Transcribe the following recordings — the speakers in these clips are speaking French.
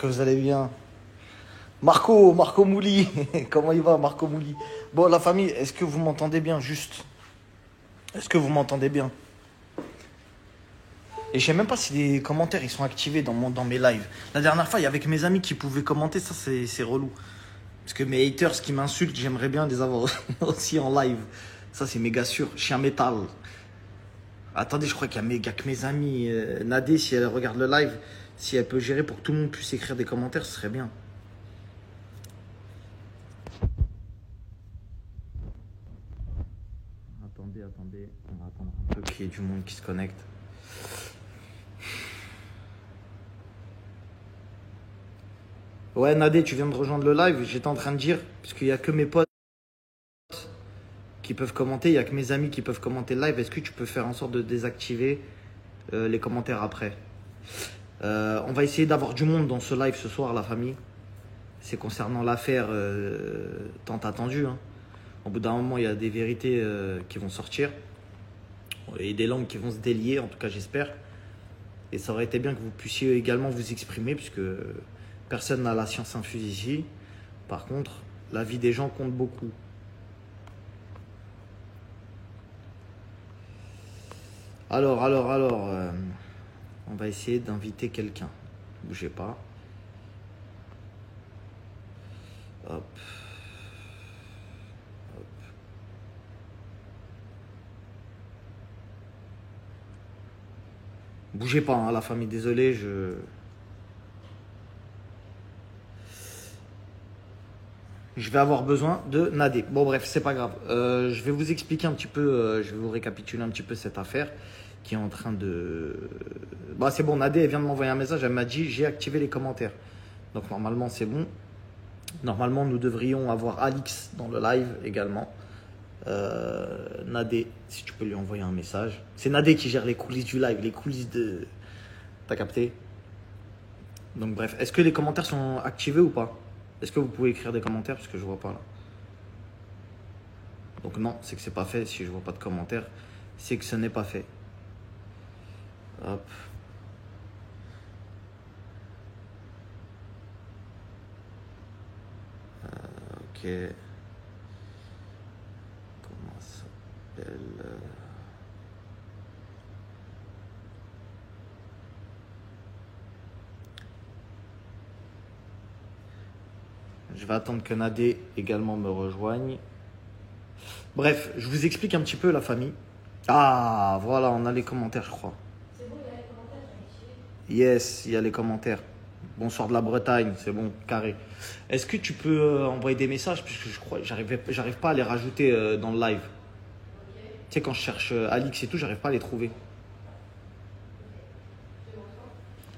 que vous allez bien. Marco Mouli, comment il va, Marco Mouli? Bon, la famille, est-ce que vous m'entendez bien, juste? Est-ce que vous m'entendez bien? Et je sais même pas si les commentaires ils sont activés dans mes lives. La dernière fois, il y avait que mes amis qui pouvaient commenter, ça c'est relou. Parce que mes haters qui m'insultent, j'aimerais bien les avoir aussi en live. Ça c'est méga sûr. Chien métal. Attendez, je crois qu'il y a que mes amis. Nadé, si elle regarde le live, si elle peut gérer pour que tout le monde puisse écrire des commentaires, ce serait bien. Attendez, on va attendre un peu qu'il y ait du monde qui se connecte. Ouais, Nadé, tu viens de rejoindre le live. J'étais en train de dire, parce qu'il n'y a que mes potes qui peuvent commenter, il n'y a que mes amis qui peuvent commenter le live. Est-ce que tu peux faire en sorte de désactiver les commentaires après? On va essayer d'avoir du monde dans ce live ce soir, la famille. C'est concernant l'affaire tant attendue. Hein. Au bout d'un moment, il y a des vérités qui vont sortir et des langues qui vont se délier, en tout cas j'espère. Et ça aurait été bien que vous puissiez également vous exprimer, puisque personne n'a la science infuse ici. Par contre, la vie des gens compte beaucoup. Alors, on va essayer d'inviter quelqu'un. Bougez pas. Hop. Bougez pas, hein, la famille, désolé, je vais avoir besoin de Nadé. Bon, bref, c'est pas grave. Je vais vous expliquer un petit peu, je vais vous récapituler un petit peu cette affaire qui est en train de. Bah, c'est bon, Nadé, elle vient de m'envoyer un message, elle m'a dit j'ai activé les commentaires. Donc, normalement, c'est bon. Normalement, nous devrions avoir Alix dans le live également. Nadé, si tu peux lui envoyer un message. C'est Nadé qui gère les coulisses du live, les coulisses de. T'as capté? Donc, bref, est-ce que les commentaires sont activés ou pas? Est-ce que vous pouvez écrire des commentaires parce que je vois pas là? Donc non, c'est que c'est pas fait. Si je vois pas de commentaires, c'est que ce n'est pas fait. Hop. Ok. Comment ça s'appelle? Je vais attendre que Nadé également me rejoigne. Bref, je vous explique un petit peu la famille. Ah, voilà, on a les commentaires, je crois. C'est bon, il y a les commentaires, Yes, il y a les commentaires. Bonsoir de la Bretagne, c'est bon, carré. Est-ce que tu peux envoyer des messages puisque je crois, j'arrive pas à les rajouter dans le live. Tu sais, quand je cherche Alix et tout, j'arrive pas à les trouver.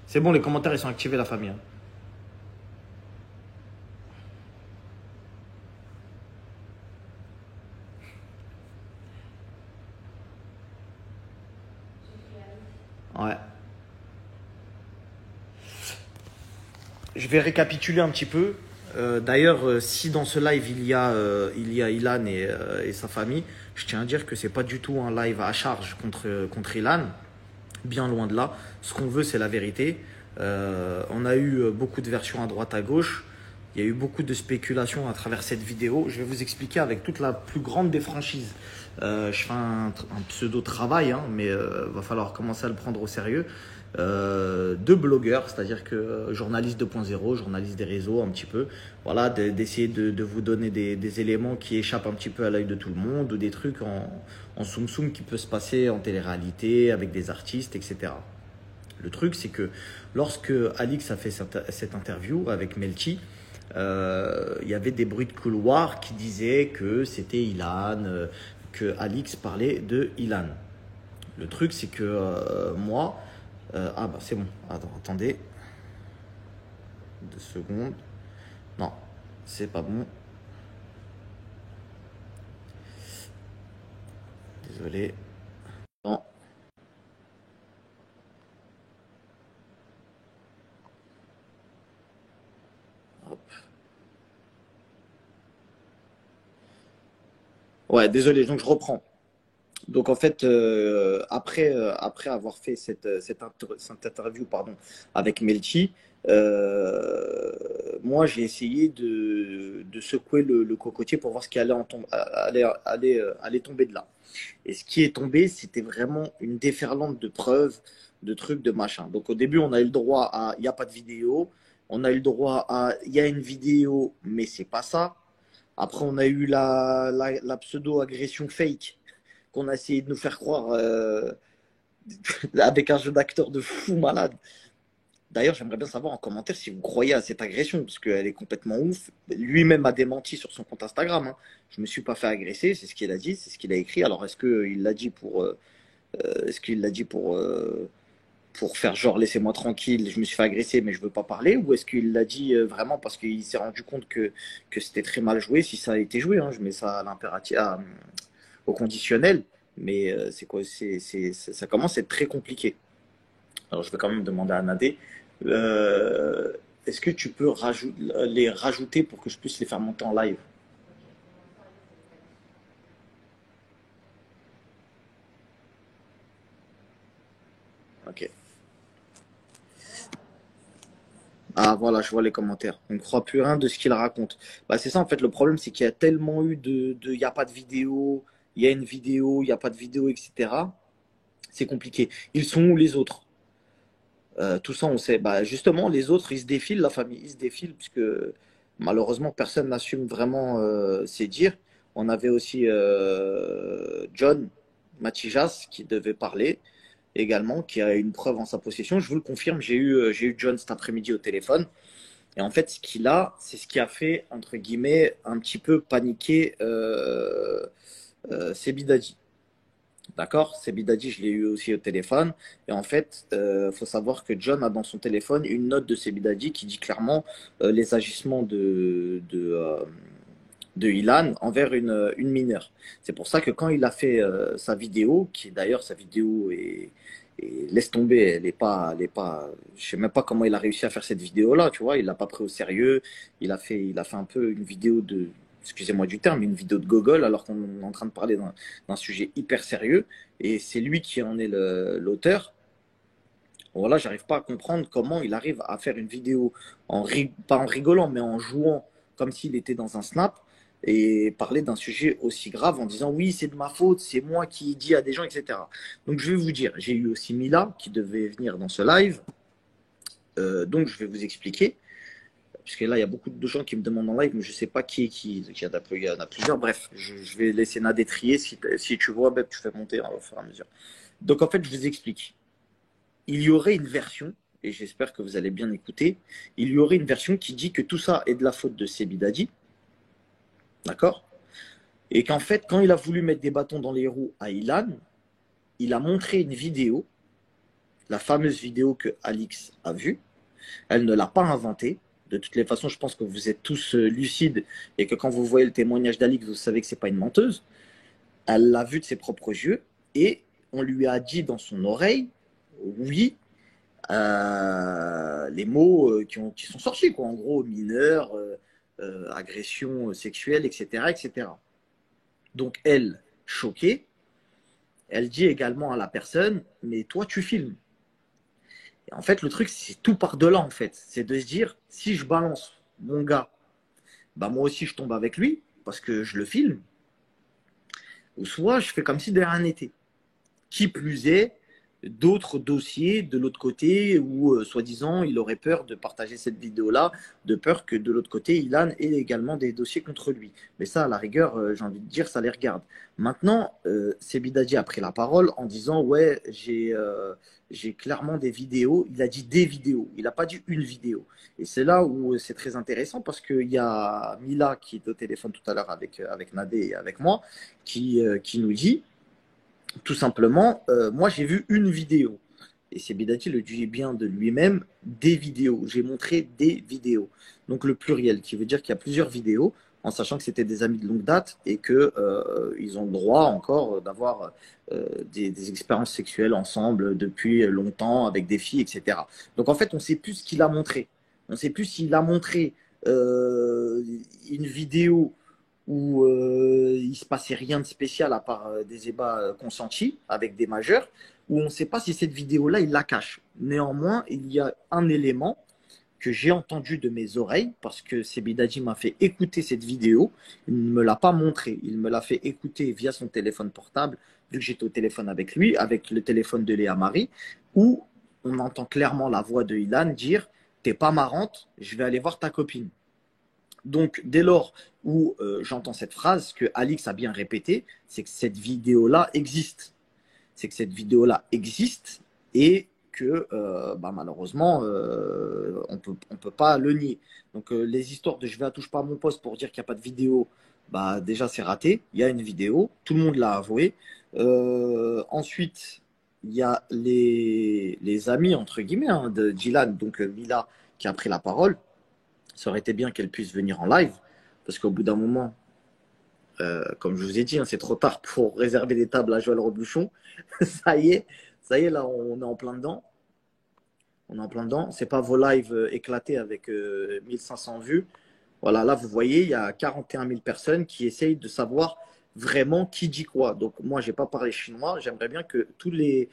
C'est bon, les commentaires ils sont activés, la famille. Hein. Ouais. Je vais récapituler un petit peu. D'ailleurs, si dans ce live il y a Ilan et sa famille, je tiens à dire que c'est pas du tout un live à charge contre Ilan. Bien loin de là. Ce qu'on veut, c'est la vérité. On a eu beaucoup de versions à droite à gauche. Il y a eu beaucoup de spéculations à travers cette vidéo. Je vais vous expliquer avec toute la plus grande des franchises. Je fais un pseudo-travail, hein, mais va falloir commencer à le prendre au sérieux. De blogueurs, c'est-à-dire que journaliste 2.0, journaliste des réseaux un petit peu. Voilà, d'essayer de vous donner des éléments qui échappent un petit peu à l'œil de tout le monde ou des trucs en soum-soum qui peut se passer en télé-réalité avec des artistes, etc. Le truc, c'est que lorsque Alix a fait cette interview avec Melchi, il y avait des bruits de couloir qui disaient que c'était Ilan, que Alix parlait de Ilan. Le truc, c'est que moi, ah bah c'est bon, attendez, 2 secondes, non, c'est pas bon, désolé, non. Hop. Ouais, désolé, donc je reprends. Donc en fait, après avoir fait cette interview pardon, avec Melchi, moi, j'ai essayé de secouer le cocotier pour voir ce qui allait tomber de là. Et ce qui est tombé, c'était vraiment une déferlante de preuves, de trucs, de machin. Donc au début, on a eu le droit à il n'y a pas de vidéo. On a eu le droit à il y a une vidéo, mais c'est pas ça. Après, on a eu la pseudo-agression fake qu'on a essayé de nous faire croire avec un jeu d'acteur de fou malade. D'ailleurs, j'aimerais bien savoir en commentaire si vous croyez à cette agression, parce qu'elle est complètement ouf. Lui-même a démenti sur son compte Instagram, hein. Je me suis pas fait agresser, c'est ce qu'il a dit, c'est ce qu'il a écrit. Alors, est-ce qu'il l'a dit pour faire genre laissez-moi tranquille, je me suis fait agresser, mais je veux pas parler, ou est-ce qu'il l'a dit vraiment parce qu'il s'est rendu compte que c'était très mal joué, si ça a été joué, hein, je mets ça à l'impératif, au conditionnel, mais c'est quoi, ça commence à être très compliqué. Alors, je vais quand même demander à Nadé. Euh, Est-ce que tu peux les rajouter pour que je puisse les faire monter en live? Ok. Ah voilà, je vois les commentaires. On ne croit plus rien de ce qu'il raconte. Bah, c'est ça en fait, le problème c'est qu'il y a tellement eu il n'y a pas de vidéo, il y a une vidéo, il n'y a pas de vidéo, etc. C'est compliqué. Ils sont où les autres? Tout ça on sait. Bah, justement, les autres, ils se défilent, la famille, ils se défilent, puisque malheureusement personne n'assume vraiment ses dires. On avait aussi John Matijas qui devait parler également, qui a une preuve en sa possession. Je vous le confirme, j'ai eu John cet après-midi au téléphone. Et en fait, ce qu'il a, c'est ce qui a fait, entre guillemets, un petit peu paniquer Sebidadi. D'accord? Sebidadi, je l'ai eu aussi au téléphone. Et en fait, faut savoir que John a dans son téléphone une note de Sebidadi qui dit clairement les agissements de Ilan envers une mineure. C'est pour ça que quand il a fait sa vidéo, qui d'ailleurs sa vidéo laisse tomber, elle est pas, je sais même pas comment il a réussi à faire cette vidéo-là, tu vois, il l'a pas pris au sérieux, il a fait un peu une vidéo excusez-moi du terme, une vidéo de gogol alors qu'on est en train de parler d'un sujet hyper sérieux et c'est lui qui en est l'auteur. Voilà, j'arrive pas à comprendre comment il arrive à faire une vidéo pas en rigolant, mais en jouant comme s'il était dans un snap et parler d'un sujet aussi grave en disant oui, c'est de ma faute, c'est moi qui ai dit à des gens, etc. Donc je vais vous dire, j'ai eu aussi Mila qui devait venir dans ce live. Donc je vais vous expliquer, parce que là il y a beaucoup de gens qui me demandent en live, mais je sais pas qui est qui. Il y en a plusieurs. Bref, je vais laisser Nadé trier. Si tu vois, ben, tu fais monter au fur et à mesure. Donc en fait, je vous explique, il y aurait une version, et j'espère que vous allez bien écouter, il y aurait une version qui dit que tout ça est de la faute de Sebidadi, d'accord? Et qu'en fait, quand il a voulu mettre des bâtons dans les roues à Ilan, il a montré une vidéo, la fameuse vidéo que Alix a vue. Elle ne l'a pas inventée. De toutes les façons, je pense que vous êtes tous lucides et que quand vous voyez le témoignage d'Alix, vous savez que c'est pas une menteuse. Elle l'a vue de ses propres yeux et on lui a dit dans son oreille, oui, les mots qui sont sortis, quoi. En gros, mineur, agression sexuelle, etc., etc. Donc, elle, choquée, elle dit également à la personne, mais toi, tu filmes. Et en fait, le truc, c'est tout par-delà, en fait. C'est de se dire, si je balance mon gars, bah moi aussi, je tombe avec lui, parce que je le filme, ou soit je fais comme si de rien n'était. Qui plus est, d'autres dossiers de l'autre côté où, soi-disant, il aurait peur de partager cette vidéo-là, de peur que de l'autre côté, Ilan ait également des dossiers contre lui. Mais ça, à la rigueur, j'ai envie de dire, ça les regarde. Maintenant, Sebidadi a pris la parole en disant, ouais, j'ai clairement des vidéos. Il a dit des vidéos, il n'a pas dit une vidéo. Et c'est là où c'est très intéressant parce qu'il y a Mila qui est au téléphone tout à l'heure avec Nadé et avec moi, qui nous dit, tout simplement, moi j'ai vu une vidéo. Et Sebidati le dit bien de lui-même, des vidéos. J'ai montré des vidéos. Donc le pluriel, qui veut dire qu'il y a plusieurs vidéos, en sachant que c'était des amis de longue date et qu'ils ont le droit encore d'avoir des expériences sexuelles ensemble depuis longtemps avec des filles, etc. Donc en fait, on ne sait plus ce qu'il a montré. On ne sait plus s'il a montré une vidéo où il se passait rien de spécial à part des ébats consentis avec des majeurs, où on ne sait pas si cette vidéo-là, il la cache. Néanmoins, il y a un élément que j'ai entendu de mes oreilles, parce que Sebidadi m'a fait écouter cette vidéo. Il ne me l'a pas montré, il me l'a fait écouter via son téléphone portable, vu que j'étais au téléphone avec lui, avec le téléphone de Léa Marie, où on entend clairement la voix de Ilan dire: t'es pas marrante, je vais aller voir ta copine. Donc, dès lors où j'entends cette phrase que Alix a bien répétée, c'est que cette vidéo-là existe. C'est que cette vidéo-là existe et que malheureusement, on peut pas le nier. Donc, les histoires de je vais à touche pas à mon poste pour dire qu'il n'y a pas de vidéo, bah, déjà, c'est raté. Il y a une vidéo, tout le monde l'a avoué. Ensuite, il y a les amis, entre guillemets, hein, de Dylan, donc Mila, qui a pris la parole. Ça aurait été bien qu'elle puisse venir en live, parce qu'au bout d'un moment, comme je vous ai dit, hein, c'est trop tard pour réserver des tables à Joël Robuchon. Ça y est, là, on est en plein dedans. On est en plein dedans. C'est pas vos lives éclatés avec 1500 vues. Voilà, là, vous voyez, il y a 41 000 personnes qui essayent de savoir vraiment qui dit quoi. Donc, moi, je n'ai pas parlé chinois. J'aimerais bien que tous les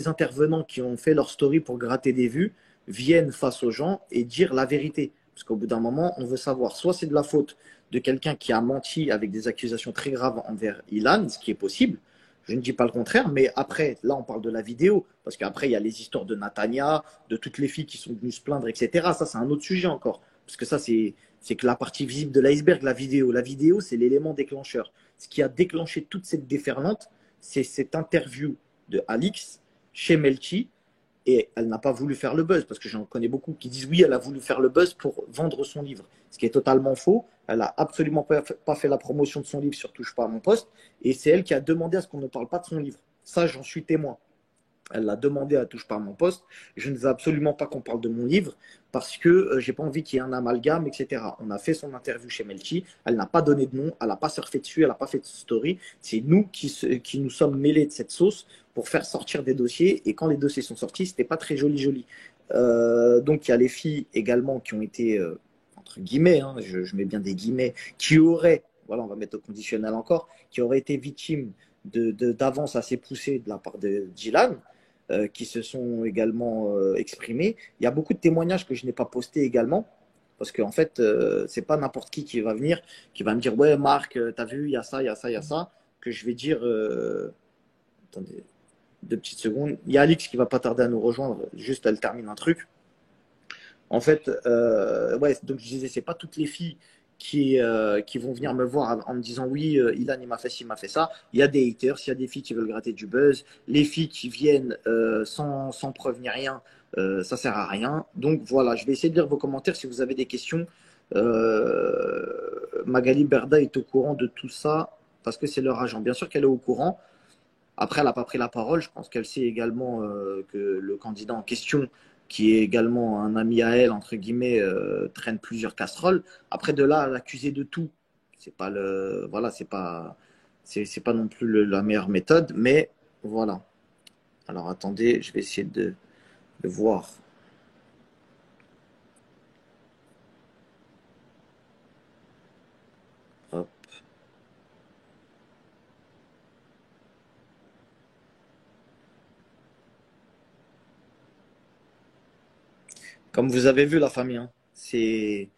intervenants qui ont fait leur story pour gratter des vues viennent face aux gens et dire la vérité. Parce qu'au bout d'un moment, on veut savoir, soit c'est de la faute de quelqu'un qui a menti avec des accusations très graves envers Ilan, ce qui est possible. Je ne dis pas le contraire, mais après, là, on parle de la vidéo, parce qu'après, il y a les histoires de Natania, de toutes les filles qui sont venues se plaindre, etc. Ça, c'est un autre sujet encore. Parce que ça, c'est que la partie visible de l'iceberg, la vidéo. La vidéo, c'est l'élément déclencheur. Ce qui a déclenché toute cette déferlante, c'est cette interview de Alix chez Melchi, et elle n'a pas voulu faire le buzz, parce que j'en connais beaucoup qui disent oui, elle a voulu faire le buzz pour vendre son livre, ce qui est totalement faux. Elle n'a absolument pas fait la promotion de son livre sur Touche pas à mon poste, et c'est elle qui a demandé à ce qu'on ne parle pas de son livre. Ça, j'en suis témoin. Elle l'a demandé à Touche pas à mon poste. Je ne veux absolument pas qu'on parle de mon livre parce que j'ai pas envie qu'il y ait un amalgame, etc. On a fait son interview chez Melchi. Elle n'a pas donné de nom, elle n'a pas surfé dessus, elle n'a pas fait de story. C'est nous qui nous sommes mêlés de cette sauce pour faire sortir des dossiers. Et quand les dossiers sont sortis, c'était pas très joli. Donc il y a les filles également qui ont été entre guillemets, hein, je mets bien des guillemets, qui auraient, voilà, on va mettre au conditionnel encore, qui auraient été victimes d'avance assez poussée de la part de Dylan. Qui se sont également exprimés. Il y a beaucoup de témoignages que je n'ai pas postés également, parce qu'en fait, c'est pas n'importe qui va venir, qui va me dire ouais Marc, t'as vu, il y a ça, il y a ça, il y a ça, que je vais dire. Attendez, 2 petites secondes. Il y a Alix qui va pas tarder à nous rejoindre. Juste, elle termine un truc. En fait, ouais, donc je disais, c'est pas toutes les filles qui vont venir me voir en me disant oui, Ilan il m'a fait ci, il m'a fait ça. Il y a des haters, il y a des filles qui veulent gratter du buzz, les filles qui viennent sans preuve ni rien, ça sert à rien. Donc voilà, je vais essayer de lire vos commentaires si vous avez des questions. Magali Berda est au courant de tout ça parce que c'est leur agent. Bien sûr qu'elle est au courant. Après, elle n'a pas pris la parole. Je pense qu'elle sait également que le candidat en question, qui est également un ami à elle, entre guillemets, traîne plusieurs casseroles. Après, de là à l'accuser de tout, c'est pas le, voilà, c'est pas non plus la meilleure méthode. Mais voilà. Alors attendez, je vais essayer de voir. Hop. Comme vous avez vu, la famille, hein, c'est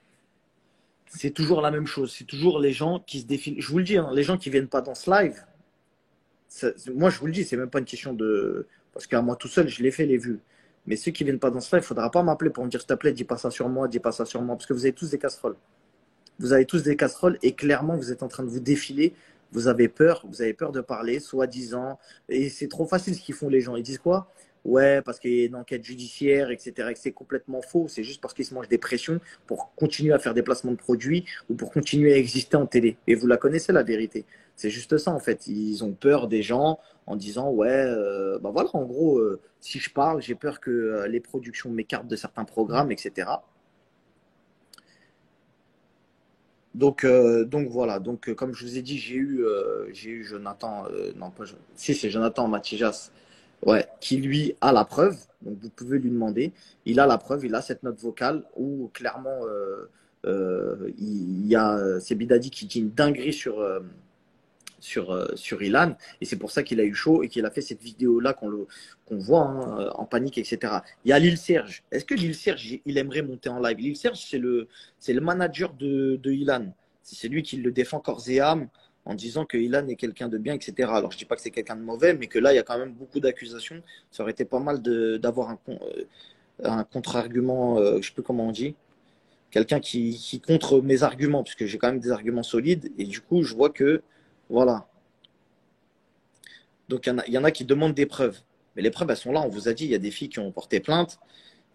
toujours la même chose. C'est toujours les gens qui se défilent. Je vous le dis, hein, les gens qui viennent pas dans ce live, moi je vous le dis, c'est même pas une question de. Parce qu'à moi tout seul, je l'ai fait, les vues. Mais ceux qui viennent pas dans ce live, il faudra pas m'appeler pour me dire s'il te plaît, dis pas ça sur moi, dis pas ça sur moi. Parce que vous avez tous des casseroles. Vous avez tous des casseroles et clairement, vous êtes en train de vous défiler. Vous avez peur de parler, soi-disant. Et c'est trop facile ce qu'ils font les gens. Ils disent quoi? Ouais, parce qu'il y a une enquête judiciaire, etc. Et que c'est complètement faux. C'est juste parce qu'ils se mangent des pressions pour continuer à faire des placements de produits ou pour continuer à exister en télé. Et vous la connaissez, la vérité. C'est juste ça, en fait. Ils ont peur des gens en disant, ouais, bah voilà, en gros, si je parle, j'ai peur que les productions m'écartent de certains programmes, etc. Donc voilà, donc comme je vous ai dit, j'ai eu Jonathan, non pas, si c'est Jonathan Matijas, ouais, qui lui a la preuve, donc vous pouvez lui demander, il a la preuve, il a cette note vocale où clairement il y a c'est Bidadi qui dit une dinguerie sur Ilan. Et c'est pour ça qu'il a eu chaud et qu'il a fait cette vidéo-là qu'on voit hein, en panique, etc. Il y a Lil Serge. Est-ce que Lil Serge, il aimerait monter en live? Lil Serge, c'est le manager de Ilan. C'est lui qui le défend corps et âme en disant que Ilan est quelqu'un de bien, etc. Alors, je dis pas que c'est quelqu'un de mauvais, mais que là, il y a quand même beaucoup d'accusations. Ça aurait été pas mal d'avoir un contre-argument, je sais plus comment on dit, quelqu'un qui contre mes arguments, puisque j'ai quand même des arguments solides, et du coup, je vois que, voilà. Donc, il y en a qui demandent des preuves. Mais les preuves, elles sont là. On vous a dit, il y a des filles qui ont porté plainte,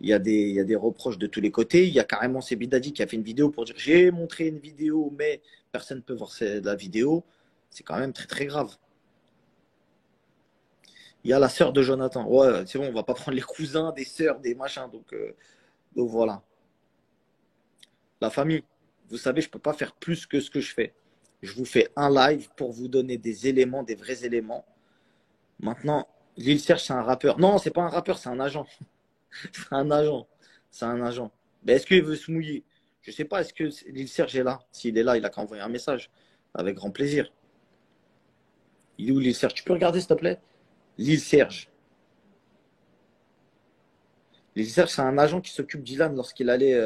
il y a des reproches de tous les côtés. Il y a carrément Sebidadi qui a fait une vidéo pour dire, j'ai montré une vidéo, mais personne ne peut voir la vidéo. C'est quand même très, très grave. Il y a la sœur de Jonathan. Ouais, c'est bon, on va pas prendre les cousins, des sœurs, des machins. Donc voilà. La famille, vous savez, je ne peux pas faire plus que ce que je fais. Je vous fais un live pour vous donner des éléments, des vrais éléments. Maintenant, Lil Serge, c'est un rappeur. Non, c'est pas un rappeur, c'est un agent. C'est un agent. C'est un agent. Mais est-ce qu'il veut se mouiller? Je ne sais pas, est-ce que Lil Serge est là? S'il est là, il a qu'à envoyer un message. Avec grand plaisir. Il est où Lil Serge? Tu peux regarder, s'il te plaît? Lil Serge. Lil Serge, c'est un agent qui s'occupe d'Ilan lorsqu'il allait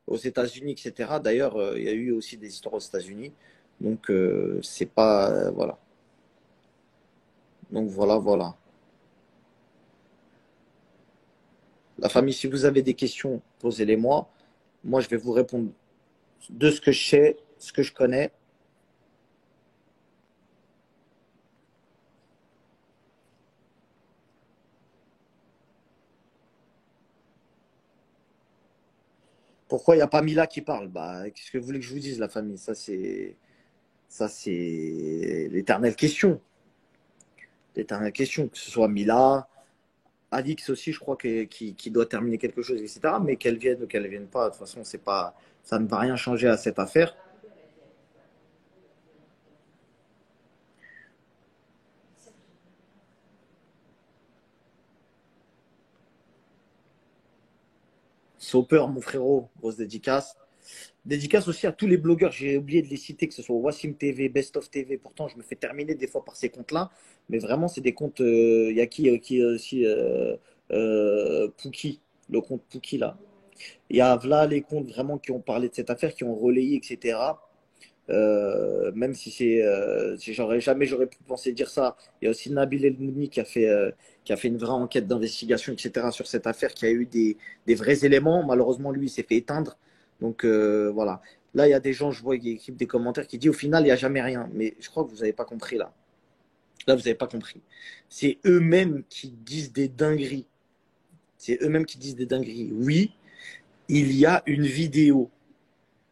aux États-Unis, etc. D'ailleurs, il y a eu aussi des histoires aux États-Unis. Donc, c'est pas. Voilà. Donc, voilà, voilà. La famille, si vous avez des questions, posez-les-moi. Moi, je vais vous répondre de ce que je sais, ce que je connais. Pourquoi il n'y a pas Mila qui parle? Bah, qu'est-ce que vous voulez que je vous dise, la famille? Ça, c'est l'éternelle question. L'éternelle question, que ce soit Mila, Alix aussi, je crois qui doit terminer quelque chose, etc. Mais qu'elle vienne ou qu'elle ne vienne pas, de toute façon, c'est pas, ça ne va rien changer à cette affaire. Soper, mon frérot, grosse dédicace. Dédicace aussi à tous les blogueurs, j'ai oublié de les citer, que ce soit Wassim TV, Best of TV. Pourtant, je me fais terminer des fois par ces comptes-là. Mais vraiment, c'est des comptes. Il y a qui aussi Pookie, le compte Pookie là. Il y a là les comptes vraiment qui ont parlé de cette affaire, qui ont relayé, etc. Même si j'aurais pu penser dire ça. Il y a aussi Nabil El Mouni qui a fait une vraie enquête d'investigation, etc. sur cette affaire, qui a eu des vrais éléments. Malheureusement, lui, il s'est fait éteindre. Donc voilà. Là, il y a des gens, je vois, qui écrivent des commentaires qui disent au final, il n'y a jamais rien. Mais je crois que vous n'avez pas compris là. Là, vous n'avez pas compris. C'est eux-mêmes qui disent des dingueries. C'est eux-mêmes qui disent des dingueries. Oui, il y a une vidéo.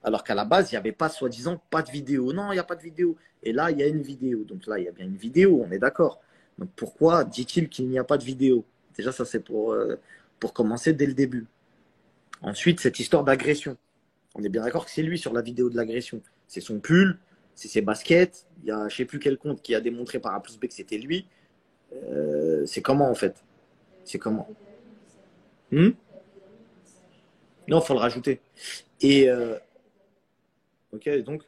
Alors qu'à la base, il n'y avait pas, soi-disant, pas de vidéo. Non, il n'y a pas de vidéo. Et là, il y a une vidéo. Donc là, il y a bien une vidéo, on est d'accord. Donc pourquoi dit-il qu'il n'y a pas de vidéo? Déjà, ça, c'est pour commencer dès le début. Ensuite, cette histoire d'agression. On est bien d'accord que c'est lui sur la vidéo de l'agression. C'est son pull, c'est ses baskets. Il y a je ne sais plus quel compte qui a démontré par A plus B que c'était lui. C'est comment, en fait? C'est comment? Non, il faut le rajouter. Et, ok, donc,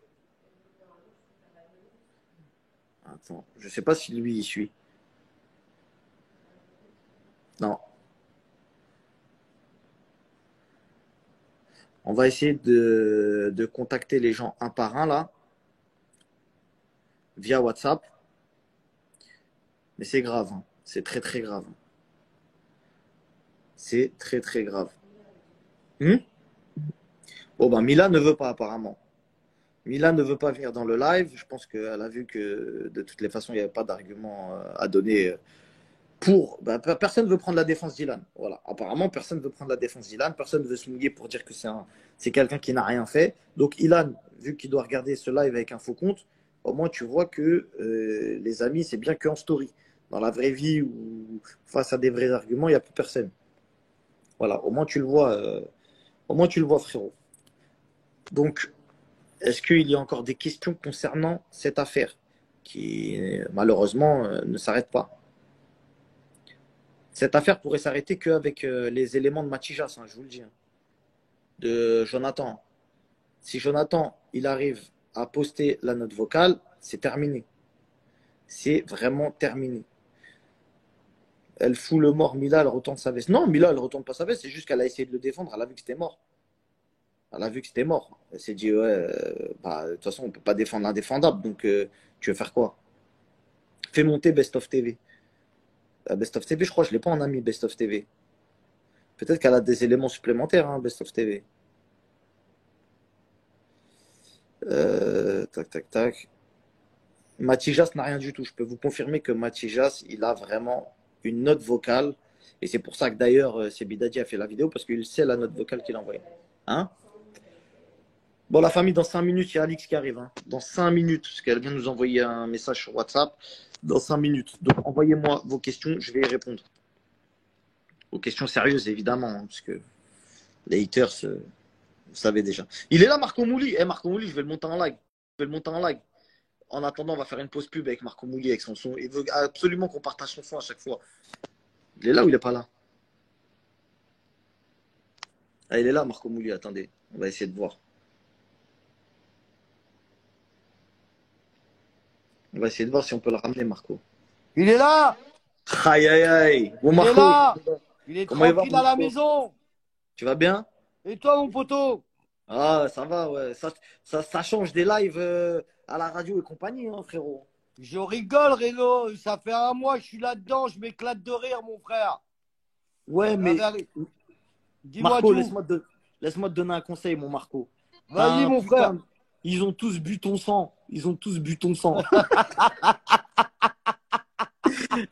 attends, je ne sais pas si lui, il suit. Non. On va essayer de contacter les gens un par un là, via WhatsApp. Mais c'est grave, hein. C'est très très grave. C'est très très grave. Hmm. Bon ben Mila ne veut pas apparemment. Mila ne veut pas venir dans le live. Je pense qu'elle a vu que de toutes les façons, il n'y avait pas d'argument à donner pour. Ben, personne ne veut prendre la défense d'Ilan. Voilà. Apparemment, personne ne veut prendre la défense d'Ilan. Personne ne veut se mouiller pour dire que c'est quelqu'un qui n'a rien fait. Donc Ilan, vu qu'il doit regarder ce live avec un faux compte, au moins tu vois que les amis, c'est bien qu'en story. Dans la vraie vie ou face à des vrais arguments, il n'y a plus personne. Voilà, au moins tu le vois, frérot. Donc, est-ce qu'il y a encore des questions concernant cette affaire qui, malheureusement, ne s'arrête pas? Cette affaire pourrait s'arrêter qu'avec les éléments de Matijas, hein, je vous le dis, hein, de Jonathan. Si Jonathan, il arrive à poster la note vocale, c'est terminé. C'est vraiment terminé. Elle fout le mort, Mila, elle retourne sa veste. Non, Mila, elle retourne pas sa veste, c'est juste qu'elle a essayé de le défendre, elle a vu que c'était mort. Elle a vu que c'était mort. Elle s'est dit, ouais, bah, de toute façon, on peut pas défendre l'indéfendable, donc tu veux faire quoi? Fais monter Best of TV. Best of TV, je crois, je l'ai pas en ami, Best of TV. Peut-être qu'elle a des éléments supplémentaires, hein, Best of TV. Tac, tac, tac. Matijas n'a rien du tout. Je peux vous confirmer que Matijas, il a vraiment une note vocale. Et c'est pour ça que d'ailleurs, c'est Bidadi a fait la vidéo, parce qu'il sait la note vocale qu'il a envoyée. Hein? Bon, la famille, dans 5 minutes, il y a Alix qui arrive. Hein. Dans 5 minutes, parce qu'elle vient nous envoyer un message sur WhatsApp. Dans 5 minutes. Donc, envoyez-moi vos questions, je vais y répondre. Aux questions sérieuses, évidemment, hein, parce que les haters, vous savez déjà. Il est là, Marco Mouli. Marco Mouli, je vais le monter en live. Je vais le monter en live. En attendant, on va faire une pause pub avec Marco Mouli, avec son son. Il veut absolument qu'on partage son son à chaque fois. Il est là ou il n'est pas là? Ah, il est là, Marco Mouli. Attendez, on va essayer de voir. On va essayer de voir si on peut le ramener, Marco. Il est là. Aïe, aïe, aïe. Bon, Marco, il est là. Il est comment tranquille à la maison. Tu vas bien? Et toi, mon poteau? Ah, ça va, ouais. Ça change des lives à la radio et compagnie, hein, frérot. Je rigole, Reno. Ça fait un mois que je suis là-dedans. Je m'éclate de rire, mon frère. Ouais, mais dis-moi Marco, tout. laisse-moi te donner un conseil, mon Marco. Vas-y, mon frère. Ils ont tous bu ton sang. Ils ont tous bu ton sang.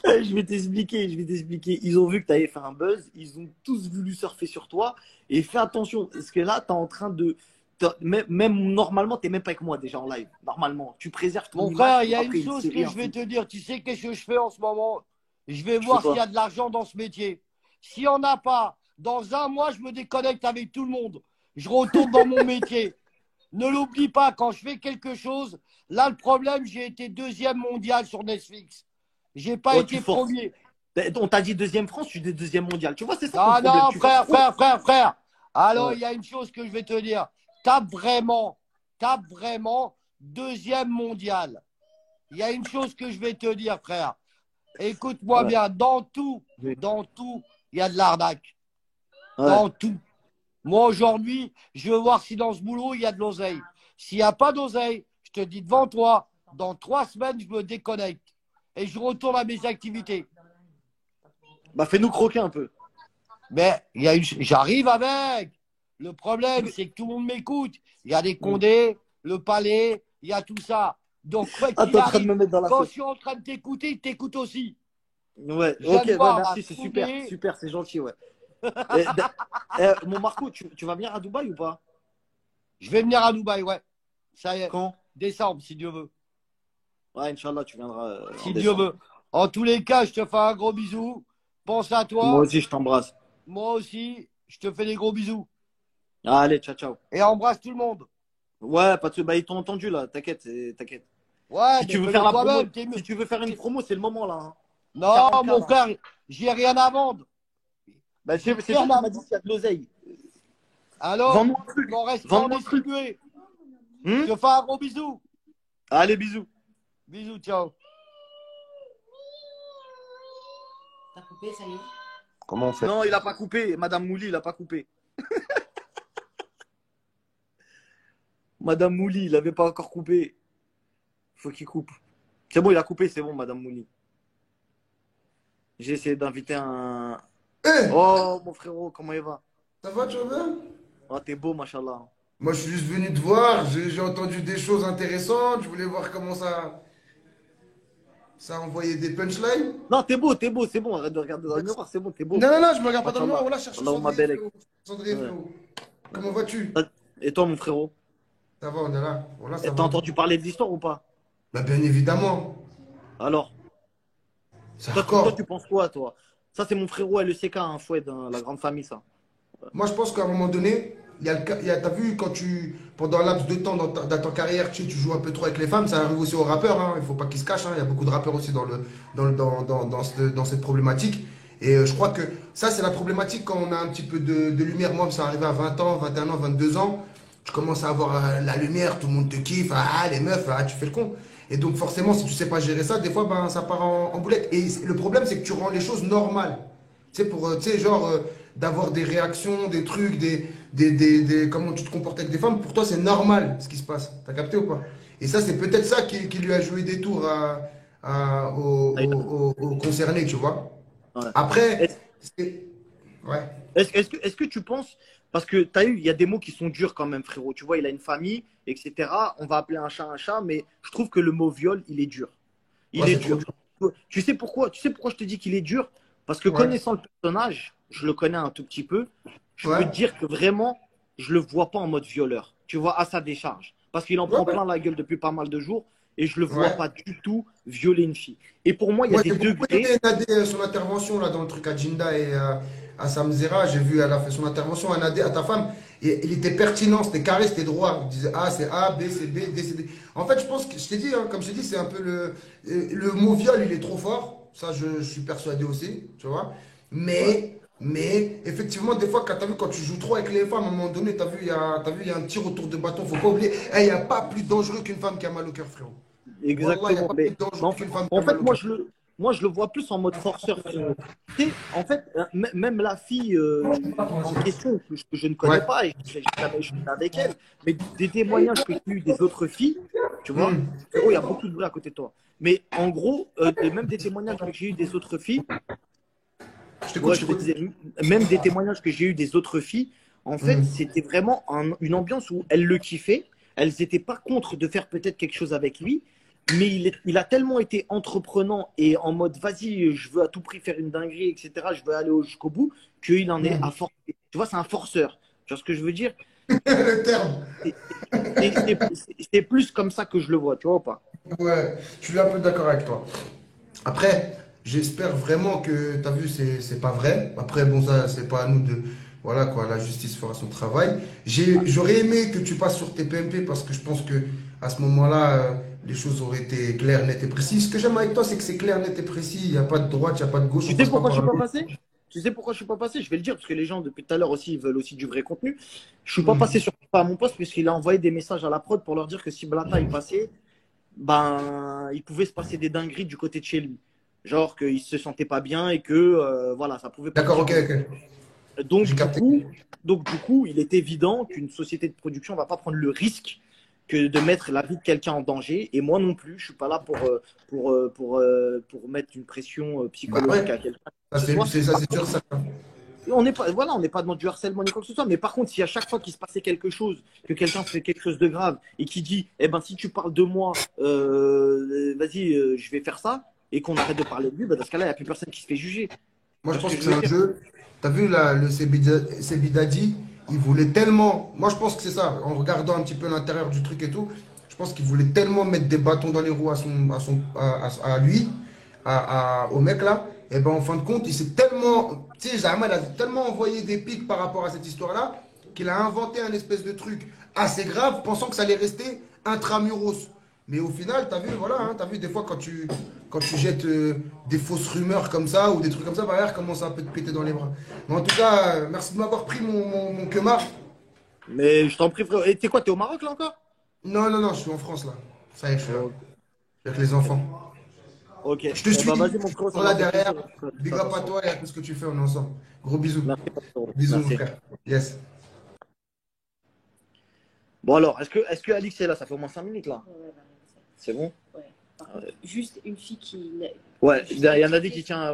Je vais t'expliquer. Ils ont vu que tu avais fait un buzz. Ils ont tous voulu surfer sur toi. Et fais attention, parce que là, tu es en train de. Même normalement, tu n'es même pas avec moi déjà en live. Normalement, tu préserves ton Mon image. frère, il y a une chose que je vais te dire. Tu sais qu'est-ce que je fais en ce moment? Je vais voir s'il y a de l'argent dans ce métier. S'il n'y en a pas, dans un mois, je me déconnecte avec tout le monde. Je retourne dans mon métier. Ne l'oublie pas, quand je fais quelque chose, là, le problème, j'ai été 2e mondial sur Netflix. J'ai pas été premier. On t'a dit 2e France, tu dis 2e mondial. Tu vois, c'est ça. Non, frère. Alors, il y a une chose que je vais te dire. Tape vraiment 2e mondial. Il y a une chose que je vais te dire, frère. Écoute-moi bien, dans tout, il y a de l'arnaque. Dans tout. Moi, aujourd'hui, je veux voir si dans ce boulot, il y a de l'oseille. S'il n'y a pas d'oseille, je te dis devant toi, dans 3 semaines, je me déconnecte. Et je retourne à mes activités. Bah, fais-nous croquer un peu. Mais j'arrive avec. Le problème, c'est que tout le monde m'écoute. Il y a des Condés, le Palais, il y a tout ça. Donc, quand je suis en train de t'écouter, il t'écoute aussi. Ouais, ok, merci, c'est super, c'est gentil, ouais. Mon Marco, tu vas venir à Dubaï ou pas? Je vais venir à Dubaï, ouais. Ça y est. Quand? Décembre, si Dieu veut. Ouais, Inch'Allah, tu viendras. Si Dieu veut. En tous les cas, je te fais un gros bisou. Pense à toi. Moi aussi, je t'embrasse. Moi aussi, je te fais des gros bisous. Allez, ciao, ciao. Et embrasse tout le monde. Ouais, pas de bah, ils t'ont entendu là, t'inquiète. Ouais, si tu veux faire la promo, si tu veux faire une promo, c'est le moment là. Hein. Non, mon frère, j'ai rien à vendre. Bah, c'est ça qui m'a dit qu'il y a de l'oseille. Alors, vends-moi un truc. Mon restaurant distribué. Je te fais un gros bisou. Allez, bisous. Bisous, ciao. T'as coupé, ça y est? Comment on fait? Non, il a pas coupé. Madame Mouli, il a pas coupé. Madame Mouli, il avait pas encore coupé. Faut qu'il coupe. C'est bon, il a coupé, c'est bon, Madame Mouli. J'ai essayé d'inviter un. Hey, oh, mon frérot, comment il va? ça va, tu vas bien? Oh, t'es beau, machallah. Moi, je suis juste venu te voir, j'ai entendu des choses intéressantes, je voulais voir comment ça a envoyé des punchlines. Non, t'es beau, c'est bon. Arrête de regarder dans le miroir, c'est bon, t'es beau. Non, je me regarde pas dans le miroir, voilà, cherche ma belle. Cendrier, frérot. Comment vas-tu? Et toi, mon frérot? Ça va, on est là. Voilà, ça T'as va. entendu parler de l'histoire ou pas? Bah, bien évidemment. Alors? C'est Toi, hardcore. tu penses quoi, toi? Ça, c'est mon frérot LECK, un fouet dans la grande famille, ça. Moi, je pense qu'à un moment donné, t'as vu, pendant un laps de temps dans ta carrière, tu joues un peu trop avec les femmes, ça arrive aussi aux rappeurs, hein, il ne faut pas qu'ils se cachent, hein, il y a beaucoup de rappeurs aussi dans cette problématique. Et je crois que ça, c'est la problématique quand on a un petit peu de lumière. Moi, ça arrivé à 20 ans, 21 ans, 22 ans, tu commences à avoir la lumière, tout le monde te kiffe, ah, les meufs, ah, tu fais le con. Et donc, forcément, si tu sais pas gérer ça, des fois, ben, ça part en boulette. Et le problème, c'est que tu rends les choses normales. Tu sais, pour, tu sais, genre, d'avoir des réactions, des trucs, comment tu te comportes avec des femmes, pour toi, c'est normal ce qui se passe. T'as capté ou pas? Et ça, c'est peut-être ça qui lui a joué des tours aux concernés, tu vois. Ouais. Après, ouais. Est-ce que tu penses, parce que tu as eu, il y a des mots qui sont durs quand même, frérot. Tu vois, il a une famille, etc. On va appeler un chat, mais je trouve que le mot viol, il est dur. Ouais, Il est c'est trop dur. dur. Tu sais pourquoi? Tu sais pourquoi je te dis qu'il est dur? Parce que Ouais. connaissant le personnage, je le connais un tout petit peu, je peux Ouais. te dire que vraiment, je le vois pas en mode violeur. Tu vois, à sa décharge. Parce qu'il en Ouais, prend ouais. plein la gueule depuis pas mal de jours et je le vois Ouais. pas du tout violer une fille. Et pour moi, il y a Moi, des j'ai beaucoup degrés. aimé Nadé, son intervention là, dans le truc à Jinda et à Samzera. J'ai vu, elle a fait son intervention à Nadé, à ta femme. Et il était pertinent, c'était carré, c'était droit. Il disait A, c'est A, B, c'est B, D, c'est D. En fait, je pense que, je t'ai dit, hein, comme je t'ai dit, c'est un peu le mot viol, il est trop fort. Ça, je suis persuadé aussi, tu vois. Ouais. Mais, effectivement, des fois, t'as vu, quand tu joues trop avec les femmes, à un moment donné, t'as vu, il y a un petit retour de bâton. Faut pas oublier, il n'y a pas plus dangereux qu'une femme qui a mal au cœur, frérot. Wallah, il n'y a Exactement. pas plus Mais dangereux en qu'une fait, femme qui en a mal fait, au cœur. moi, je le vois plus en mode forceur. Tu sais, en fait, même la fille en question, que je ne connais Ouais. pas, et je n'ai jamais échangé avec elle, mais des témoignages que j'ai eu des autres filles, tu vois, Hmm. frérot, il y a beaucoup de bruit à côté de toi. Mais en gros, et même des témoignages que j'ai eu des autres filles, Je t'écoute, ouais, je je te t'écoute. disais, même des témoignages que j'ai eu des autres filles, en fait, Hmm. c'était vraiment une ambiance où elles le kiffaient. Elles n'étaient pas contre de faire peut-être quelque chose avec lui, mais il a tellement été entreprenant et en mode vas-y, je veux à tout prix faire une dinguerie, etc. Je veux aller jusqu'au bout, qu'il en est Hmm. à forcer. Tu vois, c'est un forceur. Tu vois ce que je veux dire? Le terme. C'est c'est plus comme ça que je le vois, tu vois ou pas? Ouais, je suis un peu d'accord avec toi. Après, j'espère vraiment que, tu as vu, c'est pas vrai. Après, bon, ça, c'est pas à nous de. Voilà quoi, la justice fera son travail. J'aurais aimé que tu passes sur tes PMP parce que je pense que à ce moment-là, les choses auraient été claires, nettes et précises. Ce que j'aime avec toi, c'est que c'est clair, net et précis. Il n'y a pas de droite, il n'y a pas de gauche, Tu on sais passe pas pourquoi je par suis là. pas passé? Tu sais pourquoi je suis pas passé? Je vais le dire parce que les gens depuis tout à l'heure aussi ils veulent aussi du vrai contenu. Je suis pas passé Hmm. sur à mon poste puisqu'il a envoyé des messages à la prod pour leur dire que si Blata il passait, ben il pouvait se passer des dingueries du côté de chez lui. Genre qu'il se sentait pas bien et que voilà, ça pouvait D'accord, partir ok, en vrille. ok. Donc J'ai du capté. coup, il est évident qu'une société de production ne va pas prendre le risque que de mettre la vie de quelqu'un en danger. Et moi non plus, je suis pas là pour mettre une pression Bah psychologique à ouais, quelqu'un ça que ce soit. c'est sûr, ça. On n'est pas, voilà, on n'est pas dans du harcèlement ni quoi que ce soit. Mais par contre, si à chaque fois qu'il se passait quelque chose, que quelqu'un fait quelque chose de grave et qui dit, eh ben, si tu parles de moi, vas-y, je vais faire ça, et qu'on arrête de parler de lui, bah, dans ce cas-là, il n'y a plus personne qui se fait juger. Moi, Tu je vois ce pense que que je c'est veux un dire? jeu. T'as vu là, le Sebidadi, il voulait tellement. Moi, je pense que c'est ça. En regardant un petit peu l'intérieur du truc et tout, je pense qu'il voulait tellement mettre des bâtons dans les roues à lui, au mec là. Et ben, en fin de compte, il s'est tellement. Tu sais, Zahma, il a tellement envoyé des pics par rapport à cette histoire-là qu'il a inventé un espèce de truc assez grave, pensant que ça allait rester intramuros. Mais au final, tu as vu, voilà, hein, tu as vu des fois quand tu jettes des fausses rumeurs comme ça ou des trucs comme ça, bah, regarde comment ça peut te péter dans les bras. Mais en tout cas, merci de m'avoir pris mon Kemar. Mais je t'en prie, frère. Et tu sais quoi, t'es au Maroc là encore? Non, non, non, je suis en France là. Ça y est, je suis là. Ok. Avec les enfants. Ok. Je te Eh ben, suis. vas-y, mon frérot, On ça là m'a fait derrière. plaisir. Big Fais up à attention. toi et à tout ce que tu fais, on est ensemble. Gros bisous. Merci, frérot. Bisous, mon Merci. frère. Yes. Bon, alors, est-ce que Alix est là? Ça fait au moins 5 minutes là. Ouais, bah, C'est bon? ouais. Par contre, juste une fille qui. Ouais, il Juste y en a une dit qui fille- tient.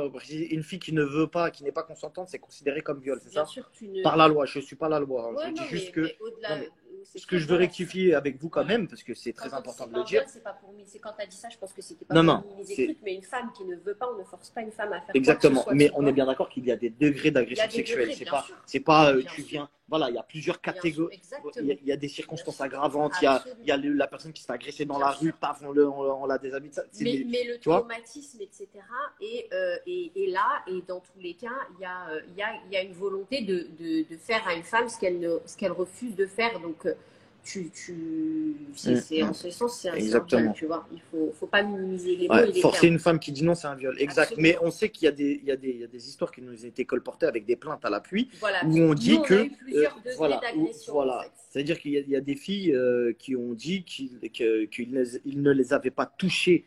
Une fille qui ne veut pas, qui n'est pas consentante, c'est considéré comme viol, c'est Bien ça? sûr, tu ne. Par la loi, je ne suis pas la loi, hein. Ouais, Je dis non, juste mais que au-delà. non, mais C'est ce que je très veux bien. rectifier avec vous quand même, parce que c'est Quand très important de c'est le pas dire. viol, c'est pas pour c'est quand tu as dit ça, je pense que c'était pas Non, pour non, minimiser c'est le truc, mais une femme qui ne veut pas, on ne force pas une femme à faire exactement. quoi que ce Mais soit. on est bien d'accord qu'il y a des degrés Il y d'agression a des sexuelle. degrés, C'est pas bien tu sûr. viens. Voilà, il y a plusieurs Bien sûr, catégories. exactement. Il y a des circonstances Bien sûr. aggravantes. Il y a la personne qui se fait agresser dans Bien la sûr. rue, paf, on la déshabille. Mais le Tu vois? traumatisme, etc., est là, et dans tous les cas, il y a une volonté de faire à une femme ce qu'elle refuse de faire. Donc, en ce sens, c'est un Exactement. viol, tu vois. Il faut pas minimiser les mots et les Forcer termes. une femme qui dit non, c'est un viol. Exact. Absolument. Mais on sait qu'il y a des histoires qui nous ont été colportées avec des plaintes à l'appui Voilà. où on dit Nous, on que a eu plusieurs degrés voilà, d'agression. voilà. En fait. C'est-à-dire qu'il y a des filles qui ont dit qu'ils ne les avaient pas touchées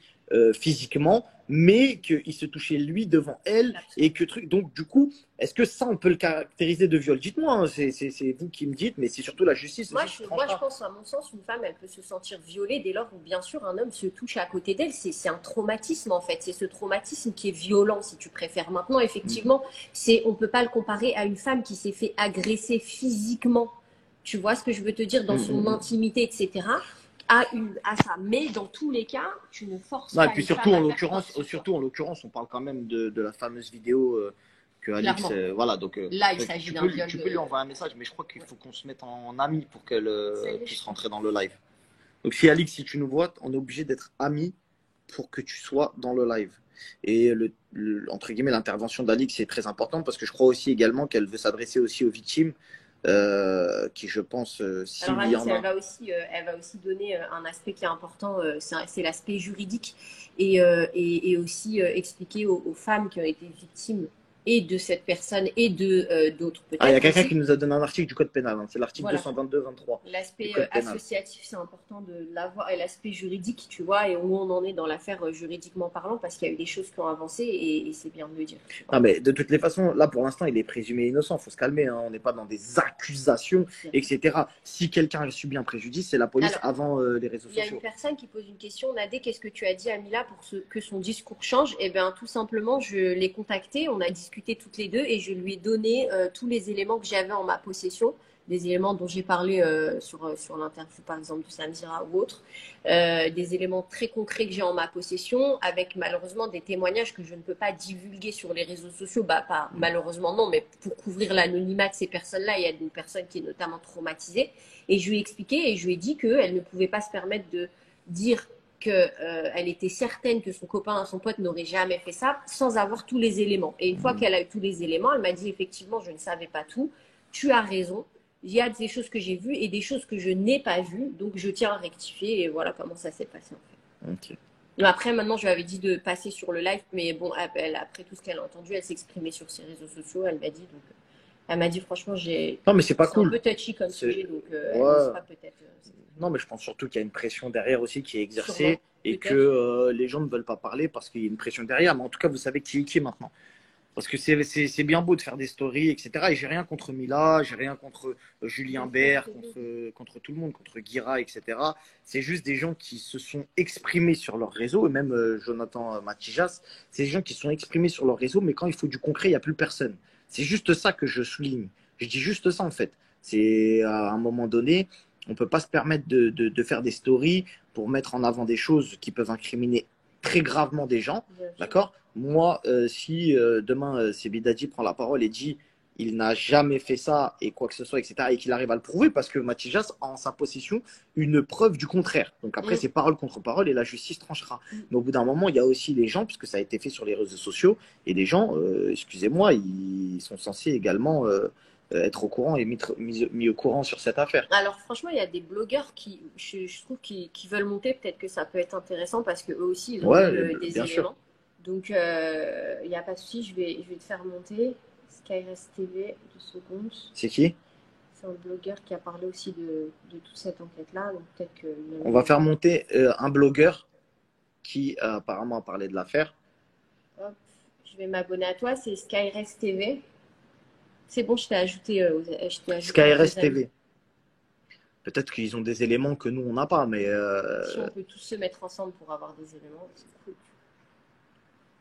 physiquement, mais qu'il se touchait lui devant elle et que truc. Donc du coup, est-ce que ça on peut le caractériser de viol? Dites-moi, hein, c'est vous qui me dites, mais c'est surtout la justice. Moi, je pense, à mon sens, une femme, elle peut se sentir violée dès lors où, bien sûr, un homme se touche à côté d'elle. C'est un traumatisme, en fait. C'est ce traumatisme qui est violent, si tu préfères. Maintenant, effectivement, on ne peut pas le comparer à une femme qui s'est fait agresser physiquement. Tu vois ce que je veux te dire, dans son intimité, etc. À ça. Mais dans tous les cas, tu ne forces pas. Et puis surtout en l'occurrence, on parle quand même de la fameuse vidéo que Alix, voilà, donc là, il s'agit d'un viol. Tu peux lui envoyer un message, mais je crois qu'il faut qu'on se mette en ami pour qu'elle puisse rentrer dans le live. Donc si Alix, si tu nous vois, on est obligé d'être amis pour que tu sois dans le live. Et entre guillemets, l'intervention d'Alix est très importante parce que je crois aussi également qu'elle veut s'adresser aussi aux victimes. Qui je pense alors Alice, elle va aussi donner un aspect qui est important, c'est l'aspect juridique et aussi expliquer aux femmes qui ont été victimes et de cette personne et d'autres peut-être. Il y a quelqu'un qui nous a donné un article du code pénal, hein. C'est l'article 222-23. L'aspect associatif, c'est important de l'avoir, et l'aspect juridique, tu vois, et où on en est dans l'affaire juridiquement parlant, parce qu'il y a eu des choses qui ont avancé et c'est bien de le dire. Ah, mais de toutes les façons, là pour l'instant, il est présumé innocent, il faut se calmer, hein. On n'est pas dans des accusations, etc. Si quelqu'un a subi un préjudice, c'est la police avant les réseaux sociaux. Il y a une personne qui pose une question, Nadé, qu'est-ce que tu as dit à Mila pour que son discours change? Eh bien, tout simplement, je l'ai contacté, on a discuté toutes les deux et je lui ai donné tous les éléments que j'avais en ma possession, des éléments dont j'ai parlé sur l'interview par exemple de Samira ou autre, des éléments très concrets que j'ai en ma possession, avec malheureusement des témoignages que je ne peux pas divulguer sur les réseaux sociaux, pas malheureusement non, mais pour couvrir l'anonymat de ces personnes-là. Il y a une personne qui est notamment traumatisée et je lui ai expliqué et je lui ai dit qu'elle ne pouvait pas se permettre de dire qu'elle était certaine que son copain, son pote n'aurait jamais fait ça sans avoir tous les éléments. Et une fois qu'elle a eu tous les éléments, elle m'a dit effectivement, je ne savais pas tout, tu as raison, il y a des choses que j'ai vues et des choses que je n'ai pas vues, donc je tiens à rectifier et voilà comment ça s'est passé en fait. Okay. Après, maintenant, je lui avais dit de passer sur le live, mais bon, après tout ce qu'elle a entendu, elle s'exprimait sur ses réseaux sociaux, elle m'a dit franchement, non, mais c'est pas cool. Un peu touchy comme sujet, donc elle sera peut-être. Non, mais je pense surtout qu'il y a une pression derrière aussi qui est exercée et que les gens ne veulent pas parler parce qu'il y a une pression derrière. Mais en tout cas, vous savez qui est maintenant. Parce que c'est bien beau de faire des stories, etc. Et j'ai rien contre Mila, j'ai rien contre Julien Bert, contre tout le monde, contre Guira, etc. C'est juste des gens qui se sont exprimés sur leur réseau, et même Jonathan Matijas, c'est des gens qui se sont exprimés sur leur réseau, mais quand il faut du concret, il n'y a plus personne. C'est juste ça que je souligne. Je dis juste ça en fait. C'est à un moment donné, on ne peut pas se permettre de faire des stories pour mettre en avant des choses qui peuvent incriminer très gravement des gens. D'accord ? Moi, si demain, Sebidadi prend la parole et dit il n'a jamais fait ça et quoi que ce soit, etc., et qu'il arrive à le prouver, parce que Matijas a en sa possession une preuve du contraire. Donc après, c'est parole contre parole et la justice tranchera. Mais au bout d'un moment, il y a aussi les gens, puisque ça a été fait sur les réseaux sociaux, et les gens, excusez-moi, ils sont censés également être au courant et mis au courant sur cette affaire. Alors franchement, il y a des blogueurs qui, je trouve, qui veulent monter. Peut-être que ça peut être intéressant parce qu'eux aussi, ils ont des éléments. Sûr. Donc, il n'y a pas de souci, je vais te faire monter. Skyres TV, 2 secondes. C'est qui? C'est un blogueur qui a parlé aussi de toute cette enquête-là. Donc peut-être que... On va faire monter un blogueur qui apparemment a parlé de l'affaire. Hop, je vais m'abonner à toi, c'est Skyres TV. C'est bon, je t'ai ajouté. Skyres TV. Peut-être qu'ils ont des éléments que nous, on n'a pas, mais... Si on peut tous se mettre ensemble pour avoir des éléments, c'est cool.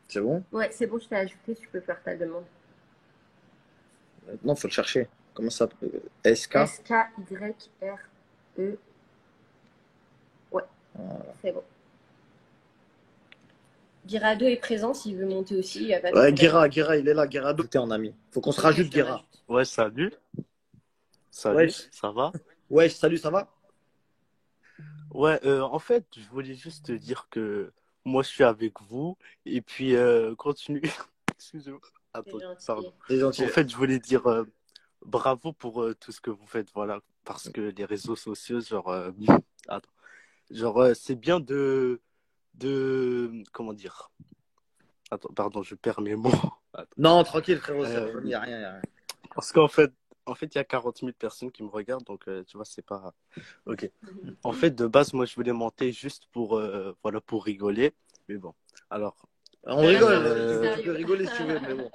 C'est bon? Ouais, c'est bon, je t'ai ajouté, tu peux faire ta demande. Non, il faut le chercher. Comment ça SK S-K-Y-R-E. Ouais, voilà. C'est bon. Guirado est présent s'il veut monter aussi. Ouais, Guira, il est là. Guirado, t'es en ami. Faut qu'on se rajoute, Guira. Ouais, salut. Salut, ouais. Ça va? Ouais, salut, ça va? Ouais, en fait, je voulais juste te dire que moi, je suis avec vous. Et puis, continue. Excusez-moi. Attends, pardon. C'est gentil. En fait, je voulais dire bravo pour tout ce que vous faites. Voilà. parce que les réseaux sociaux, genre, attends, genre c'est bien comment dire? Attends, pardon, je perds mes mots. Attends. Non, tranquille, frérot, il n'y a rien, Parce qu'en fait, il y a 40 000 personnes qui me regardent, donc tu vois, c'est pas. Ok. En fait, de base, moi, je voulais monter juste voilà, pour rigoler. Mais bon, alors. On rigole, sérieux. tu peux rigoler si tu veux, mais bon.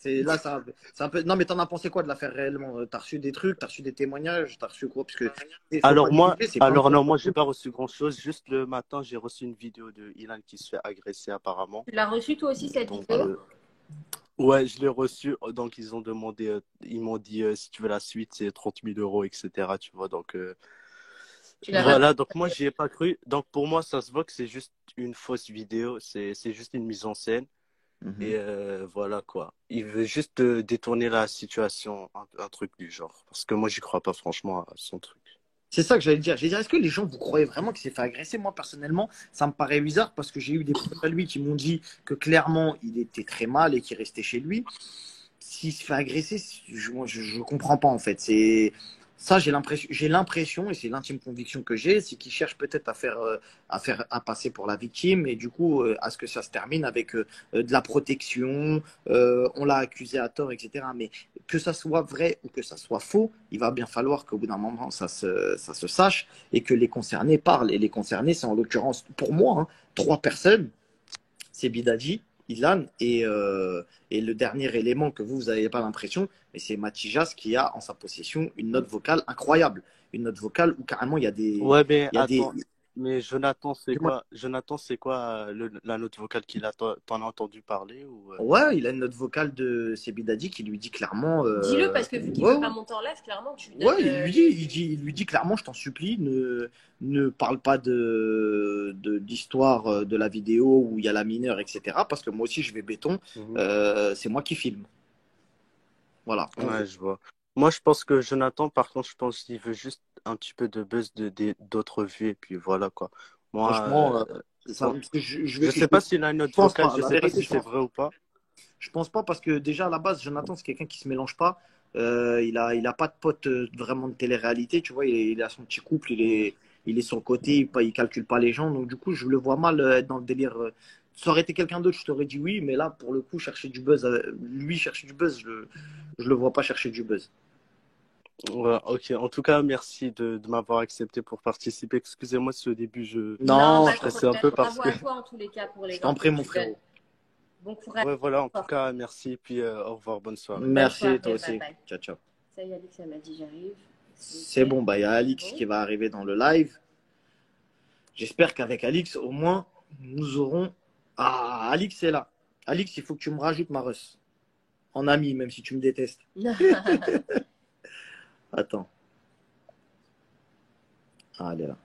Là, c'est un peu. Non, mais t'en as pensé quoi de l'affaire réellement? T'as reçu des trucs, t'as reçu des témoignages, t'as reçu quoi? Parce que Alors moi, non, moi, j'ai j'ai pas reçu grand-chose. Juste le matin, j'ai reçu une vidéo de Ilan qui se fait agresser apparemment. Tu l'as reçu toi aussi cette Donc, vidéo? ouais, je l'ai reçu. Donc, ils ont demandé, ils m'ont dit, si tu veux la suite, c'est 30 000 euros, etc. Tu vois, donc, voilà. Donc, moi, j'y ai pas cru. Donc, pour moi, ça se voit que c'est juste une fausse vidéo. C'est juste une mise en scène. Et voilà, quoi. Il veut juste détourner la situation, un truc du genre. Parce que moi, j'y crois pas, franchement, à son truc. C'est ça que j'allais dire. J'allais dire, est-ce que les gens, vous croyez vraiment qu'il s'est fait agresser? Moi, personnellement, ça me paraît bizarre parce que j'ai eu des potes à lui qui m'ont dit que clairement, il était très mal et qu'il restait chez lui. S'il se fait agresser, je comprends pas en fait. C'est ça, j'ai l'impression et c'est l'intime conviction que j'ai, c'est qu'il cherche peut-être à passer pour la victime et du coup à ce que ça se termine avec de la protection. On l'a accusé à tort, etc. Mais que ça soit vrai ou que ça soit faux, il va bien falloir qu'au bout d'un moment ça se sache et que les concernés parlent. Et les concernés, c'est en l'occurrence pour moi hein, 3 personnes. C'est Bidadi, Ilan et le dernier élément que vous n'avez pas l'impression, mais c'est Matijas qui a en sa possession une note vocale incroyable. Une note vocale où carrément il y a des. Ouais, mais il y a attends. des... Mais Jonathan, c'est quoi la note vocale qu'il a? T'en as entendu parler ou Ouais, il a une note vocale de Sebidadi qui lui dit clairement. Dis-le parce que vu qu'il ouais, veut pas monter en live, clairement, tu lui ouais, donnes, il lui dit clairement, je t'en supplie, ne parle pas d'histoire de la vidéo où il y a la mineure, etc. Parce que moi aussi, je vais béton. C'est moi qui filme. Voilà. Ouais, je vois. Moi, je pense que Jonathan, par contre, je pense qu'il veut juste un petit peu de buzz d'autres vues et puis voilà quoi. Moi, Franchement, ça, bon, parce que je sais pas s'il a une note pense vocale, pas. je La sais pas vérité, si c'est vrai ou pas. je pense pas parce que déjà à la base, Jonathan, c'est quelqu'un qui se mélange pas. Il a pas de pote vraiment de télé-réalité, tu vois. Il a son petit couple, il est sur le côté, il calcule pas les gens. Donc du coup, je le vois mal être dans le délire. Ça aurait été quelqu'un d'autre, je t'aurais dit oui, mais là, pour le coup, chercher du buzz, lui chercher du buzz, je le vois pas chercher du buzz. Ouais, ok. En tout cas, merci de m'avoir accepté pour participer. Excusez-moi si au début Non, pas je de stressais un problème. peu parce Bravo que. à toi en tous les cas pour les je t'en prie, mon infos que tu donnes. frérot. Bon courage. Ouais, voilà. En tout cas, merci. Puis au revoir, bonne soirée. Merci, soirée, toi aussi. bye bye. Ciao, ciao. Ça y est, Alex, elle m'a dit j'arrive. C'est bon, bah il y a Alix qui va arriver dans le live. J'espère qu'avec Alix, au moins, nous aurons. Ah, Alix est là. Alix, il faut que tu me rajoutes ma Russ. En ami, même si tu me détestes. Attends. Ah, elle est là.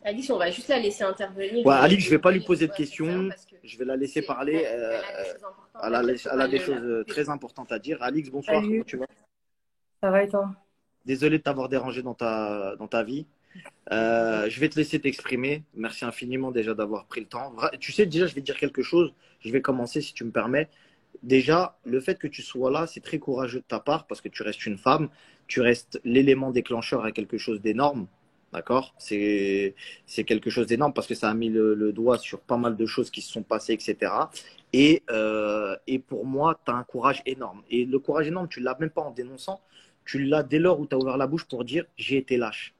Alice, on va juste la laisser intervenir. Ouais, Alix, je vais pas lui poser de Ouais, questions. parce que Je vais la laisser parler. Elle a des choses très importantes à dire. Alix, bonsoir. Salut. Comment tu vas? Ça va et toi? Désolé de t'avoir dérangé dans ta vie. Je vais te laisser t'exprimer. Merci infiniment déjà d'avoir pris le temps. Tu sais, déjà, je vais te dire quelque chose. Je vais commencer si tu me permets. Déjà, le fait que tu sois là, c'est très courageux de ta part parce que tu restes une femme. Tu restes l'élément déclencheur à quelque chose d'énorme. D'accord? C'est quelque chose d'énorme parce que ça a mis le doigt sur pas mal de choses qui se sont passées, etc. Et pour moi, tu as un courage énorme. Et le courage énorme, tu ne l'as même pas en dénonçant. Tu l'as dès lors où tu as ouvert la bouche pour dire j'ai été lâche.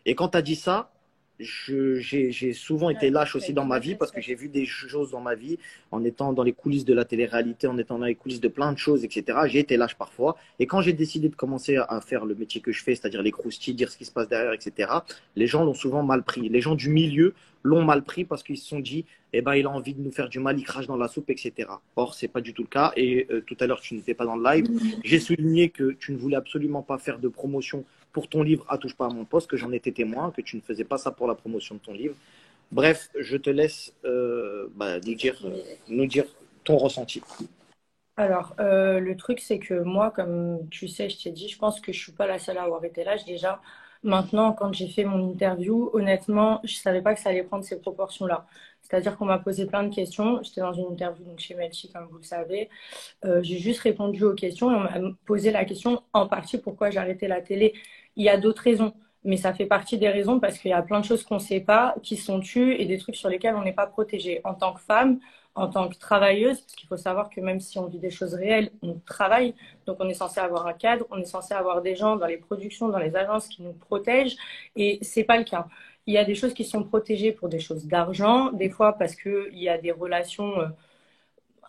Et quand tu as dit ça, j'ai souvent été lâche aussi dans ma vie parce que j'ai vu des choses dans ma vie en étant dans les coulisses de la télé-réalité, en étant dans les coulisses de plein de choses, etc. J'ai été lâche parfois. Et quand j'ai décidé de commencer à faire le métier que je fais, c'est-à-dire les croustilles, dire ce qui se passe derrière, etc., les gens l'ont souvent mal pris. Les gens du milieu l'ont mal pris parce qu'ils se sont dit eh ben, il a envie de nous faire du mal, il crache dans la soupe, etc. Or, c'est pas du tout le cas. Et tout à l'heure, tu n'étais pas dans le live. J'ai souligné que tu ne voulais absolument pas faire de promotion pour ton livre à Touche pas à mon poste, que j'en étais témoin, que tu ne faisais pas ça pour la promotion de ton livre. Bref, je te laisse nous dire ton ressenti. Alors, le truc, c'est que moi, comme tu sais, je t'ai dit, je pense que je suis pas la seule à avoir été lâche. Déjà, Maintenant, quand j'ai fait mon interview, honnêtement, je savais pas que ça allait prendre ces proportions-là. C'est-à-dire qu'on m'a posé plein de questions. J'étais dans une interview donc, chez Melchi, comme vous le savez. J'ai juste répondu aux questions et on m'a posé la question en partie pourquoi j'ai arrêté la télé. Il y a d'autres raisons, mais ça fait partie des raisons parce qu'il y a plein de choses qu'on ne sait pas, qui sont tues et des trucs sur lesquels on n'est pas protégé. En tant que femme, en tant que travailleuse, parce qu'il faut savoir que même si on vit des choses réelles, on travaille. Donc on est censé avoir un cadre, on est censé avoir des gens dans les productions, dans les agences qui nous protègent et c'est pas le cas. Il y a des choses qui sont protégées pour des choses d'argent, des fois parce qu'il y a des relations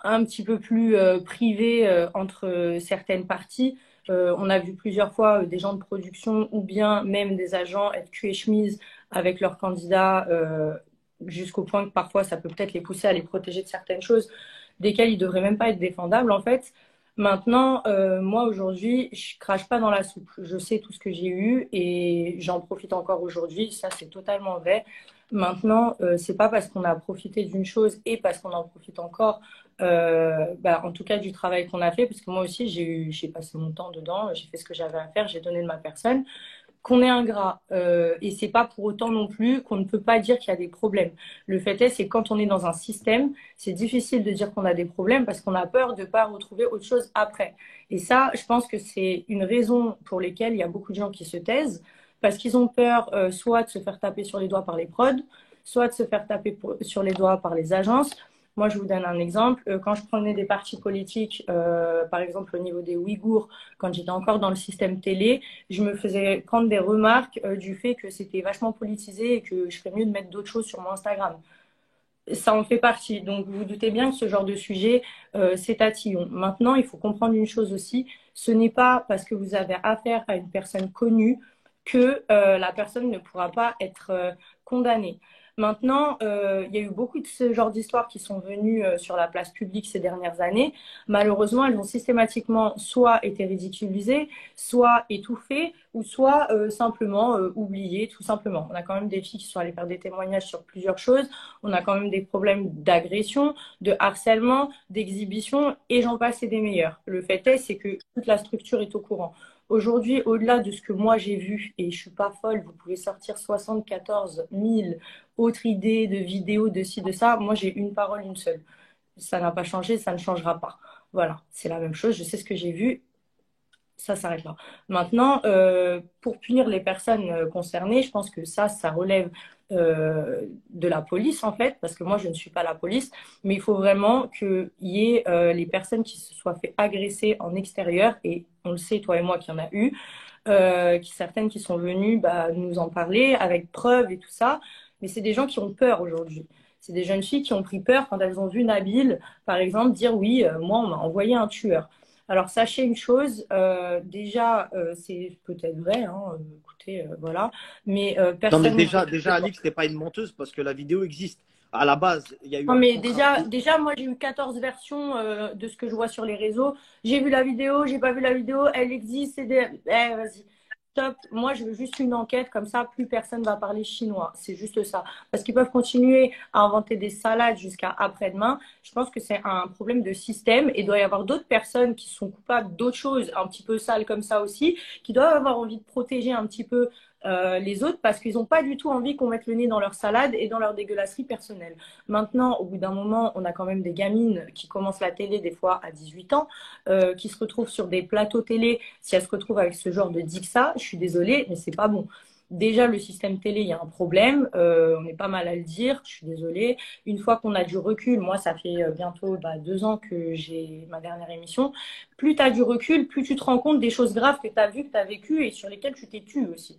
un petit peu plus privées entre certaines parties. On a vu plusieurs fois des gens de production ou bien même des agents être cul et chemise avec leurs candidats jusqu'au point que parfois ça peut peut-être les pousser à les protéger de certaines choses desquelles ils ne devraient même pas être défendables en fait. Maintenant, moi aujourd'hui, je crache pas dans la soupe. Je sais tout ce que j'ai eu et j'en profite encore aujourd'hui. Ça, c'est totalement vrai. Maintenant, c'est pas parce qu'on a profité d'une chose et parce qu'on en profite encore, en tout cas du travail qu'on a fait, parce que moi aussi, j'ai passé mon temps dedans, j'ai fait ce que j'avais à faire, j'ai donné de ma personne qu'on est ingrat. Et c'est pas pour autant non plus qu'on ne peut pas dire qu'il y a des problèmes. Le fait est, c'est quand on est dans un système, c'est difficile de dire qu'on a des problèmes parce qu'on a peur de ne pas retrouver autre chose après. Et ça, je pense que c'est une raison pour laquelle il y a beaucoup de gens qui se taisent parce qu'ils ont peur soit de se faire taper sur les doigts par les prods, soit de se faire taper sur les doigts par les agences. Moi, je vous donne un exemple. Quand je prenais des partis politiques, par exemple au niveau des Ouïghours, quand j'étais encore dans le système télé, je me faisais prendre des remarques du fait que c'était vachement politisé et que je ferais mieux de mettre d'autres choses sur mon Instagram. Ça en fait partie. Donc, vous vous doutez bien que ce genre de sujet, c'est tatillon. Maintenant, il faut comprendre une chose aussi. Ce n'est pas parce que vous avez affaire à une personne connue que la personne ne pourra pas être condamnée. Maintenant, il y a eu beaucoup de ce genre d'histoires qui sont venues sur la place publique ces dernières années. Malheureusement, elles ont systématiquement soit été ridiculisées, soit étouffées, ou soit simplement oubliées, tout simplement. On a quand même des filles qui sont allées faire des témoignages sur plusieurs choses. On a quand même des problèmes d'agression, de harcèlement, d'exhibition, et j'en passe et des meilleurs. Le fait est, c'est que toute la structure est au courant. Aujourd'hui, au-delà de ce que moi j'ai vu, et je suis pas folle, vous pouvez sortir 74 000 autres idées de vidéos, de ci, de ça. Moi, j'ai une parole, une seule. Ça n'a pas changé, ça ne changera pas. Voilà, c'est la même chose. Je sais ce que j'ai vu. Ça s'arrête là. Maintenant, pour punir les personnes concernées, je pense que ça relève de la police, en fait, parce que moi, je ne suis pas la police, mais il faut vraiment qu'il y ait les personnes qui se soient fait agresser en extérieur, et on le sait, toi et moi, qu'il y en a eu, certaines qui sont venues nous en parler avec preuves et tout ça, mais c'est des gens qui ont peur aujourd'hui. C'est des jeunes filles qui ont pris peur quand elles ont vu Nabil, par exemple, dire oui, moi, on m'a envoyé un tueur. Alors, sachez une chose, déjà, c'est peut-être vrai, hein, écoutez, voilà, mais Non, mais personne... déjà, Alix, t'es pas une menteuse parce que la vidéo existe. À la base, il y a eu Non, un mais contrat. déjà, moi, j'ai eu 14 versions de ce que je vois sur les réseaux. J'ai vu la vidéo, j'ai pas vu la vidéo, elle existe, c'est des... vas-y. Stop. Moi, je veux juste une enquête, comme ça, plus personne va parler chinois. C'est juste ça. Parce qu'ils peuvent continuer à inventer des salades jusqu'à après-demain. Je pense que c'est un problème de système et il doit y avoir d'autres personnes qui sont coupables d'autres choses un petit peu sales comme ça aussi, qui doivent avoir envie de protéger un petit peu les autres parce qu'ils n'ont pas du tout envie qu'on mette le nez dans leur salade et dans leur dégueulasserie personnelle. Maintenant, au bout d'un moment, on a quand même des gamines qui commencent la télé des fois à 18 ans, qui se retrouvent sur des plateaux télé. Si elles se retrouvent avec ce genre de dixa, je suis désolée, mais c'est pas bon. Déjà, le système télé, il y a un problème. On est pas mal à le dire. Je suis désolée. Une fois qu'on a du recul, moi, ça fait bientôt 2 ans que j'ai ma dernière émission. Plus tu as du recul, plus tu te rends compte des choses graves que tu as vues, que tu as vécues et sur lesquelles tu t'es tue aussi.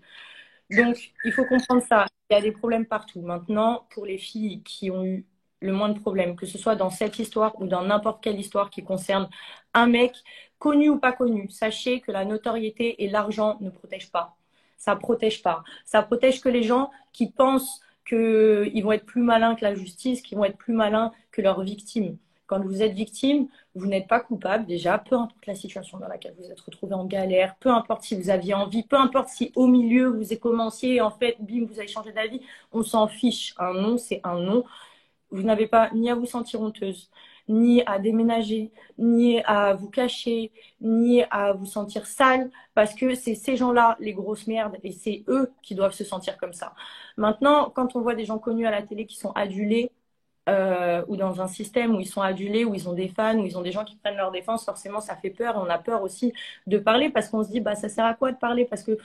Donc, il faut comprendre ça. Il y a des problèmes partout. Maintenant, pour les filles qui ont eu le moins de problèmes, que ce soit dans cette histoire ou dans n'importe quelle histoire qui concerne un mec, connu ou pas connu, sachez que la notoriété et l'argent ne protègent pas. Ça protège pas. Ça protège que les gens qui pensent qu'ils vont être plus malins que la justice, qu'ils vont être plus malins que leurs victimes. Quand vous êtes victime, vous n'êtes pas coupable déjà, peu importe la situation dans laquelle vous êtes retrouvé en galère, peu importe si vous aviez envie, peu importe si au milieu vous avez commencé, en fait, bim, vous avez changé d'avis, on s'en fiche. Un non, c'est un non. Vous n'avez pas ni à vous sentir honteuse, ni à déménager, ni à vous cacher, ni à vous sentir sale, parce que c'est ces gens-là les grosses merdes et c'est eux qui doivent se sentir comme ça. Maintenant, quand on voit des gens connus à la télé qui sont adulés, ou dans un système où ils sont adulés, où ils ont des fans, où ils ont des gens qui prennent leur défense, forcément ça fait peur et on a peur aussi de parler parce qu'on se dit bah ça sert à quoi de parler parce que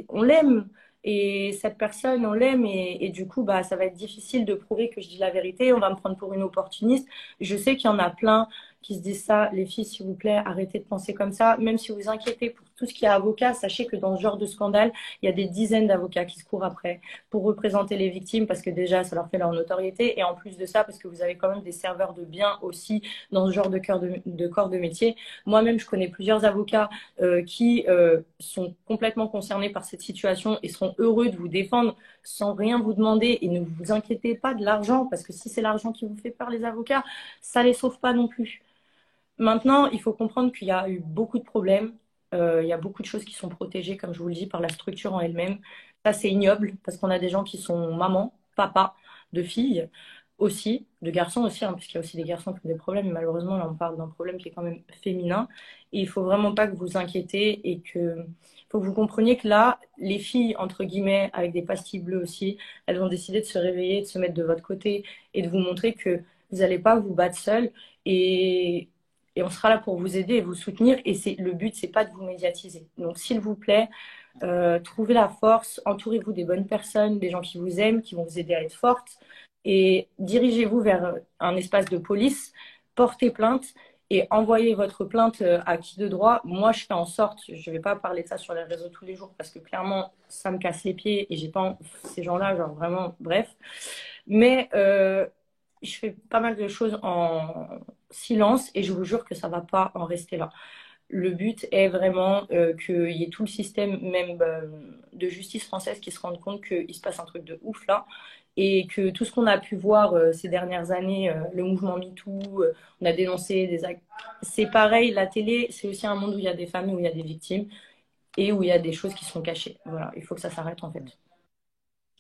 on l'aime et cette personne on l'aime et du coup bah ça va être difficile de prouver que je dis la vérité, on va me prendre pour une opportuniste. Je sais qu'il y en a plein qui se disent ça, les filles s'il vous plaît arrêtez de penser comme ça, même si vous vous inquiétez pour tout ce qui est avocat, sachez que dans ce genre de scandale il y a des dizaines d'avocats qui se courent après pour représenter les victimes parce que déjà ça leur fait leur notoriété et en plus de ça parce que vous avez quand même des serveurs de biens aussi dans ce genre de corps de métier. Moi-même je connais plusieurs avocats qui sont complètement concernés par cette situation et seront heureux de vous défendre sans rien vous demander et ne vous inquiétez pas de l'argent parce que si c'est l'argent qui vous fait peur les avocats, ça les sauve pas non plus. Maintenant, il faut comprendre qu'il y a eu beaucoup de problèmes. Il y a beaucoup de choses qui sont protégées, comme je vous le dis, par la structure en elle-même. Ça, c'est ignoble parce qu'on a des gens qui sont mamans, papas, de filles aussi, de garçons aussi, hein, puisqu'il y a aussi des garçons qui ont des problèmes. Mais malheureusement, là, on parle d'un problème qui est quand même féminin. Et il faut vraiment pas que vous vous inquiétez et que faut que vous compreniez que là, les filles, entre guillemets, avec des pastilles bleues aussi, elles ont décidé de se réveiller, de se mettre de votre côté et de vous montrer que vous n'allez pas vous battre seul. Et on sera là pour vous aider et vous soutenir. Et le but, c'est pas de vous médiatiser. Donc, s'il vous plaît, trouvez la force, entourez-vous des bonnes personnes, des gens qui vous aiment, qui vont vous aider à être forte. Et dirigez-vous vers un espace de police, portez plainte et envoyez votre plainte à qui de droit. Moi, je fais en sorte, je ne vais pas parler de ça sur les réseaux tous les jours parce que clairement, ça me casse les pieds et j'ai pas ces gens-là, genre vraiment, bref. Mais je fais pas mal de choses en silence et je vous jure que ça va pas en rester là. Le but est vraiment qu'il y ait tout le système même de justice française qui se rende compte qu'il se passe un truc de ouf là et que tout ce qu'on a pu voir ces dernières années, le mouvement MeToo, on a dénoncé des actes. C'est pareil, la télé, c'est aussi un monde où il y a des familles, où il y a des victimes et où il y a des choses qui sont cachées. Voilà, il faut que ça s'arrête en fait.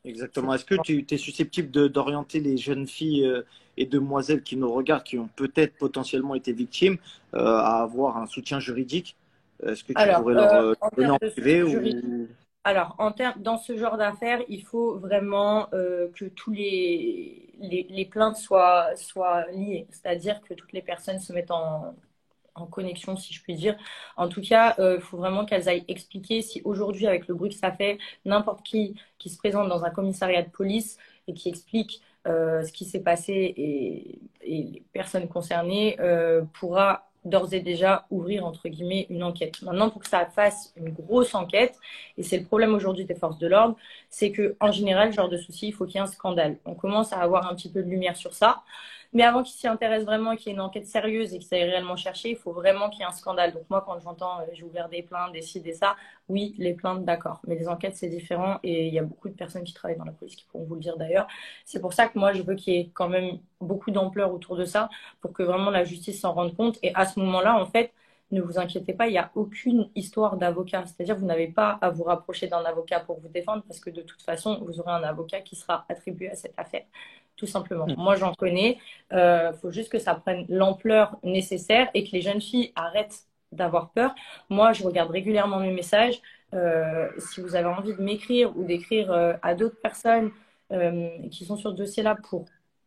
Exactement. Est-ce que tu es susceptible d'orienter les jeunes filles et demoiselles qui nous regardent, qui ont peut-être potentiellement été victimes, à avoir un soutien juridique? Est-ce que tu pourrais leur donner en privé ou... Alors, dans ce genre d'affaires, il faut vraiment que tous les plaintes soient liées. C'est-à-dire que toutes les personnes se mettent en connexion, si je puis dire. En tout cas, il faut vraiment qu'elles aillent expliquer si aujourd'hui, avec le bruit que ça fait, n'importe qui se présente dans un commissariat de police et qui explique ce qui s'est passé et les personnes concernées pourra d'ores et déjà ouvrir, entre guillemets, une enquête. Maintenant, pour que ça fasse une grosse enquête, et c'est le problème aujourd'hui des forces de l'ordre, c'est qu'en général, ce genre de souci, il faut qu'il y ait un scandale. On commence à avoir un petit peu de lumière sur ça. Mais avant qu'ils s'y intéressent vraiment, qu'il y ait une enquête sérieuse et qu'ils aillent réellement chercher, il faut vraiment qu'il y ait un scandale. Donc moi, quand j'entends j'ai ouvert des plaintes, des ci, des ça, oui, les plaintes, d'accord. Mais les enquêtes, c'est différent et il y a beaucoup de personnes qui travaillent dans la police qui pourront vous le dire d'ailleurs. C'est pour ça que moi, je veux qu'il y ait quand même beaucoup d'ampleur autour de ça pour que vraiment la justice s'en rende compte. Et à ce moment-là, en fait, ne vous inquiétez pas, il n'y a aucune histoire d'avocat. C'est-à-dire que vous n'avez pas à vous rapprocher d'un avocat pour vous défendre parce que de toute façon, vous aurez un avocat qui sera attribué à cette affaire. Tout simplement. Moi, j'en connais. Faut juste que ça prenne l'ampleur nécessaire et que les jeunes filles arrêtent d'avoir peur. Moi, je regarde régulièrement mes messages. Si vous avez envie de m'écrire ou d'écrire à d'autres personnes qui sont sur ce dossier-là pour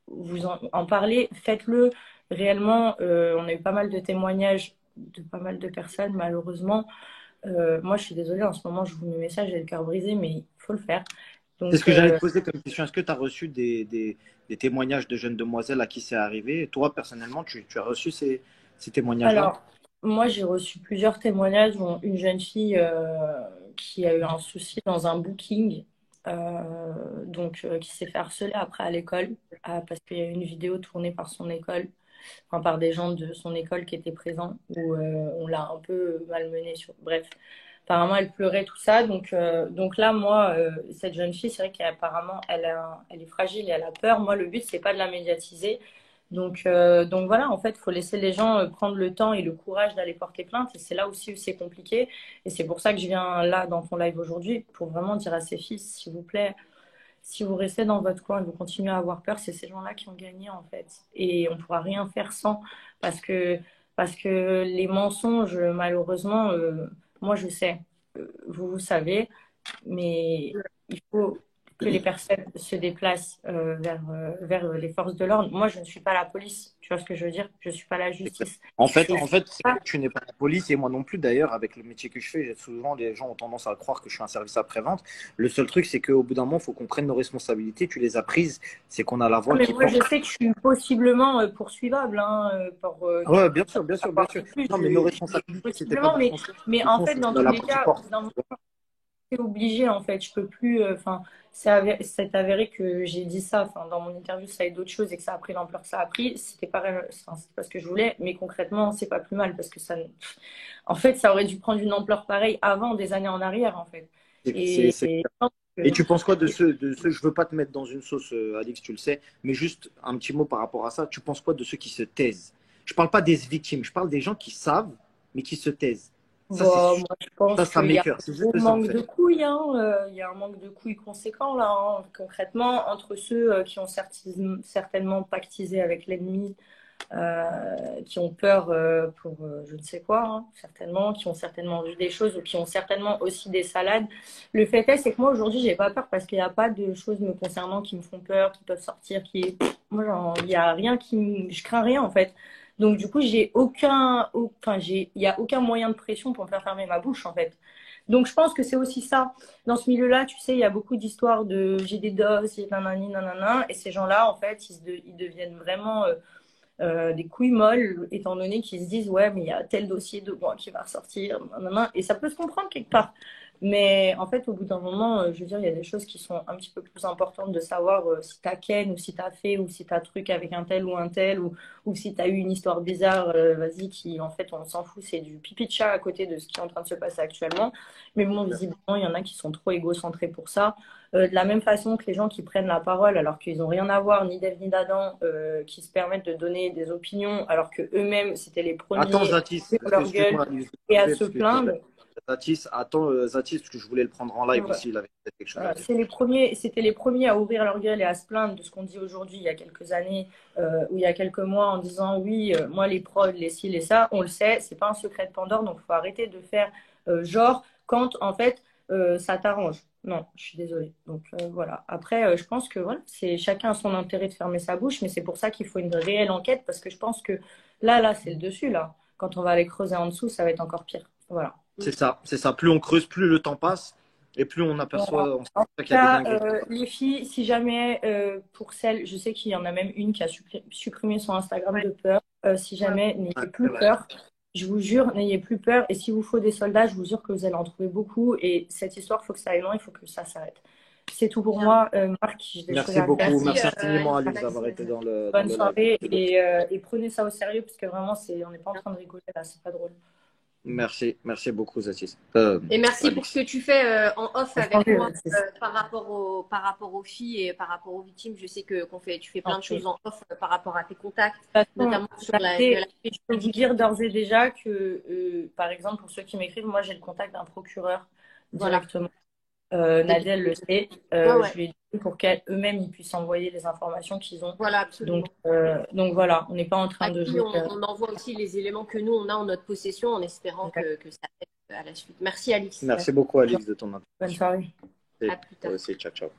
vous en parler, faites-le. Réellement, on a eu pas mal de témoignages de pas mal de personnes, malheureusement. Moi, je suis désolée, en ce moment, je vous mets mes messages, j'ai le cœur brisé, mais il faut le faire. C'est ce que j'allais te poser comme question. Est-ce que tu as reçu des témoignages de jeunes demoiselles à qui c'est arrivé? Et toi, personnellement, tu as reçu ces témoignages-là? Alors, moi, j'ai reçu plusieurs témoignages, dont une jeune fille qui a eu un souci dans un booking, qui s'est fait harceler après à l'école, parce qu'il y a eu une vidéo tournée par son école, enfin, par des gens de son école qui étaient présents, où on l'a un peu malmenée. Bref. Apparemment, elle pleurait, tout ça. Donc là, moi, cette jeune fille, c'est vrai qu'apparemment, elle est fragile et elle a peur. Moi, le but, c'est pas de la médiatiser. Donc voilà, en fait, il faut laisser les gens prendre le temps et le courage d'aller porter plainte. Et c'est là aussi où c'est compliqué. Et c'est pour ça que je viens là dans ton live aujourd'hui, pour vraiment dire à ces filles, s'il vous plaît, si vous restez dans votre coin et vous continuez à avoir peur, c'est ces gens-là qui ont gagné en fait. Et on ne pourra rien faire sans, parce que, parce que les mensonges, malheureusement, moi je sais, vous savez, mais il faut que les personnes se déplacent vers les forces de l'ordre. Moi, je ne suis pas la police, tu vois ce que je veux dire? Je ne suis pas la justice. En fait, c'est que tu n'es pas la police et moi non plus. D'ailleurs, avec le métier que je fais, souvent les gens ont tendance à croire que je suis un service après-vente. Le seul truc, c'est qu'au bout d'un moment, il faut qu'on prenne nos responsabilités. Tu les as prises, c'est qu'on a la voix Mais qui moi, porte. je sais que je suis possiblement poursuivable hein, Ouais, bien sûr, bien sûr, bien sûr. plus. Non, mais nos responsabilités, c'était pas Possiblement, mais en fait, dans tous la les voix qui cas, porte. c'est obligé en fait. Je peux plus. Enfin, c'est avéré que j'ai dit ça. Enfin, dans mon interview, ça a eu d'autres choses et que ça a pris l'ampleur que ça a pris. C'était pas ce que je voulais, mais concrètement, c'est pas plus mal parce que ça. En fait, ça aurait dû prendre une ampleur pareille avant, des années en arrière, en fait. Et tu penses quoi de ceux, je veux pas te mettre dans une sauce, Alix, tu le sais, mais juste un petit mot par rapport à ça. Tu penses quoi de ceux qui se taisent? Je parle pas des victimes, je parle des gens qui savent, mais qui se taisent. Ça, moi, je pense ça qu'il y a m'écoeure. C'est juste un ça, en manque fait. de couilles. Hein. Il y a un manque de couilles conséquent, là, hein. Concrètement, entre ceux qui ont certainement pactisé avec l'ennemi, qui ont peur pour je ne sais quoi, hein, certainement, qui ont certainement vu des choses ou qui ont certainement aussi des salades. Le fait est, c'est que moi, aujourd'hui, j'ai pas peur parce qu'il n'y a pas de choses me concernant qui me font peur, qui peuvent sortir, Moi, il n'y a rien je crains rien, en fait. Donc, du coup, il y a aucun moyen de pression pour me faire fermer ma bouche, en fait. Donc, je pense que c'est aussi ça. Dans ce milieu-là, tu sais, il y a beaucoup d'histoires de j'ai des doses, j'ai nanani, nanana. Et ces gens-là, en fait, ils deviennent vraiment des couilles molles, étant donné qu'ils se disent, ouais, mais il y a tel dossier de moi qui va ressortir. Nanana. Et ça peut se comprendre quelque part. Mais en fait, au bout d'un moment, je veux dire, il y a des choses qui sont un petit peu plus importantes de savoir si t'as ken ou si t'as fait ou si t'as truc avec un tel ou si t'as eu une histoire bizarre, vas-y, qui en fait, on s'en fout, c'est du pipi de chat à côté de ce qui est en train de se passer actuellement. Mais bon, visiblement, il y en a qui sont trop égocentrés pour ça. De la même façon que les gens qui prennent la parole alors qu'ils n'ont rien à voir, ni d'Ève ni d'Adam, qui se permettent de donner des opinions alors que eux-mêmes c'était les premiers Attends, Zatis, à leur gueule et à se plaindre. Zatis, attends, Zatis, parce que je voulais le prendre en live aussi, il avait peut-être quelque chose à dire. C'était les premiers à ouvrir leur gueule et à se plaindre de ce qu'on dit aujourd'hui, il y a quelques années ou il y a quelques mois, en disant oui, moi les prods, les ci, les ça, on le sait, c'est pas un secret de Pandore, donc il faut arrêter de faire genre quand en fait ça t'arrange. Non, je suis désolée. Donc voilà. Après, je pense que voilà, c'est chacun a son intérêt de fermer sa bouche, mais c'est pour ça qu'il faut une réelle enquête parce que je pense que là, c'est le dessus là. Quand on va aller creuser en dessous, ça va être encore pire. Voilà. C'est ça, c'est ça. Plus on creuse, plus le temps passe et plus on aperçoit. En tout cas, les filles, si jamais pour celles, je sais qu'il y en a même une qui a supprimé son Instagram de peur. Si jamais, n'ayez plus peur. Je vous jure, n'ayez plus peur. Et s'il vous faut des soldats, je vous jure que vous allez en trouver beaucoup. Et cette histoire, il faut que ça aille loin, il faut que ça s'arrête. C'est tout pour moi, Marc. Merci beaucoup, merci infiniment Alice d'avoir été dans le. Bonne soirée et prenez ça au sérieux parce que vraiment, on n'est pas en train de rigoler là, c'est pas drôle. Merci beaucoup Zatis. Et merci pour ce que tu fais en off avec moi par rapport aux filles et par rapport aux victimes. Je sais que tu fais plein de choses en off par rapport à tes contacts, notamment sur je peux vous dire d'ores et déjà que, par exemple, pour ceux qui m'écrivent, moi j'ai le contact d'un procureur directement. Nadèle le sait. Je lui ai dit pour qu'eux-mêmes ils puissent envoyer les informations qu'ils ont. Voilà, absolument. Donc voilà, on n'est pas en train de jouer. On envoie aussi les éléments que nous on a en notre possession en espérant que ça aide à la suite. Merci Alix. Merci beaucoup Alix de ton intervention. Bonne soirée. À plus tard. Aussi, ciao.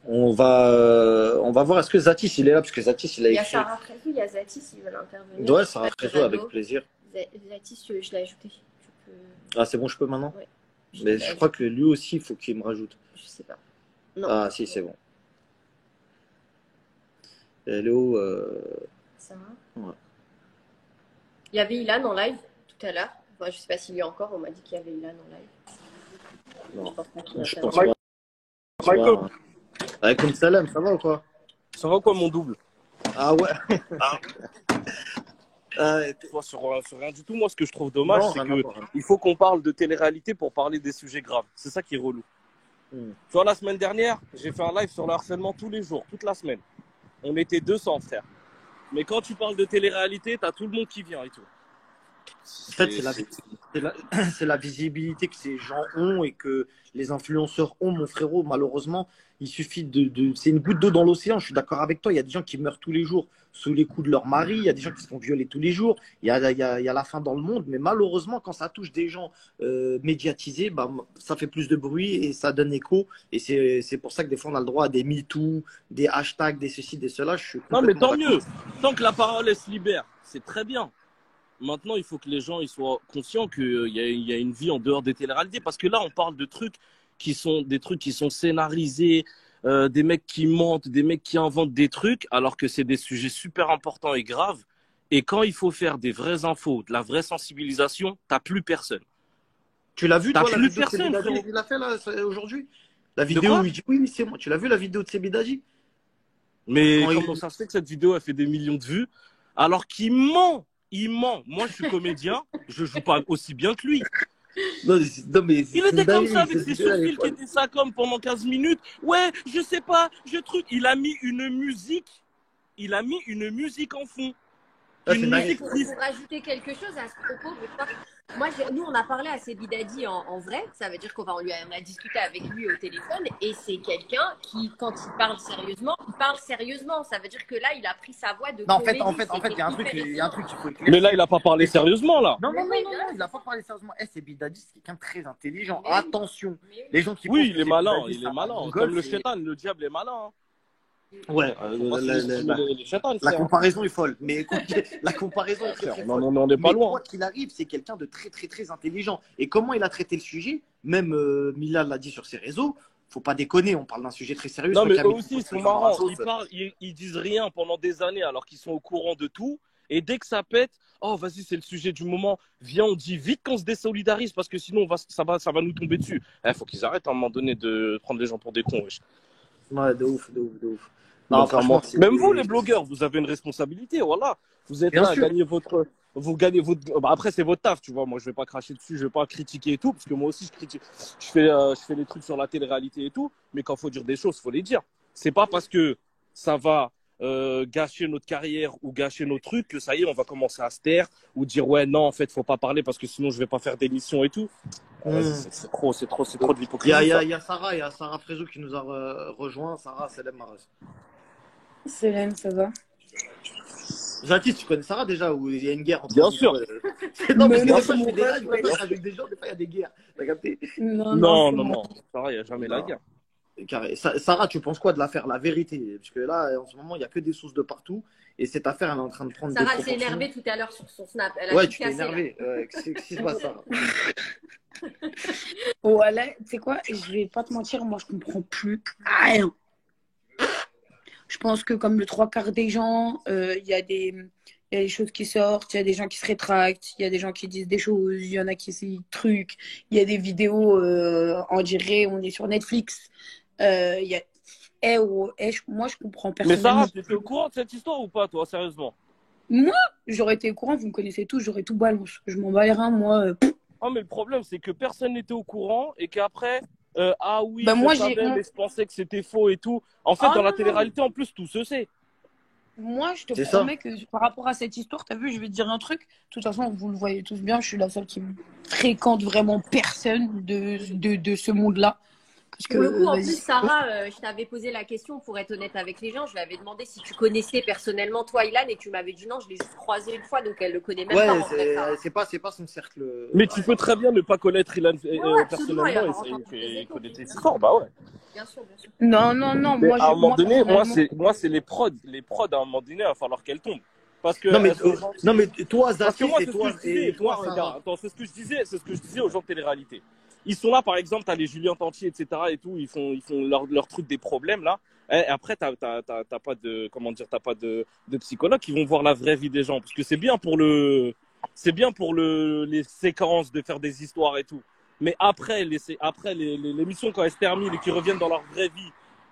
On va voir, est-ce que Zatis il est là, parce que Zatis il a écrit. Il y a Sarah Frézou, il y a Zatis, ils veulent intervenir. Ouais, Sarah Frézou, avec plaisir. Zatis, je l'ai ajouté. Ah, c'est bon, je peux maintenant? Ouais. Mais je crois que lui aussi, il faut qu'il me rajoute. Je sais pas. Non. Ah, si, c'est bon. Hello. Sarah. Ouais. Il y avait Ilan en live tout à l'heure. Enfin, je sais pas s'il y a encore, on m'a dit qu'il y avait Ilan en live. Non, je pense pas. Michael. Avec salam, ça va ou quoi? Ça va quoi mon double? Ah ouais. Sur rien du tout, moi ce que je trouve dommage, c'est qu'il faut qu'on parle de télé-réalité pour parler des sujets graves. C'est ça qui est relou. Tu vois, la semaine dernière, j'ai fait un live sur le harcèlement tous les jours, toute la semaine. On était 200 frère. Mais quand tu parles de télé-réalité, t'as tout le monde qui vient et tout. En fait, c'est la visibilité que ces gens ont et que les influenceurs ont, mon frérot. Malheureusement, il suffit c'est une goutte d'eau dans l'océan. Je suis d'accord avec toi. Il y a des gens qui meurent tous les jours sous les coups de leur mari. Il y a des gens qui se font violer tous les jours. Il y a la faim dans le monde. Mais malheureusement, quand ça touche des gens médiatisés, bah, ça fait plus de bruit et ça donne écho. Et c'est pour ça que des fois, on a le droit à des MeToo, des hashtags, des ceci, des cela. Non, mais tant mieux. Tant que la parole se libère, c'est très bien. Maintenant, il faut que les gens ils soient conscients qu'il y a une vie en dehors des téléréalités. Parce que là, on parle de trucs qui sont scénarisés, des mecs qui mentent, des mecs qui inventent des trucs, alors que c'est des sujets super importants et graves. Et quand il faut faire des vraies infos, de la vraie sensibilisation, t'as plus personne. Tu l'as vu, toi, la vidéo personne, de Sebidadi, il a fait là, aujourd'hui? La vidéo où il dit oui, c'est moi. Tu l'as vu, la vidéo de Sebidadi? Mais comment ça se fait que cette vidéo a fait des millions de vues alors qu'il ment? Il ment. Moi, je suis comédien, je joue pas aussi bien que lui. Non, mais il était comme ça avec ses surfils qui étaient ça comme pendant 15 minutes. Ouais, je sais pas, il a mis une musique en fond. Pour rajouter quelque chose à ce propos, nous, on a parlé à Sebidadi en vrai. Ça veut dire qu'on a discuté avec lui au téléphone. Et c'est quelqu'un qui, quand il parle sérieusement. Ça veut dire que là, il a pris sa voix de comédie. En fait, il y a un truc qu'il faut éclaircir. Mais là, il a pas parlé sérieusement, là. Non, il n'a pas parlé sérieusement. Sebidadi, c'est quelqu'un de très intelligent. Attention. Les gens qui il est malin. Comme le shaitan, le diable est malin. Hein. Ouais, la comparaison est folle, mais écoute, la comparaison est très folle. On n'est pas loin. Quoi qu'il arrive, c'est quelqu'un de très très très intelligent. Et comment il a traité le sujet, même Mila l'a dit sur ses réseaux, faut pas déconner, on parle d'un sujet très sérieux. Non, mais eux aussi, ils sont marrants. Ils disent rien pendant des années alors qu'ils sont au courant de tout. Et dès que ça pète, oh vas-y, c'est le sujet du moment. Viens, on dit vite qu'on se désolidarise parce que sinon ça va nous tomber dessus. Faut qu'ils arrêtent à un moment donné de prendre les gens pour des cons. Wesh. Ouais, de ouf. Non, franchement, même vous, les blogueurs, vous avez une responsabilité, voilà. Vous êtes là à gagner vous gagnez votre. Bah, après, c'est votre taf, tu vois. Moi, je vais pas cracher dessus, je vais pas critiquer et tout, parce que moi aussi, je critique. Je fais les trucs sur la télé-réalité et tout, mais quand faut dire des choses, faut les dire. C'est pas parce que ça va gâcher notre carrière ou gâcher nos trucs que ça y est, on va commencer à se taire ou dire ouais, non, en fait, faut pas parler parce que sinon, je vais pas faire d'émission et tout. C'est trop de l'hypocrisie. Il y a Sarah Frézou qui nous a rejoint. Sarah, Selem Maras. Selem, ça va? Gentil, tu connais Sarah déjà ou il y a une guerre entre Bien sûr. Non, mais des fois, je fais des lives avec des gens, des fois, il y a des guerres. T'as capté? Non. Sarah, il n'y a jamais la guerre. Sarah, tu penses quoi de l'affaire? La vérité, parce que là, en ce moment, il n'y a que des sources de partout. Et cette affaire, elle est en train de prendre des proportions. Sarah s'est énervée tout à l'heure sur son snap. Tu t'es énervée. Qu'est-ce qui se passe, Sarah? Voilà, tu sais quoi, je vais pas te mentir, moi je comprends plus rien. Je pense que comme le trois quarts des gens, il y a des choses qui sortent, il y a des gens qui se rétractent, il y a des gens qui disent des choses, il y en a qui essayent des trucs, il y a des vidéos, on dirait on est sur Netflix. Moi je comprends personnellement. Mais Sarah, tu es au courant de cette histoire ou pas, toi, sérieusement? Moi, j'aurais été au courant, vous me connaissez tous, j'aurais tout balance. Je m'en bats les reins, moi. Oh, mais le problème, c'est que personne n'était au courant et qu'après, ah oui, moi, je savais, mais je pensais que c'était faux et tout. En fait, dans la télé-réalité, en plus, tout se sait. Moi, je te promets que par rapport à cette histoire, tu as vu, je vais te dire un truc. De toute façon, vous le voyez tous bien, je suis la seule qui fréquente vraiment personne de ce monde-là. Pour le coup, en plus, Sarah, je t'avais posé la question pour être honnête avec les gens. Je lui avais demandé si tu connaissais personnellement toi, Ilan, et tu m'avais dit non, je l'ai juste croisé une fois, donc elle le connaît même pas. C'est pas son cercle. Mais tu peux très bien ne pas connaître Ilan personnellement et connaître ses histoires, bah ouais. Bien sûr. Non. Mais à un moment donné, moi, c'est les prods. Les prods, à un moment donné, il va falloir qu'elles tombent. Parce que non, mais toi, Zaki, c'est ce que je disais aux gens de télé-réalité. Ils sont là, par exemple, t'as les Julien Tantier, etc. et tout, ils font leur truc des problèmes là. Et après, t'as pas de psychologue qui vont voir la vraie vie des gens, parce que c'est bien pour les séquences de faire des histoires et tout. Mais après l'émission, quand elles se terminent et qu'ils reviennent dans leur vraie vie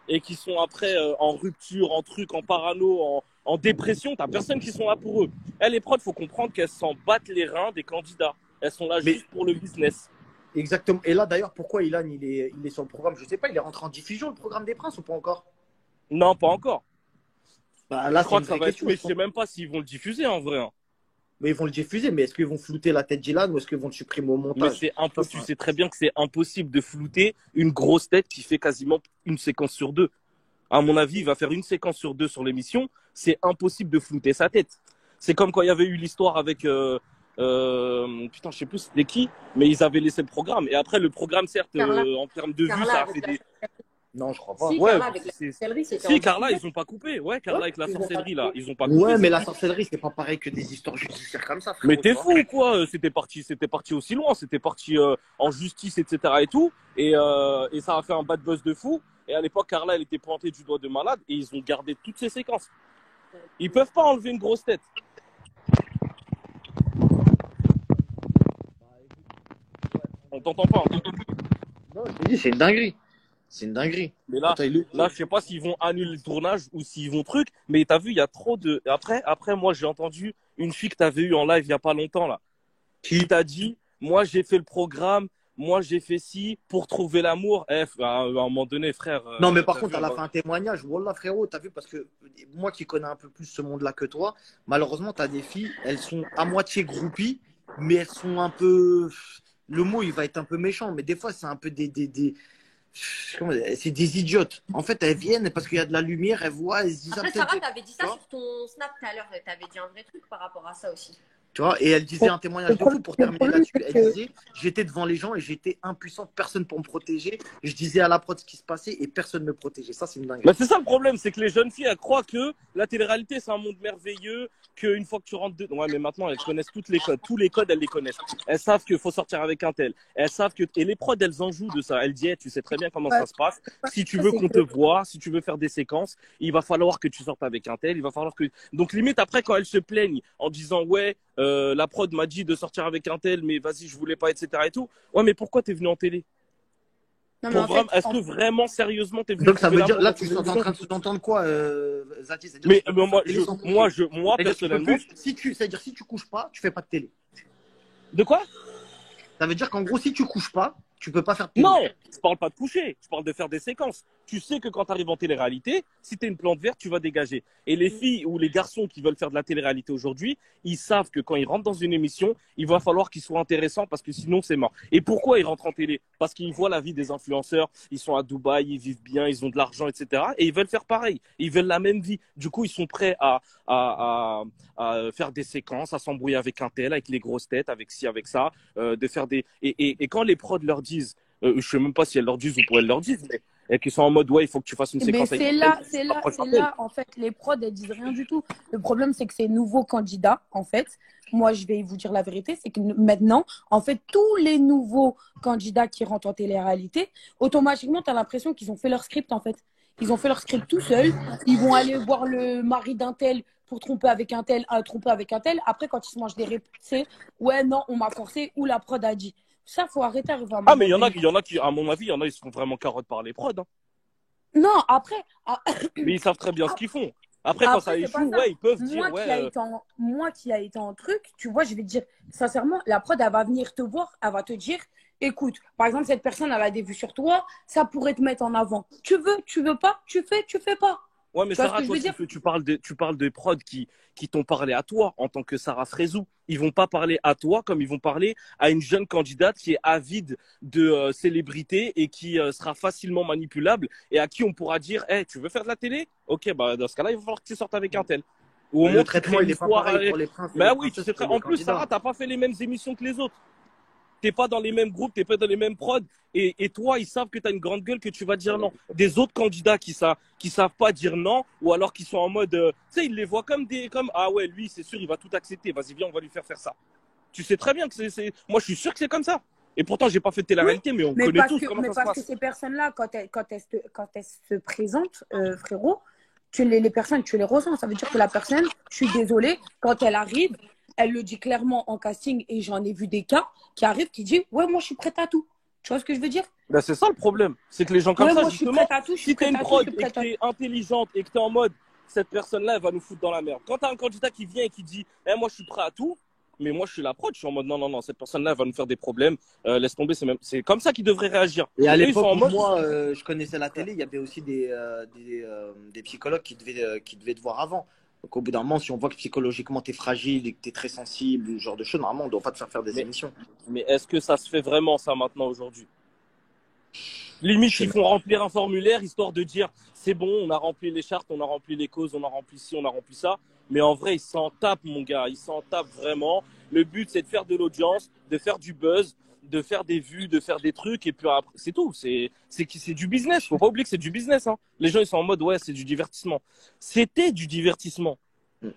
et qui sont après en rupture, en truc, en parano, en dépression, t'as personne qui sont là pour eux. Les prods, faut comprendre qu'elles s'en battent les reins des candidats. Elles sont là juste pour le business. Exactement. Et là, d'ailleurs, pourquoi Ilan, il est sur le programme? Je sais pas, il est rentré en diffusion, le programme des Princes, ou pas encore? Non, pas encore. Bah, là, je crois que ça va être, mais je sais même pas s'ils vont le diffuser en vrai. Mais ils vont le diffuser, mais est-ce qu'ils vont flouter la tête d'Ilan ou est-ce qu'ils vont le supprimer au Mais montage? c'est impossible. Tu sais très bien que c'est impossible de flouter une grosse tête qui fait quasiment une séquence sur deux. À mon avis, il va faire une séquence sur deux sur l'émission. C'est impossible de flouter sa tête. C'est comme quand il y avait eu l'histoire avec, putain, je sais plus c'était qui, mais ils avaient laissé le programme. Et après, le programme, certes, en termes de vues, ça a fait des. Non, je crois pas. Si, Ouais, Carla avec la sorcellerie, c'était si, en Carla, diffusé. ils ont pas coupé. Ouais, Carla avec la Ils ont pas sorcellerie, là, coupé. ils ont pas coupé. Ouais, mais la sorcellerie, c'est pas pareil que des histoires judiciaires comme ça, frérot. Mais t'es tu vois. fou ou quoi? C'était parti aussi loin. C'était parti en justice, etc. et tout. Et ça a fait un bad buzz de fou. Et à l'époque, Carla, elle était pointée du doigt de malade. Et ils ont gardé toutes ces séquences. Ils peuvent pas enlever une grosse tête. On t'entend pas. Non, je te dis, c'est une dinguerie. C'est une dinguerie. Mais là, Attends, je sais pas s'ils vont annuler le tournage ou s'ils vont truc. Mais t'as vu, il y a trop de. Après, moi, j'ai entendu une fille que t'avais eu en live il y a pas longtemps là. Qui t'a dit, moi, j'ai fait le programme. Moi, j'ai fait ci pour trouver l'amour. À un moment donné, frère. Non, mais par t'as contre, vu, elle a fait un témoignage. Wallah, frérot, t'as vu, parce que moi qui connais un peu plus ce monde-là que toi, malheureusement, t'as des filles, elles sont à moitié groupies, mais elles sont un peu. Le mot, il va être un peu méchant, mais des fois, c'est un peu c'est des idiotes. En fait, elles viennent parce qu'il y a de la lumière, elles voient, elles se disent. Après, ah, peut-être- Sarah, t'avais dit ça tu vois, sur ton Snap tout à l'heure. T'avais dit un vrai truc par rapport à ça aussi. tu vois, et elle disait un témoignage de fou pour Le terminer problème, là-dessus. c'est Elle que disait, j'étais devant les gens et j'étais impuissante, personne pour me protéger. Je disais à la prod ce qui se passait et personne ne me protégeait. Ça, c'est une dinguerie. Bah, c'est ça le problème, c'est que les jeunes filles, elles croient que la télé-réalité, c'est un monde merveilleux, qu'une fois que tu rentres dedans. Ouais, mais maintenant, elles connaissent toutes les codes. Tous les codes, elles les connaissent. Elles savent qu'il faut sortir avec un tel. Elles savent que. Et les prods, elles en jouent de ça. Elles disent, hey, tu sais très bien comment ça se passe. Si tu veux qu'on te voie, si tu veux faire des séquences, il va falloir que tu sortes avec un tel. Il va falloir que. Donc, limite, après, quand elles se plaignent en disant, ouais, la prod m'a dit de sortir avec un tel, mais vas-y, je voulais pas, etc. et tout. Ouais, mais pourquoi t'es venu en télé? Non, mais en fait, Est-ce que vraiment, sérieusement, t'es venu Donc, ça trouver veut dire, l'amour là, dans tu une es en émission? train de sous-entendre quoi, Zati? C'est-à-dire Mais que tu peux moi, faire télé sans coucher. moi, C'est-à-dire que tu peux personnellement. plus- c'est-à-dire, si tu couches pas, tu fais pas de télé. De quoi? Ça veut dire qu'en gros, si tu couches pas, tu peux pas faire de télé. Non, je parle pas de coucher, je parle de faire des séquences. Tu sais que quand tu arrives en télé-réalité, si tu es une plante verte, tu vas dégager. Et les filles ou les garçons qui veulent faire de la télé-réalité aujourd'hui, ils savent que quand ils rentrent dans une émission, il va falloir qu'ils soient intéressants parce que sinon c'est mort. Et pourquoi ils rentrent en télé? Parce qu'ils voient la vie des influenceurs, ils sont à Dubaï, ils vivent bien, ils ont de l'argent, etc. Et ils veulent faire pareil, ils veulent la même vie. Du coup, ils sont prêts à faire des séquences, à s'embrouiller avec un tel, avec les grosses têtes, avec ci, avec ça, de faire des... Et quand les prods leur disent, je sais même pas si elles leur disent ou pour elles leur disent, mais et qu'ils sont en mode ouais, il faut que tu fasses une mais séquence. c'est là, en fait, les prods, elles disent rien du tout. Le problème, c'est que ces nouveaux candidats, en fait, moi, je vais vous dire la vérité, c'est que maintenant, en fait, tous les nouveaux candidats qui rentrent en télé-réalité, automatiquement, tu as l'impression qu'ils ont fait leur script, en fait. Ils ont fait leur script tout seuls. Ils vont aller voir le mari d'un tel pour tromper avec un tel, tromper avec un tel. Après, quand ils se mangent des réponses, c'est ouais, non, on m'a forcé ou la prod a dit. Ça, faut arrêter. Ah, mais il y en a qui, à mon avis, il y en a, ils se font vraiment carottes par les prods. Hein. Non, après. Mais ils savent très bien ce qu'ils font. Après, quand ça échoue, ouais, ils peuvent dire, ouais. Moi qui a été en truc, tu vois, je vais te dire, sincèrement, la prod, elle va venir te voir, elle va te dire, écoute, par exemple, cette personne, elle a des vues sur toi, ça pourrait te mettre en avant. Tu veux pas, tu fais pas. Ouais, mais Sarah, toi, tu parles des prods qui t'ont parlé à toi en tant que Sarah Frézou. Ils vont pas parler à toi comme ils vont parler à une jeune candidate qui est avide de célébrité et qui sera facilement manipulable et à qui on pourra dire, hey, tu veux faire de la télé? Ok, bah dans ce cas-là, il va falloir que tu sortes avec un tel. Ou au moins, le traitement, il est pas pareil pour les princes. Bah oui, tu sais très. En plus, Sarah, t'as pas fait les mêmes émissions que les autres. T'es pas dans les mêmes groupes, t'es pas dans les mêmes prods. Et toi, ils savent que tu as une grande gueule, que tu vas dire non. Des autres candidats qui savent pas dire non, ou alors qui sont en mode, tu sais, ils les voient comme ah ouais, lui, c'est sûr, il va tout accepter. Vas-y, viens, on va lui faire ça. Tu sais très bien que moi, je suis sûr que c'est comme ça. Et pourtant, j'ai pas fait de télé-réalité, mais on connaît tous comment ça se passe. Mais parce que ces personnes-là, quand elles se présentent, frérot, les personnes, tu les ressens. Ça veut dire que la personne, je suis désolée, quand elle arrive, elle le dit clairement en casting et j'en ai vu des cas qui arrivent qui disent ouais, moi je suis prête à tout. Tu vois ce que je veux dire? Ben, c'est ça le problème. C'est que les gens comme ouais, ça, moi, justement, je suis prête à tout, si t'es une prod et que t'es intelligente et que t'es en mode cette personne-là, elle va nous foutre dans la merde. Quand t'as un candidat qui vient et qui dit moi je suis prêt à tout, mais moi je suis la prod, je suis en mode non, cette personne-là elle va nous faire des problèmes, laisse tomber, c'est comme ça qu'ils devraient réagir. Et à l'époque où moi je connaissais la télé, il y avait aussi des psychologues qui devaient te voir avant. Donc, au bout d'un moment, si on voit que psychologiquement, tu es fragile et que tu es très sensible, ce genre de choses, normalement, on ne doit pas te faire faire des émissions. Mais est-ce que ça se fait vraiment, ça, maintenant, aujourd'hui? Limite, ils font remplir un formulaire histoire de dire c'est bon, on a rempli les chartes, on a rempli les causes, on a rempli ci, on a rempli ça. Mais en vrai, ils s'en tapent, mon gars. Ils s'en tapent vraiment. Le but, c'est de faire de l'audience, de faire du buzz, de faire des vues, de faire des trucs. Et puis après, c'est tout. C'est du business. Faut pas oublier que c'est du business. Hein. Les gens, ils sont en mode ouais, c'est du divertissement. C'était du divertissement.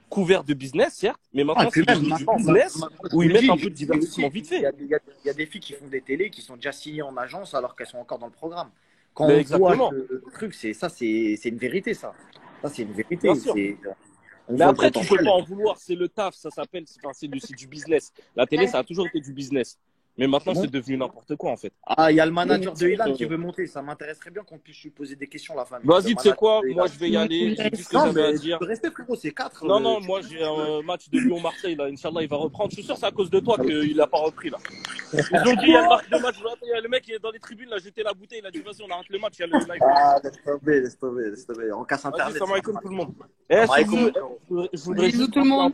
Couvert de business, certes, mais maintenant, c'est du business où ils mettent un peu de divertissement vite fait. Il y a des filles qui font des télés qui sont déjà signées en agence alors qu'elles sont encore dans le programme. Quand on voit le truc, c'est une vérité, ça. Ça, c'est une vérité. Mais après, tu peux pas en vouloir. C'est le taf, ça s'appelle. C'est du business. La télé, ça a toujours été du business. Mais maintenant, c'est devenu n'importe quoi, en fait. Ah, il y a le manager de Ilan qui veut monter. Ça m'intéresserait bien qu'on puisse lui poser des questions, la famille. Vas-y, tu sais quoi? Moi, je vais y aller. J'ai dit ce que j'avais à dire. Tu peux rester, frérot, c'est 4. Non, moi, j'ai un match de Lyon-Marseille, là. Inch'Allah, il va reprendre. Je suis sûr que c'est à cause de toi qu'il n'a pas repris, là. Ils ont dit, il y a le match de match. Il y a le mec qui est dans les tribunes, là, jeté la bouteille. Il a dit, vas-y, on arrête le match. Il y a le live. Ah, laisse tomber. On casse Internet. Vas-y, salam alaikum tout le monde.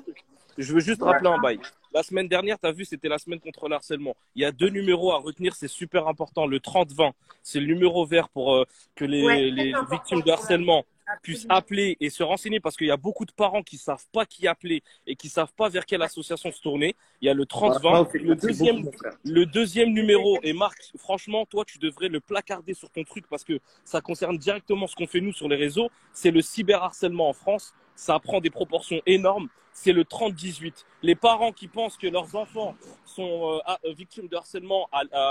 Je veux juste rappeler un bail. La semaine dernière, tu as vu, c'était la semaine contre le harcèlement. Il y a 2 numéros à retenir, c'est super important. Le 30-20, c'est le numéro vert pour que les victimes de harcèlement puissent appeler et se renseigner parce qu'il y a beaucoup de parents qui ne savent pas qui appeler et qui ne savent pas vers quelle association se tourner. Il y a le 30-20. Le deuxième numéro, et Marc, franchement, toi, tu devrais le placarder sur ton truc parce que ça concerne directement ce qu'on fait nous sur les réseaux. C'est le cyberharcèlement en France. Ça prend des proportions énormes. C'est le 30-18. Les parents qui pensent que leurs enfants sont victimes de harcèlement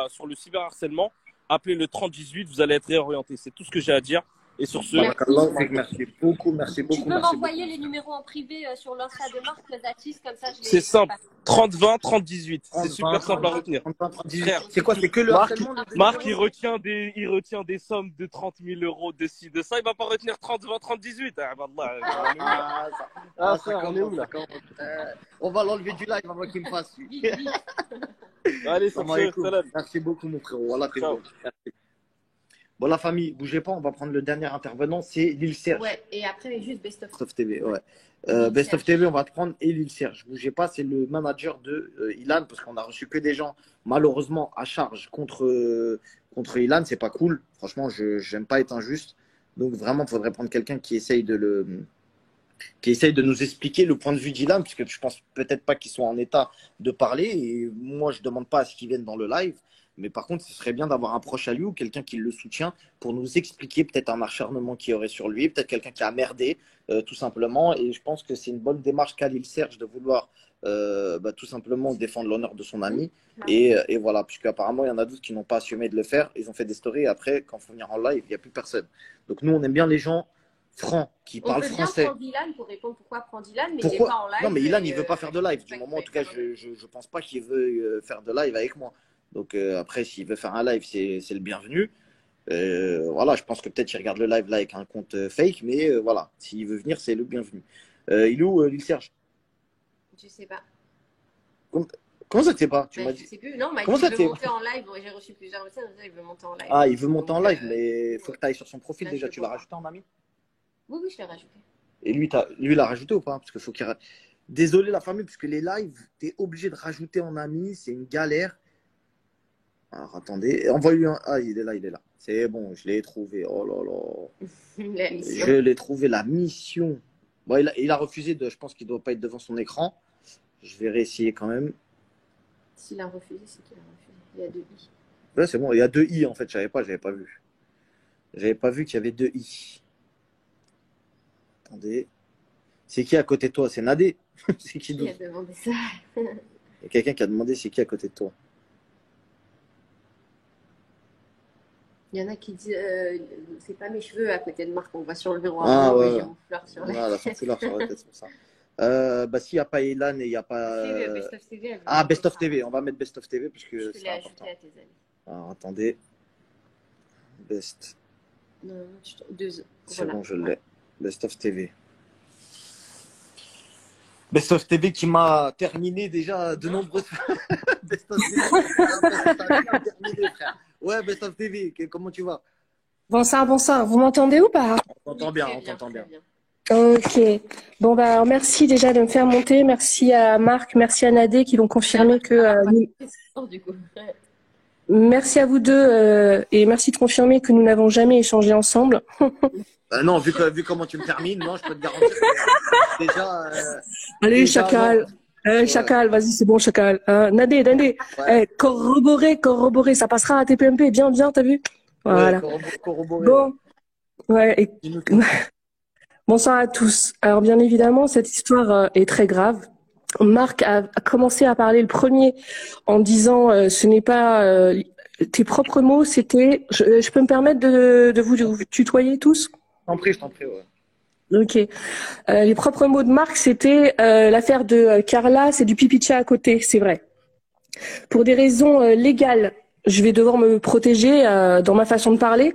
sur le cyberharcèlement, appelez le 30-18, vous allez être réorientés. C'est tout ce que j'ai à dire. Et sur ce, merci beaucoup. Tu peux m'envoyer les numéros en privé sur l'Insta de Marc, Zatis, comme ça je les. C'est simple. 30-20, 30-18. C'est super simple à retenir. C'est quoi? C'est que le harcèlement? Marc, il retient des sommes de 30 000 euros de ci, de ça. Il va pas retenir 30-20, 30-18. On est où là? On va l'enlever du live avant qu'il me fasse. Allez, salam. Merci beaucoup, mon frérot. Voilà, t'es bon. Bon, la famille, bougez pas, on va prendre le dernier intervenant, c'est Lil Serge. Ouais, et après, juste Best of TV. Ouais. Best of TV, on va te prendre et Lil Serge. Bougez pas, c'est le manager de Ilan, parce qu'on a reçu que des gens, malheureusement, à charge contre Ilan. C'est pas cool. Franchement, je n'aime pas être injuste. Donc, vraiment, il faudrait prendre quelqu'un qui essaye de nous expliquer le point de vue d'Ilan, puisque je pense peut-être pas qu'il soit en état de parler. Et moi, je demande pas à ce qu'il vienne dans le live. Mais par contre, ce serait bien d'avoir un proche à lui ou quelqu'un qui le soutient pour nous expliquer peut-être un acharnement qu'il y aurait sur lui, peut-être quelqu'un qui a merdé, tout simplement. Et je pense que c'est une bonne démarche qu'a Lil Serge de vouloir tout simplement défendre l'honneur de son ami. Et voilà, puisque apparemment il y en a d'autres qui n'ont pas assumé de le faire. Ils ont fait des stories et après, quand il faut venir en live, il n'y a plus personne. Donc nous, on aime bien les gens francs qui parlent français. On peut bien prendre Ilan pour répondre pourquoi prendre Ilan, mais il n'est pas en live. Non, mais Ilan, il ne veut pas faire de live. Du moment, en tout cas, je ne pense pas qu'il veut faire de live avec moi. Donc après, s'il veut faire un live, c'est le bienvenu. Voilà, je pense que peut-être il regarde le live là avec un compte fake, mais voilà, s'il veut venir, c'est le bienvenu. Il est où, Lil Serge? Je sais pas. Comment ça, tu sais pas? Tu m'as dit. Je sais plus. Non, il veut monter en live. J'ai reçu plusieurs messages, il veut monter en live. Ah, il veut monter en live, mais il faut que tu ailles sur son profil déjà. Tu l'as rajouté en ami? Oui, je l'ai rajouté. Et lui, il l'a rajouté ou pas? Parce qu'il faut qu'il. Désolé la famille, parce que les lives, tu es obligé de rajouter en ami, c'est une galère. Alors attendez, envoie-lui un. Ah, il est là. C'est bon, je l'ai trouvé. Oh là là. Je l'ai trouvé, la mission. Bon, il a refusé je pense qu'il ne doit pas être devant son écran. Je vais réessayer quand même. S'il a refusé, c'est qu'il a refusé. Il y a 2 i. Ouais, c'est bon, il y a 2 i en fait, j'avais pas vu. J'avais pas vu qu'il y avait 2 i. Attendez. C'est qui à côté de toi? C'est Nadé? C'est qui a demandé ça? Il y a quelqu'un qui a demandé c'est qui à côté de toi? Il y en a qui disent c'est pas mes cheveux à côté de Marc, on voit sur le miroir. Ah ouais. J'ai mon fleur sur la tête. Voilà, c'est fleur sur la tête, c'est pour ça. S'il n'y a pas Ilan et il n'y a pas. Best of TV, Best of TV, on va mettre Best of TV parce que c'est important. À tes amis. Alors attendez. Best. Non, 2. C'est bon, je l'ai. Best of TV. Best of TV qui m'a terminé déjà de nombreuses fois. Best of TV. Ouais, Best of TV, comment tu vas? Bonsoir. Vous m'entendez ou pas? On t'entend bien. Ok. Bon, bah, alors, merci déjà de me faire monter. Merci à Marc, merci à Nadé qui vont confirmer que. Du coup. Merci à vous deux et merci de confirmer que nous n'avons jamais échangé ensemble. Non, vu comment tu me termines, non, je peux te garantir que déjà. Allez, déjà, Chacal. Chacal, vas-y, c'est bon, Chacal. Nadé. Ouais. Corroborer, ça passera à TPMP. Bien, t'as vu? Voilà. Corroborer. Bon. Ouais. Bonsoir à tous. Alors, bien évidemment, cette histoire est très grave. Marc a commencé à parler le premier en disant ce n'est pas tes propres mots, c'était je peux me permettre de vous tutoyer tous? Je t'en prie, ouais. Ok. Les propres mots de Marc, c'était l'affaire de Carla, c'est du pipi-tcha à côté, c'est vrai. Pour des raisons légales, je vais devoir me protéger dans ma façon de parler.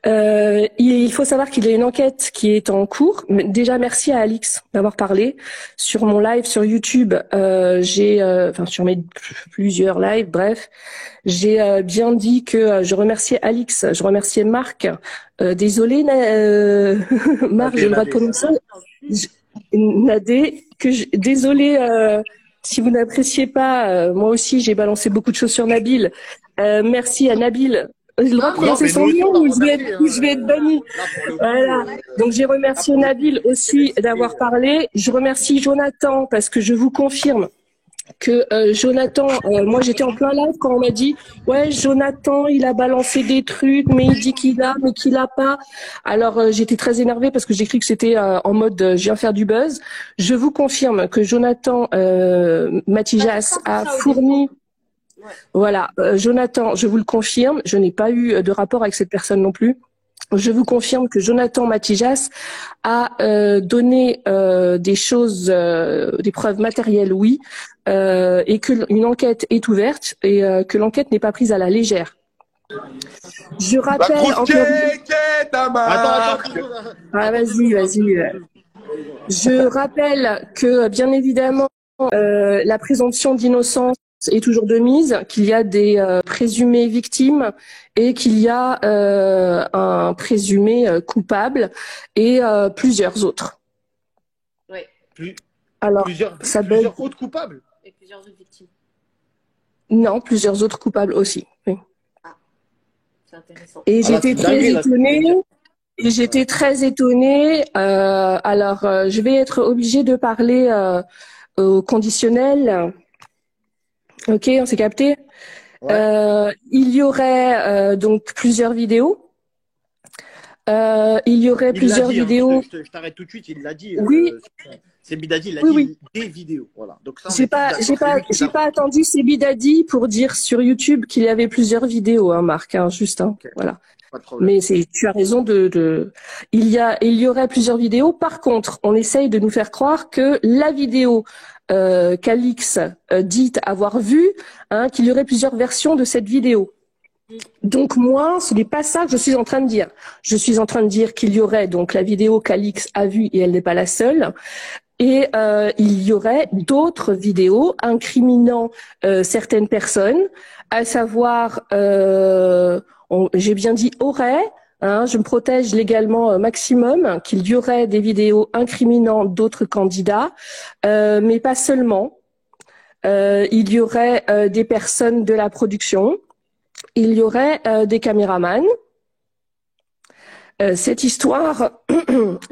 Il faut savoir qu'il y a une enquête qui est en cours. Déjà, merci à Alix d'avoir parlé sur mon live sur YouTube. Sur mes plusieurs lives, bref, j'ai bien dit que je remerciais Alix, je remerciais Marc. Désolé, Marc, j'ai le droit de prononcer. Nadé, désolé si vous n'appréciez pas. Moi aussi, j'ai balancé beaucoup de choses sur Nabil. Merci à Nabil. J'ai le droit de prononcer son nom ou je vais être banni. Voilà. Donc j'ai remercié Nabil aussi d'avoir parlé. Je remercie Jonathan parce que je vous confirme que Jonathan, moi j'étais en plein live quand on m'a dit ouais Jonathan il a balancé des trucs mais il dit qu'il a mais qu'il a pas. Alors j'étais très énervée parce que j'ai cru que c'était en mode je viens faire du buzz. Je vous confirme que Jonathan Matijas a fourni. Voilà, Jonathan, je vous le confirme, je n'ai pas eu de rapport avec cette personne non plus. Je vous confirme que Jonathan Matijas a donné des choses, des preuves matérielles, oui, et qu'une enquête est ouverte et que l'enquête n'est pas prise à la légère. Je rappelle encore. Attends. Ah, vas-y. Je rappelle que bien évidemment la présomption d'innocence est toujours de mise, qu'il y a des présumées victimes et qu'il y a un présumé coupable et plusieurs autres. Oui. Alors, plusieurs autres coupables et plusieurs autres victimes. Non, plusieurs autres coupables aussi. Oui. Ah, c'est intéressant. Et j'étais très étonnée. Alors, je vais être obligée de parler au conditionnel. Ok, on s'est capté. Ouais. Il y aurait donc plusieurs vidéos. Il y aurait plusieurs vidéos. Je t'arrête tout de suite. Il l'a dit. Oui. C'est Bidadi. Il a dit des vidéos. Voilà. Donc ça. J'ai pas attendu c'est Bidadi pour dire sur YouTube qu'il y avait plusieurs vidéos, hein, Marc. Hein, juste. Hein, okay. Voilà. Mais tu as raison il y aurait plusieurs vidéos. Par contre, on essaye de nous faire croire que la vidéo qu'Alix dit avoir vue, hein, qu'il y aurait plusieurs versions de cette vidéo. Donc moi, ce n'est pas ça que je suis en train de dire. Je suis en train de dire qu'il y aurait donc la vidéo qu'Alix a vue et elle n'est pas la seule. Et il y aurait d'autres vidéos incriminant certaines personnes, à savoir j'ai bien dit aurait, hein, je me protège légalement maximum, qu'il y aurait des vidéos incriminant d'autres candidats, mais pas seulement. Il y aurait des personnes de la production, il y aurait des caméramans. Cette histoire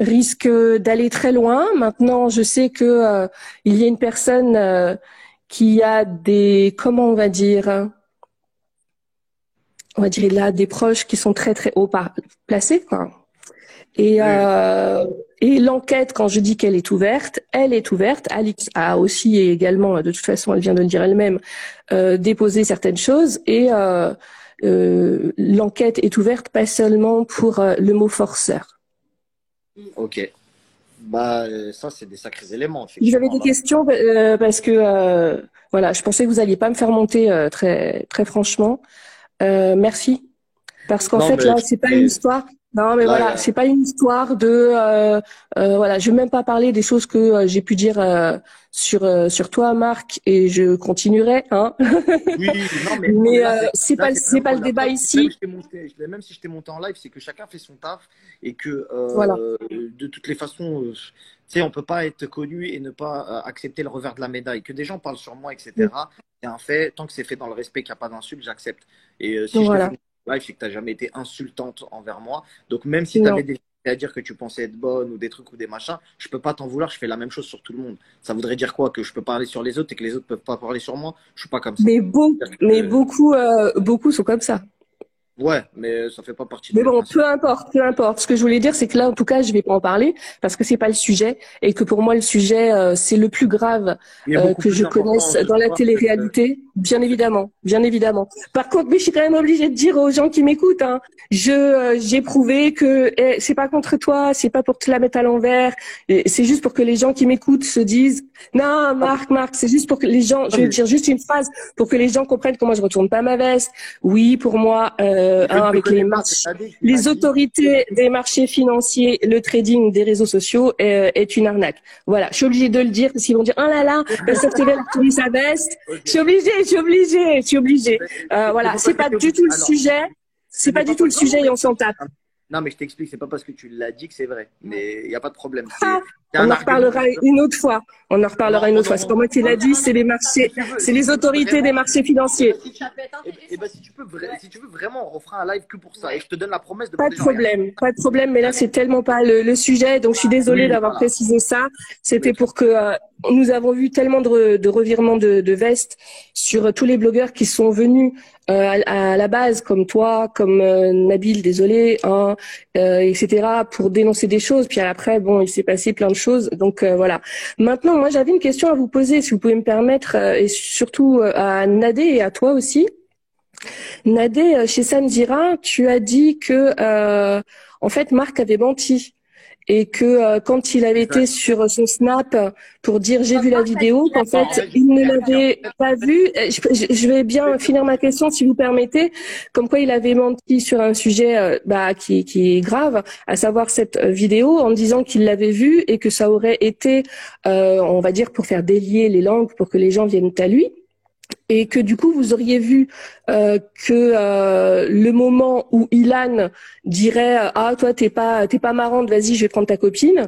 risque d'aller très loin. Maintenant, je sais que il y a une personne qui a des, comment on va dire là des proches qui sont très très haut placés, quoi. Et l'enquête, quand je dis qu'elle est ouverte, elle est ouverte. Alix a aussi et également, de toute façon, elle vient de le dire elle-même, déposé certaines choses et l'enquête est ouverte pas seulement pour le mot forceur. Ok. Bah ça c'est des sacrés éléments. Vous avez des questions parce que voilà, je pensais que vous alliez pas me faire monter très très franchement. Merci. Parce qu'en fait, là, c'est pas une histoire. Non, mais Là, voilà, c'est pas une histoire de voilà, je vais même pas parler des choses que j'ai pu dire sur toi, Marc, et je continuerai, hein. oui, non, mais Mais là, c'est pas vraiment le la débat preuve. ici. Même si je t'ai monté en live, c'est que chacun fait son taf et que Voilà. de toutes les façons, tu sais, on peut pas être connu et ne pas accepter le revers de la médaille. Que des gens parlent sur moi, etc. C'est un fait. Tant que c'est fait dans le respect, qu'il n'y a pas d'insulte, j'accepte. Et si Donc je te voilà. fais mon live, c'est que tu n'as jamais été insultante envers moi. Donc même si tu Non. avais des à dire que tu pensais être bonne ou des trucs ou des machins, je peux pas t'en vouloir, je fais la même chose sur tout le monde. Ça voudrait dire quoi? Que je peux parler sur les autres et que les autres peuvent pas parler sur moi? Je suis pas comme ça. Mais beaucoup sont comme ça. Ouais, mais ça fait pas partie de Mais mes bon, principes. peu importe, peu importe. Ce que je voulais dire, c'est que là, en tout cas, je vais pas en parler parce que c'est pas le sujet et que pour moi, le sujet, c'est le plus grave Il est beaucoup que plus je important connaisse de dans la savoir télé-réalité. Bien évidemment, bien évidemment. Par contre, mais je suis quand même obligée de dire aux gens qui m'écoutent, hein, j'ai prouvé que c'est pas contre toi, c'est pas pour te la mettre à l'envers, c'est juste pour que les gens qui m'écoutent se disent, non, Marc, c'est juste pour que les gens, je vais dire juste une phrase pour que les gens comprennent comment je retourne pas ma veste. Oui, pour moi, avec les autorités des marchés financiers, le trading des réseaux sociaux est une arnaque. Voilà, je suis obligée de le dire parce qu'ils vont dire oh là là, Best TV a retourné sa veste. Je suis obligée. Voilà, c'est pas du tout le sujet. C'est pas du tout le sujet et on s'en tape. Non, mais je t'explique, c'est pas parce que tu l'as dit que c'est vrai. Mais il n'y a pas de problème. On en reparlera une autre fois. On en reparlera une autre fois. C'est pas moi qui l'a dit, c'est les marchés, c'est les autorités des marchés financiers. Et ben, si tu veux vraiment, on fera un live que pour ça. Et je te donne la promesse de Pas de problème, mais là c'est tellement pas le sujet, donc je suis désolée d'avoir précisé ça. C'était pour que nous avons vu tellement de revirements de veste sur tous les blogueurs qui sont venus à la base, comme toi, comme Nabil, désolé, hein, etc., pour dénoncer des choses. Puis après, bon, il s'est passé plein de choses. Donc voilà. Maintenant, moi j'avais une question à vous poser, si vous pouvez me permettre, et surtout à Nadé et à toi aussi. Nadé, chez Samdira, tu as dit que en fait Marc avait menti et que quand il avait été sur son Snap pour dire j'ai vu la vidéo, qu'en fait il ne l'avait pas vue. Je vais bien finir ma question si vous permettez. Comme quoi il avait menti sur un sujet qui est grave, à savoir cette vidéo, en disant qu'il l'avait vue et que ça aurait été, on va dire, pour faire délier les langues, pour que les gens viennent à lui. Et que du coup vous auriez vu que le moment où Ilan dirait ah toi t'es pas marrante, vas-y je vais prendre ta copine,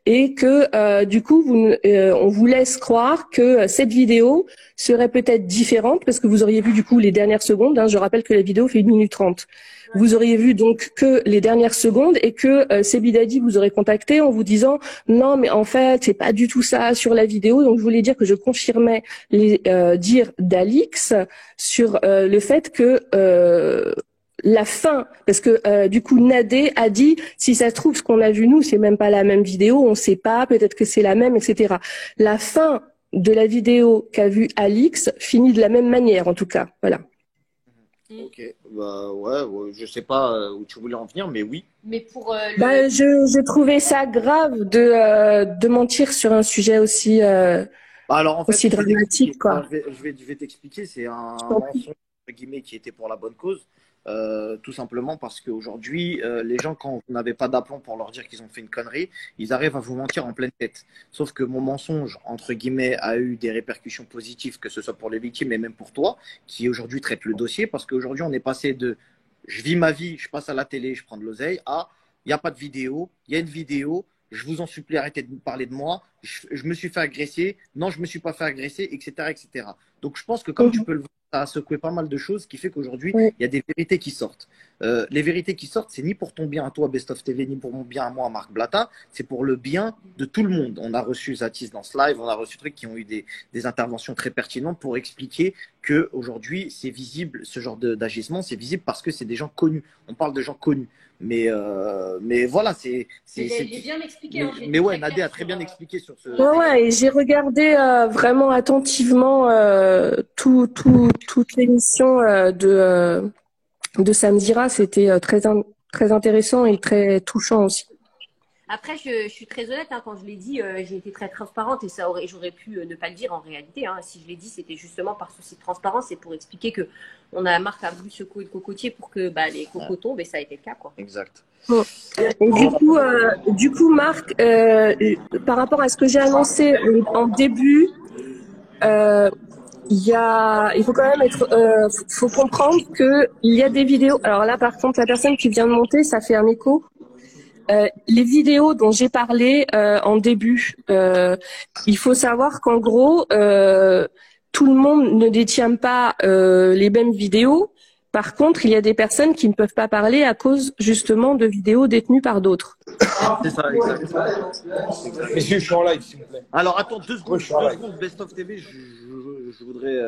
et que du coup on vous laisse croire que cette vidéo serait peut-être différente parce que vous auriez vu du coup les dernières secondes, hein, je rappelle que la vidéo fait 1 minute 30. Vous auriez vu donc que les dernières secondes et que Sebidadi vous aurait contacté en vous disant non mais en fait c'est pas du tout ça sur la vidéo. Donc je voulais dire que je confirmais les dires d'Alix sur le fait que la fin, parce que du coup Nadé a dit si ça se trouve ce qu'on a vu nous c'est même pas la même vidéo, on sait pas, peut-être que c'est la même, etc. La fin de la vidéo qu'a vue Alix finit de la même manière en tout cas, voilà. Ok, bah ouais, je sais pas où tu voulais en venir, mais oui. Mais pour j'ai trouvé ça grave de mentir sur un sujet aussi alors, en fait, aussi dramatique, quoi. Alors, je vais t'expliquer, c'est un mensonge entre guillemets qui était pour la bonne cause. Tout simplement parce qu'aujourd'hui, les gens, quand vous n'avez pas d'aplomb pour leur dire qu'ils ont fait une connerie, ils arrivent à vous mentir en pleine tête. Sauf que mon mensonge, entre guillemets, a eu des répercussions positives, que ce soit pour les victimes et même pour toi, qui aujourd'hui traite le dossier, parce qu'aujourd'hui, on est passé de je vis ma vie, je passe à la télé, je prends de l'oseille, à il n'y a pas de vidéo, il y a une vidéo, je vous en supplie, arrêtez de parler de moi, je me suis fait agresser, non, je me suis pas fait agresser, etc., etc. Donc, je pense que comme tu peux le voir, ça a secoué pas mal de choses, ce qui fait qu'aujourd'hui, il y a des vérités qui sortent. Les vérités qui sortent, c'est ni pour ton bien à toi, Best of TV, ni pour mon bien à moi, Marc Blatta, c'est pour le bien de tout le monde. On a reçu Zatis dans ce live, on a reçu trucs qui ont eu des interventions très pertinentes pour expliquer que aujourd'hui, c'est visible, ce genre d'agissement, c'est visible parce que c'est des gens connus. On parle de gens connus. Mais voilà, c'est. Il est bien expliqué. Mais ouais, Nadé a très bien expliqué sur ce. Ouais, et j'ai regardé vraiment attentivement toute l'émission de Samdira. C'était très intéressant et très touchant aussi. Après, je suis très honnête, hein, quand je l'ai dit, j'ai été très transparente et j'aurais pu ne pas le dire en réalité. Hein. Si je l'ai dit, c'était justement par souci de transparence et pour expliquer que Marc a voulu secouer le cocotier pour que les cocos tombent et ça a été le cas, quoi. Exact. Bon. Et du coup, Marc, par rapport à ce que j'ai annoncé en début, il faut quand même faut comprendre que il y a des vidéos. Alors là, par contre, la personne qui vient de monter, ça fait un écho. Les vidéos dont j'ai parlé en début, il faut savoir qu'en gros, tout le monde ne détient pas les mêmes vidéos. Par contre, il y a des personnes qui ne peuvent pas parler à cause justement de vidéos détenues par d'autres. C'est ça, exactement. Messieurs, je suis en live, s'il vous plaît. Alors, attends, deux secondes, Best of TV, je voudrais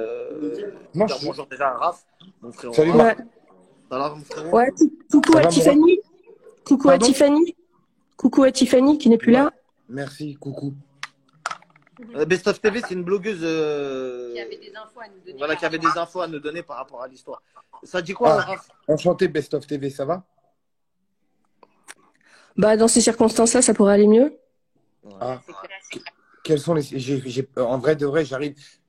dire bonjour déjà à Raph, mon frère. Salut, Marc. Ça va, mon frère? Ouais, coucou à Tiffany. Coucou à Tiffany. Coucou à Tiffany qui n'est plus là. Merci, coucou. Best of TV, c'est une blogueuse Qui avait des infos à nous donner. voilà, qui avait des infos à nous donner par rapport à l'histoire. Ça dit quoi, Raph? Enchanté, Best of TV, ça va? Bah, dans ces circonstances-là, ça pourrait aller mieux. Ah. Quels sont en vrai de vrai,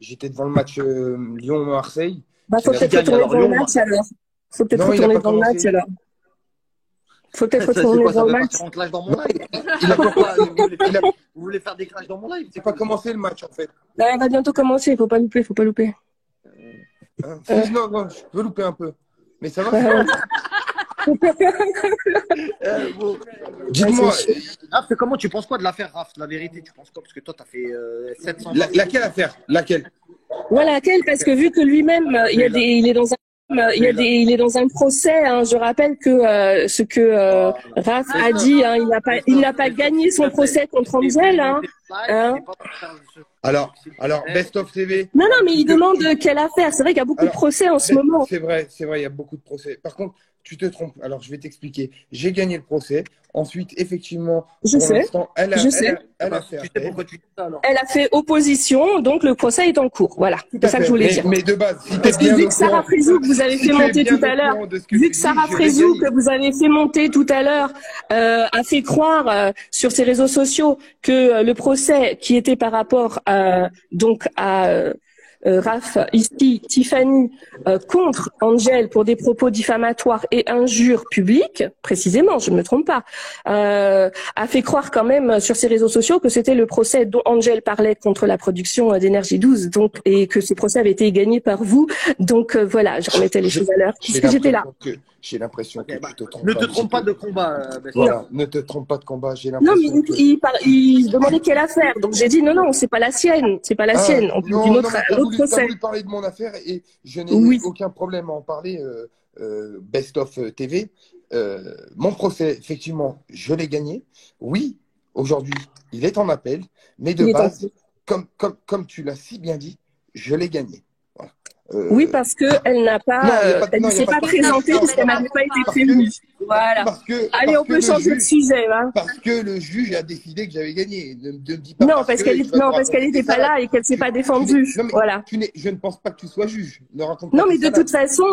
j'étais devant le match Lyon-Marseille. Bah, faut peut-être retourner devant le match alors. Faut peut-être retourner devant le match alors. Faut peut-être retourner devant le match. Dans mon live. Vous voulez faire des clashs dans mon live? C'est pas commencé le match en fait. Là, il va bientôt commencer, faut pas louper. Non, je peux louper un peu. Mais ça va? Dites-moi, Raph, comment tu penses quoi de l'affaire, Raph? La vérité, tu penses quoi? Parce que toi, tu as fait 700. Laquelle affaire? Laquelle? Voilà, laquelle? Parce que vu que lui-même, il est dans un il est dans un procès. Hein. Je rappelle que ce que Raph a dit, hein, il n'a pas gagné son procès contre Angel. Hein. Alors, Best of TV. Non, mais il demande quelle affaire. C'est vrai qu'il y a beaucoup de procès en ce moment. C'est vrai, il y a beaucoup de procès. Par contre, tu te trompes. Alors, je vais t'expliquer. J'ai gagné le procès. Ensuite, effectivement, pour l'instant, elle a fait Elle a fait opposition, donc le procès est en cours. Voilà, c'est ça que je voulais dire. Mais de base, parce que vu que Sarah Frézou que vous avez fait monter tout à l'heure, a fait croire sur ses réseaux sociaux que le procès qui était par rapport à Raph, ici, Tiffany, contre Angel pour des propos diffamatoires et injures publiques, précisément, je ne me trompe pas, a fait croire quand même sur ses réseaux sociaux que c'était le procès dont Angel parlait contre la production d'Énergie 12, donc, et que ce procès avait été gagné par vous. Donc voilà, je remettais les choses à l'heure, puisque j'étais là. J'ai l'impression que tu te trompes. Ne te trompe pas de combat. Voilà, ne te trompe pas de combat. J'ai Non, mais il demandait quelle affaire. Donc j'ai dit non, c'est pas la sienne. C'est pas la sienne. On parle d'une autre procès. Tu as voulu parler de mon affaire et je n'ai aucun problème à en parler. Best of TV. Mon procès, effectivement, je l'ai gagné. Oui, aujourd'hui, il est en appel. Mais de base, comme tu l'as si bien dit, je l'ai gagné. Voilà. Oui, parce qu'elle n'a pas, elle ne s'est pas présentée parce qu'elle n'avait pas été prévenue. Voilà. Allez, on peut changer de sujet. Hein. Parce que le juge a décidé que j'avais gagné. Ne me dis pas non, parce qu'elle n'était pas là et qu'elle ne s'est pas défendue. Voilà. Je ne pense pas que tu sois juge. Non, mais de toute façon,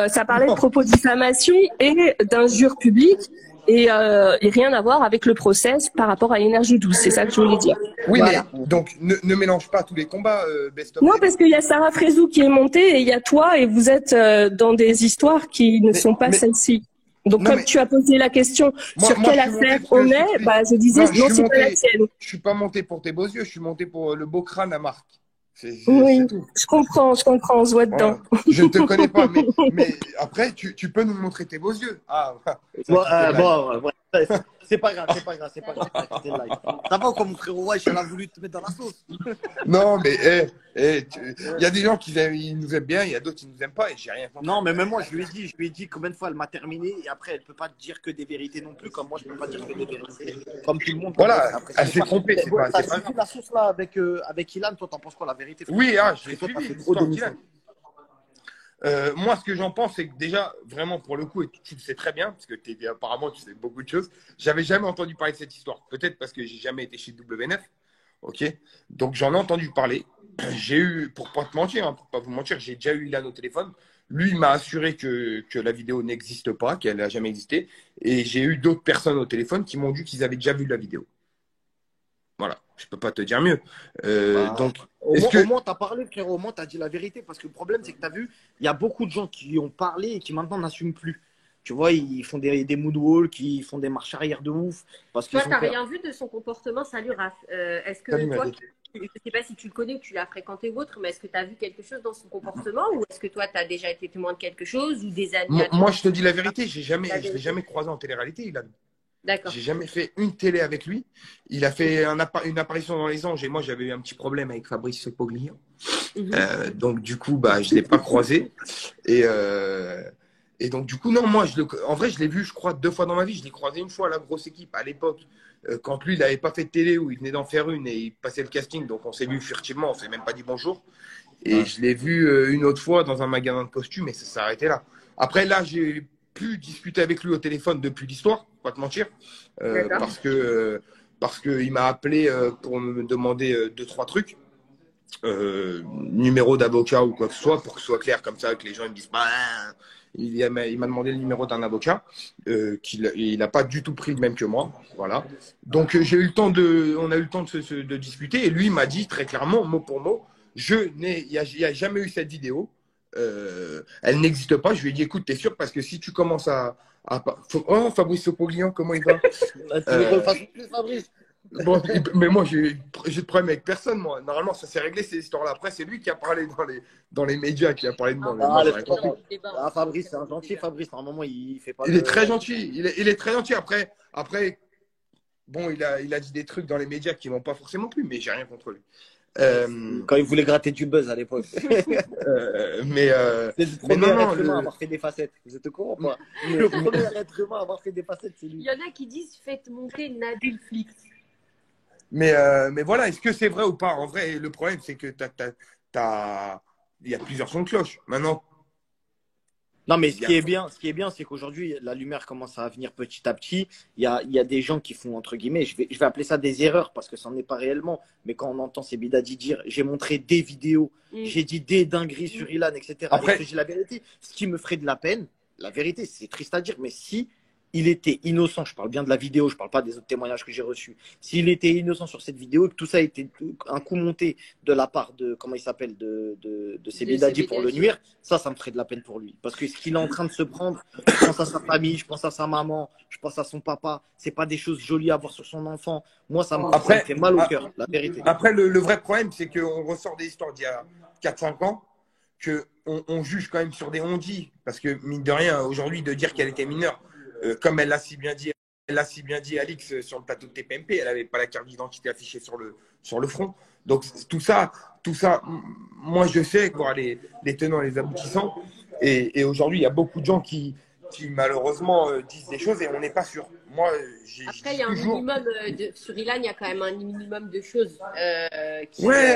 ça parlait de propos de diffamation et d'injures publiques. Et rien à voir avec le procès par rapport à Énergie 12, c'est ça que je voulais dire. Oui, voilà. Mais donc ne mélange pas tous les combats, Best of. Non, parce qu'il y a Sarah Frézou qui est montée et il y a toi et vous êtes dans des histoires qui ne sont pas celles-ci. Donc comme tu as posé la question sur quelle affaire on est, je disais non, c'est pas la tienne. Je suis pas monté pour tes beaux yeux, je suis monté pour le beau crâne à Marc. Oui, je comprends, on se voit dedans. Voilà. Je ne te connais pas, mais après, tu peux nous montrer tes beaux yeux. Ah, c'est pas grave. Ça va comme mon frérot Wesh, elle a voulu te mettre dans la sauce. Non, mais il y a des gens qui nous aiment bien, il y a d'autres qui nous aiment pas et j'ai rien compris. Non, mais même moi, je lui ai dit combien de fois elle m'a terminé et après, elle peut pas dire que des vérités non plus, comme moi, je peux pas dire que des vérités. Comme tout le monde. Voilà, elle s'est trompée. C'est pas grave. La sauce là avec Ilan, toi, t'en penses quoi la vérité? Oui, j'ai suivi l'histoire d'Ilan. Moi, ce que j'en pense, c'est que déjà, vraiment, pour le coup, et tu le sais très bien, parce que apparemment, tu sais beaucoup de choses, j'avais jamais entendu parler de cette histoire. Peut-être parce que j'ai jamais été chez WNF. Ok. Donc, j'en ai entendu parler. J'ai eu, pour pas te mentir, pour pas vous mentir, j'ai déjà eu Ilan au téléphone. Lui, il m'a assuré que la vidéo n'existe pas, qu'elle n'a jamais existé. Et j'ai eu d'autres personnes au téléphone qui m'ont dit qu'ils avaient déjà vu la vidéo. Voilà, je peux pas te dire mieux. Donc, au moins, tu as parlé, frérot, au moins, tu as dit la vérité. Parce que le problème, c'est que tu as vu, il y a beaucoup de gens qui ont parlé et qui maintenant n'assument plus. Tu vois, ils font des moonwalks, ils font des marches arrière de ouf. Parce toi, tu n'as rien vu de son comportement, salut Raph. Est-ce que toi, je ne sais pas si tu le connais ou tu l'as fréquenté ou autre, mais est-ce que tu as vu quelque chose dans son comportement ou est-ce que toi, tu as déjà été témoin de quelque chose ou des amis? Moi, je te dis la vérité, je ne l'ai jamais croisé en télé-réalité, Ilan. D'accord. J'ai jamais fait une télé avec lui. Il a fait une apparition dans Les Anges et moi, j'avais eu un petit problème avec Fabrice Pogliano. Donc, du coup, je ne l'ai pas croisé. Et donc, du coup, non, moi, en vrai, je l'ai vu, je crois, 2 fois dans ma vie. Je l'ai croisé une fois à la grosse équipe à l'époque, quand lui, il n'avait pas fait de télé, où il venait d'en faire une et il passait le casting. Donc, on s'est vu furtivement, on ne s'est même pas dit bonjour. Et je l'ai vu une autre fois dans un magasin de costumes et ça s'est arrêté là. Après, là, j'ai pu discuter avec lui au téléphone depuis l'histoire, pas te mentir, parce que il m'a appelé pour me demander 2-3 trucs. Numéro d'avocat ou quoi que ce soit, pour que ce soit clair comme ça, que les gens ils me disent il m'a demandé le numéro d'un avocat, il n'a pas du tout pris le même que moi, voilà. Donc on a eu le temps de discuter et lui m'a dit très clairement, mot pour mot, il n'y a jamais eu cette vidéo, elle n'existe pas. Je lui ai dit écoute, t'es sûr, parce que si tu commences oh, Fabrice Pogliano, comment il va? Fabrice. Bon, mais moi, j'ai de problème avec personne, moi. Normalement, ça s'est réglé, ces histoires-là. Après, c'est lui qui a parlé dans les médias, qui a parlé de moi. Fabrice, c'est un gentil Fabrice. Normalement, il fait pas. Il est très gentil. Il est très gentil. Après, bon, il a dit des trucs dans les médias qui vont pas forcément plus, mais j'ai rien contre lui. Quand il voulait gratter du buzz à l'époque. C'est le premier être humain à avoir fait des facettes. Vous êtes au courant ou pas? Le premier être humain à avoir fait des facettes, c'est lui. Il y en a qui disent faites monter Nabil Flix. Mais voilà, est-ce que c'est vrai ou pas? En vrai, le problème, c'est que il y a plusieurs sons de cloche. Maintenant. Non, mais ce qui est bien, c'est qu'aujourd'hui, la lumière commence à venir petit à petit. Il y a des gens qui font, entre guillemets, je vais appeler ça des erreurs parce que ça n'en est pas réellement. Mais quand on entend ces bidadis dire, j'ai montré des vidéos, j'ai dit des dingueries sur Ilan, etc. Après, et que j'ai la vérité, ce qui me ferait de la peine, la vérité, c'est triste à dire, mais si il était innocent, je parle bien de la vidéo, je ne parle pas des autres témoignages que j'ai reçus. S'il était innocent sur cette vidéo, que tout ça a été un coup monté de la part de, comment il s'appelle, de ces bidadis pour le nuire, ça me ferait de la peine pour lui. Parce que ce qu'il est en train de se prendre, je pense à sa famille, je pense à sa maman, je pense à son papa, c'est pas des choses jolies à voir sur son enfant. Moi, ça me fait mal au cœur, la vérité. Après, le vrai problème, c'est qu'on ressort des histoires d'il y a 4-5 ans, qu'on juge quand même sur des on-dit. Parce que, mine de rien, aujourd'hui, de dire qu'elle était mineure, comme elle l'a si bien dit Alix sur le plateau de TPMP, elle n'avait pas la carte d'identité affichée sur le front. Donc tout ça, moi je sais quoi, les tenants et les aboutissants. Et aujourd'hui, il y a beaucoup de gens qui malheureusement disent des choses et on n'est pas sûr. Moi, après, il y a un minimum sur Ilan, il y a quand même un minimum de choses.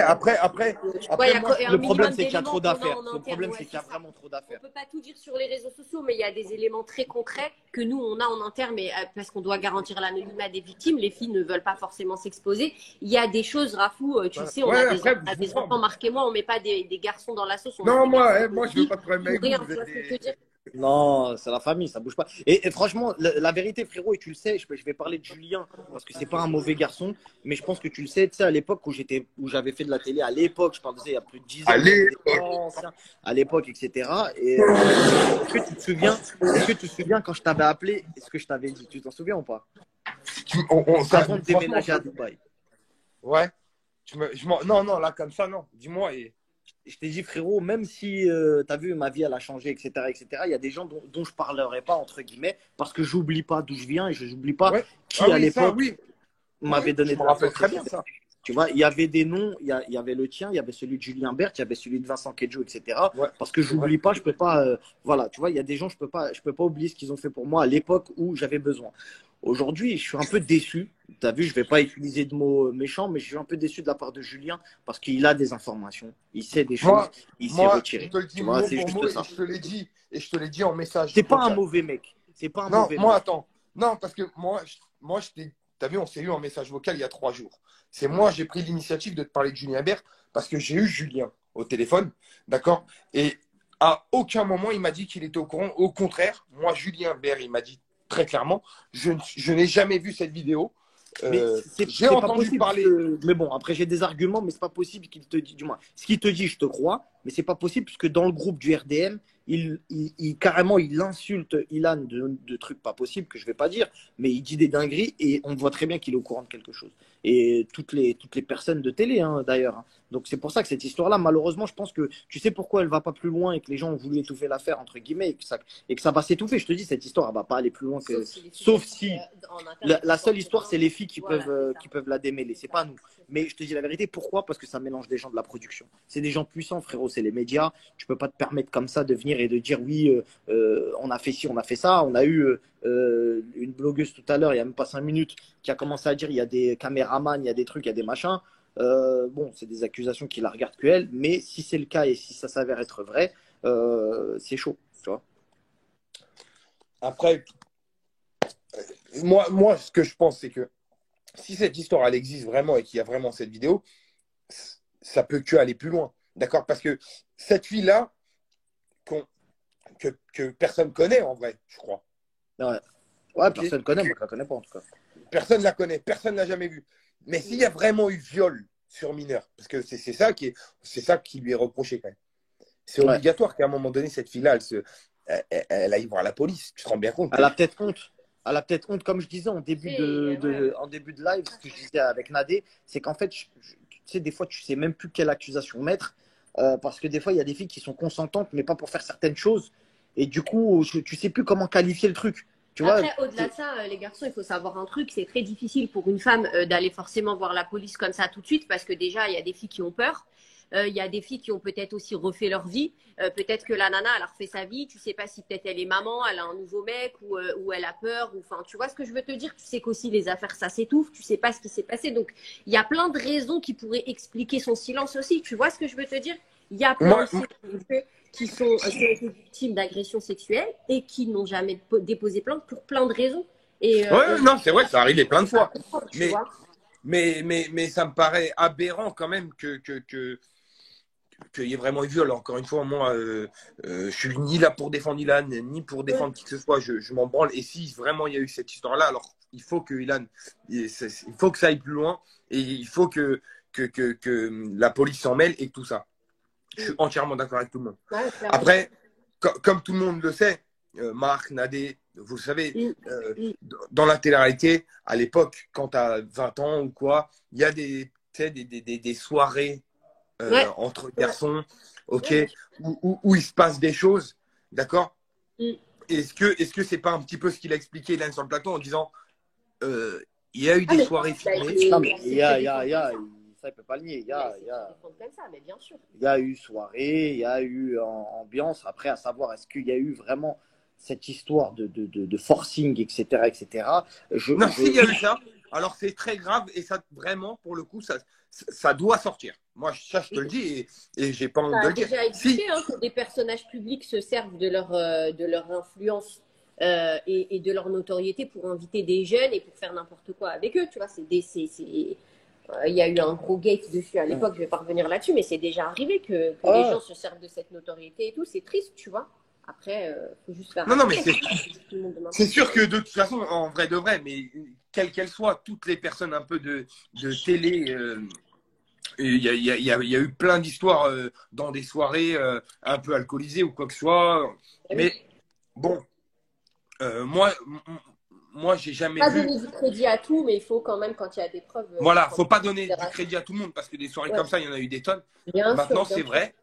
Après, le problème, c'est qu'il y a trop d'affaires. Le problème, c'est qu'il y a vraiment trop d'affaires. On ne peut pas tout dire sur les réseaux sociaux, mais il y a des éléments très concrets que nous, on a en interne, mais parce qu'on doit garantir l'anonymat des victimes, les filles ne veulent pas forcément s'exposer. Il y a des choses, Rafou, tu sais, on a des enfants, marquez-moi, on ne met pas des garçons dans la sauce. Non, moi, je ne veux pas de problème avec vous. Non, c'est la famille, ça bouge pas. Et franchement, la vérité, frérot, et tu le sais, je vais parler de Julien parce que c'est pas un mauvais garçon, mais je pense que tu le sais, tu sais, à l'époque où j'avais fait de la télé, à l'époque, je parle de ça il y a plus de 10 ans, à l'époque, etc. Et est-ce que tu te souviens quand je t'avais appelé, est-ce que je t'avais dit, tu t'en souviens ou pas? Avant de déménager à Dubaï. Ouais. Non, là, comme ça, non. Dis-moi. Je t'ai dit, frérot, même si tu as vu, ma vie, elle a changé, etc., il y a des gens dont je ne parlerai pas, entre guillemets, parce que j'oublie pas d'où je viens et je n'oublie pas qui, à l'époque, m'avait donné de la force. Très bien, ça. Tu vois, il y avait des noms, il y avait le tien, il y avait celui de Julien Berthe, il y avait celui de Vincent Kedjo, etc. Parce que j'oublie pas, je peux pas. Voilà, tu vois, il y a des gens, je peux pas oublier ce qu'ils ont fait pour moi à l'époque où j'avais besoin. Aujourd'hui, je suis un peu déçu. Tu as vu, je ne vais pas utiliser de mots méchants, mais je suis un peu déçu de la part de Julien parce qu'il a des informations, il sait des choses, il s'est retiré. Je te le dis mot pour mot, je te l'ai dit en message. C'est pas un mauvais mec. C'est pas un mauvais mec. Attends. Non, parce que moi tu as vu, on s'est eu en message vocal il y a 3 jours. C'est moi, j'ai pris l'initiative de te parler de Julien Berthe parce que j'ai eu Julien au téléphone, d'accord? Et À aucun moment, il m'a dit qu'il était au courant. Au contraire, moi, Julien Bert, il m'a dit très clairement, je n'ai jamais vu cette vidéo. Mais J'ai pas entendu possible parler. mais bon, après j'ai des arguments, mais c'est pas possible qu'il te dise, du moins, ce qu'il te dit, je te crois, mais c'est pas possible puisque dans le groupe du RDM, carrément, il insulte Ilan de trucs pas possibles que je vais pas dire, mais il dit des dingueries et on voit très bien qu'il est au courant de quelque chose. Et toutes les personnes de télé, hein, d'ailleurs. Hein. Donc c'est pour ça que cette histoire-là, malheureusement, je pense que tu sais pourquoi elle va pas plus loin et que les gens ont voulu étouffer l'affaire entre guillemets et que ça va s'étouffer. Je te dis, cette histoire, elle va pas aller plus loin que. Sauf si la seule histoire, c'est les filles qui peuvent la démêler. C'est pas nous. Mais je te dis la vérité, pourquoi? Parce que ça mélange des gens de la production. C'est des gens puissants, frérot. C'est les médias. Tu peux pas te permettre comme ça de venir et de dire oui, on a fait ci, on a fait ça. On a eu une blogueuse tout à l'heure, il y a même pas 5 minutes, qui a commencé à dire il y a des caméramans, il y a des trucs, il y a des machins. Bon, c'est des accusations qui la regardent que elle, mais si c'est le cas et si ça s'avère être vrai, c'est chaud, tu vois. Après, moi, ce que je pense, c'est que si cette histoire, elle existe vraiment et qu'il y a vraiment cette vidéo, ça peut que aller plus loin. D'accord? Parce que cette fille-là, que personne connaît en vrai, je crois. Ouais, okay. Personne connaît, moi je la connais pas en tout cas. Personne ne la connaît, personne ne l'a jamais vue. Mais s'il y a vraiment eu viol sur mineur, parce que c'est ça qui lui est reproché quand même. C'est obligatoire qu'à un moment donné, cette fille-là, elle aille voir la police. Tu te rends bien compte? Elle a peut-être honte. Elle a peut-être honte, comme je disais en début en début de live, ce que je disais avec Nadé, c'est qu'en fait, tu sais, des fois, tu sais même plus quelle accusation mettre, parce que des fois, il y a des filles qui sont consentantes, mais pas pour faire certaines choses, et du coup, tu sais plus comment qualifier le truc. Tu vois, après, au-delà de ça, les garçons, il faut savoir un truc, c'est très difficile pour une femme d'aller forcément voir la police comme ça tout de suite, parce que déjà, il y a des filles qui ont peur. Il y a des filles qui ont peut-être aussi refait leur vie. Peut-être que la nana, elle a refait sa vie. Tu sais pas si peut-être elle est maman, elle a un nouveau mec ou elle a peur. Enfin, tu vois ce que je veux te dire? Tu sais qu'aussi les affaires, ça s'étouffe. Tu sais pas ce qui s'est passé. Donc, il y a plein de raisons qui pourraient expliquer son silence aussi. Tu vois ce que je veux te dire? Il y a plein aussi de faits qui ont été victimes d'agressions sexuelles et qui n'ont jamais déposé plainte pour plein de raisons. Non, c'est vrai, ça arrivait plein de fois. Mais ça me paraît aberrant quand même qu'il y ait vraiment eu viol. Encore une fois, moi, je suis ni là pour défendre Ilan, ni pour défendre qui que ce soit. Je m'en branle. Et si vraiment il y a eu cette histoire-là, alors il faut que Ilan, il faut que ça aille plus loin et il faut que la police s'en mêle et tout ça. Je suis entièrement d'accord avec tout le monde. Après, comme tout le monde le sait, Marc, Nadé, vous le savez, dans la télé-réalité, à l'époque, quand tu as 20 ans ou quoi, il y a des soirées entre garçons, où il se passe des choses, d'accord? Est-ce que c'est pas un petit peu ce qu'il a expliqué Ilan sur le plateau en disant il y a eu des soirées filmées? Non, mais ça, il peut pas le nier. Il y a eu soirée, il y a eu ambiance. Après, à savoir, est-ce qu'il y a eu vraiment cette histoire de forcing, etc., etc. Non, s'il y a eu ça, alors c'est très grave et ça, vraiment, pour le coup, ça doit sortir. Moi, ça, je te le dis et j'ai pas honte de le dire. Déjà expliqué que des personnages publics se servent de leur influence et de leur notoriété pour inviter des jeunes et pour faire n'importe quoi avec eux. Tu vois, il y a eu un gros gate dessus à l'époque, je vais pas revenir là-dessus, mais c'est déjà arrivé que les gens se servent de cette notoriété et tout. C'est triste, tu vois. Après, faut juste faire. Non, mais c'est sûr que de toute façon, en vrai de vrai, mais quelles qu'elles soient, toutes les personnes un peu de télé, il y a eu plein d'histoires dans des soirées un peu alcoolisées ou quoi que ce soit. Mais bon, moi, j'ai jamais pas vu. Donner du crédit à tout, mais il faut quand même, quand il y a des preuves. Voilà, faut pas donner du crédit à tout le monde parce que des soirées comme ça, il y en a eu des tonnes. Maintenant, c'est vrai.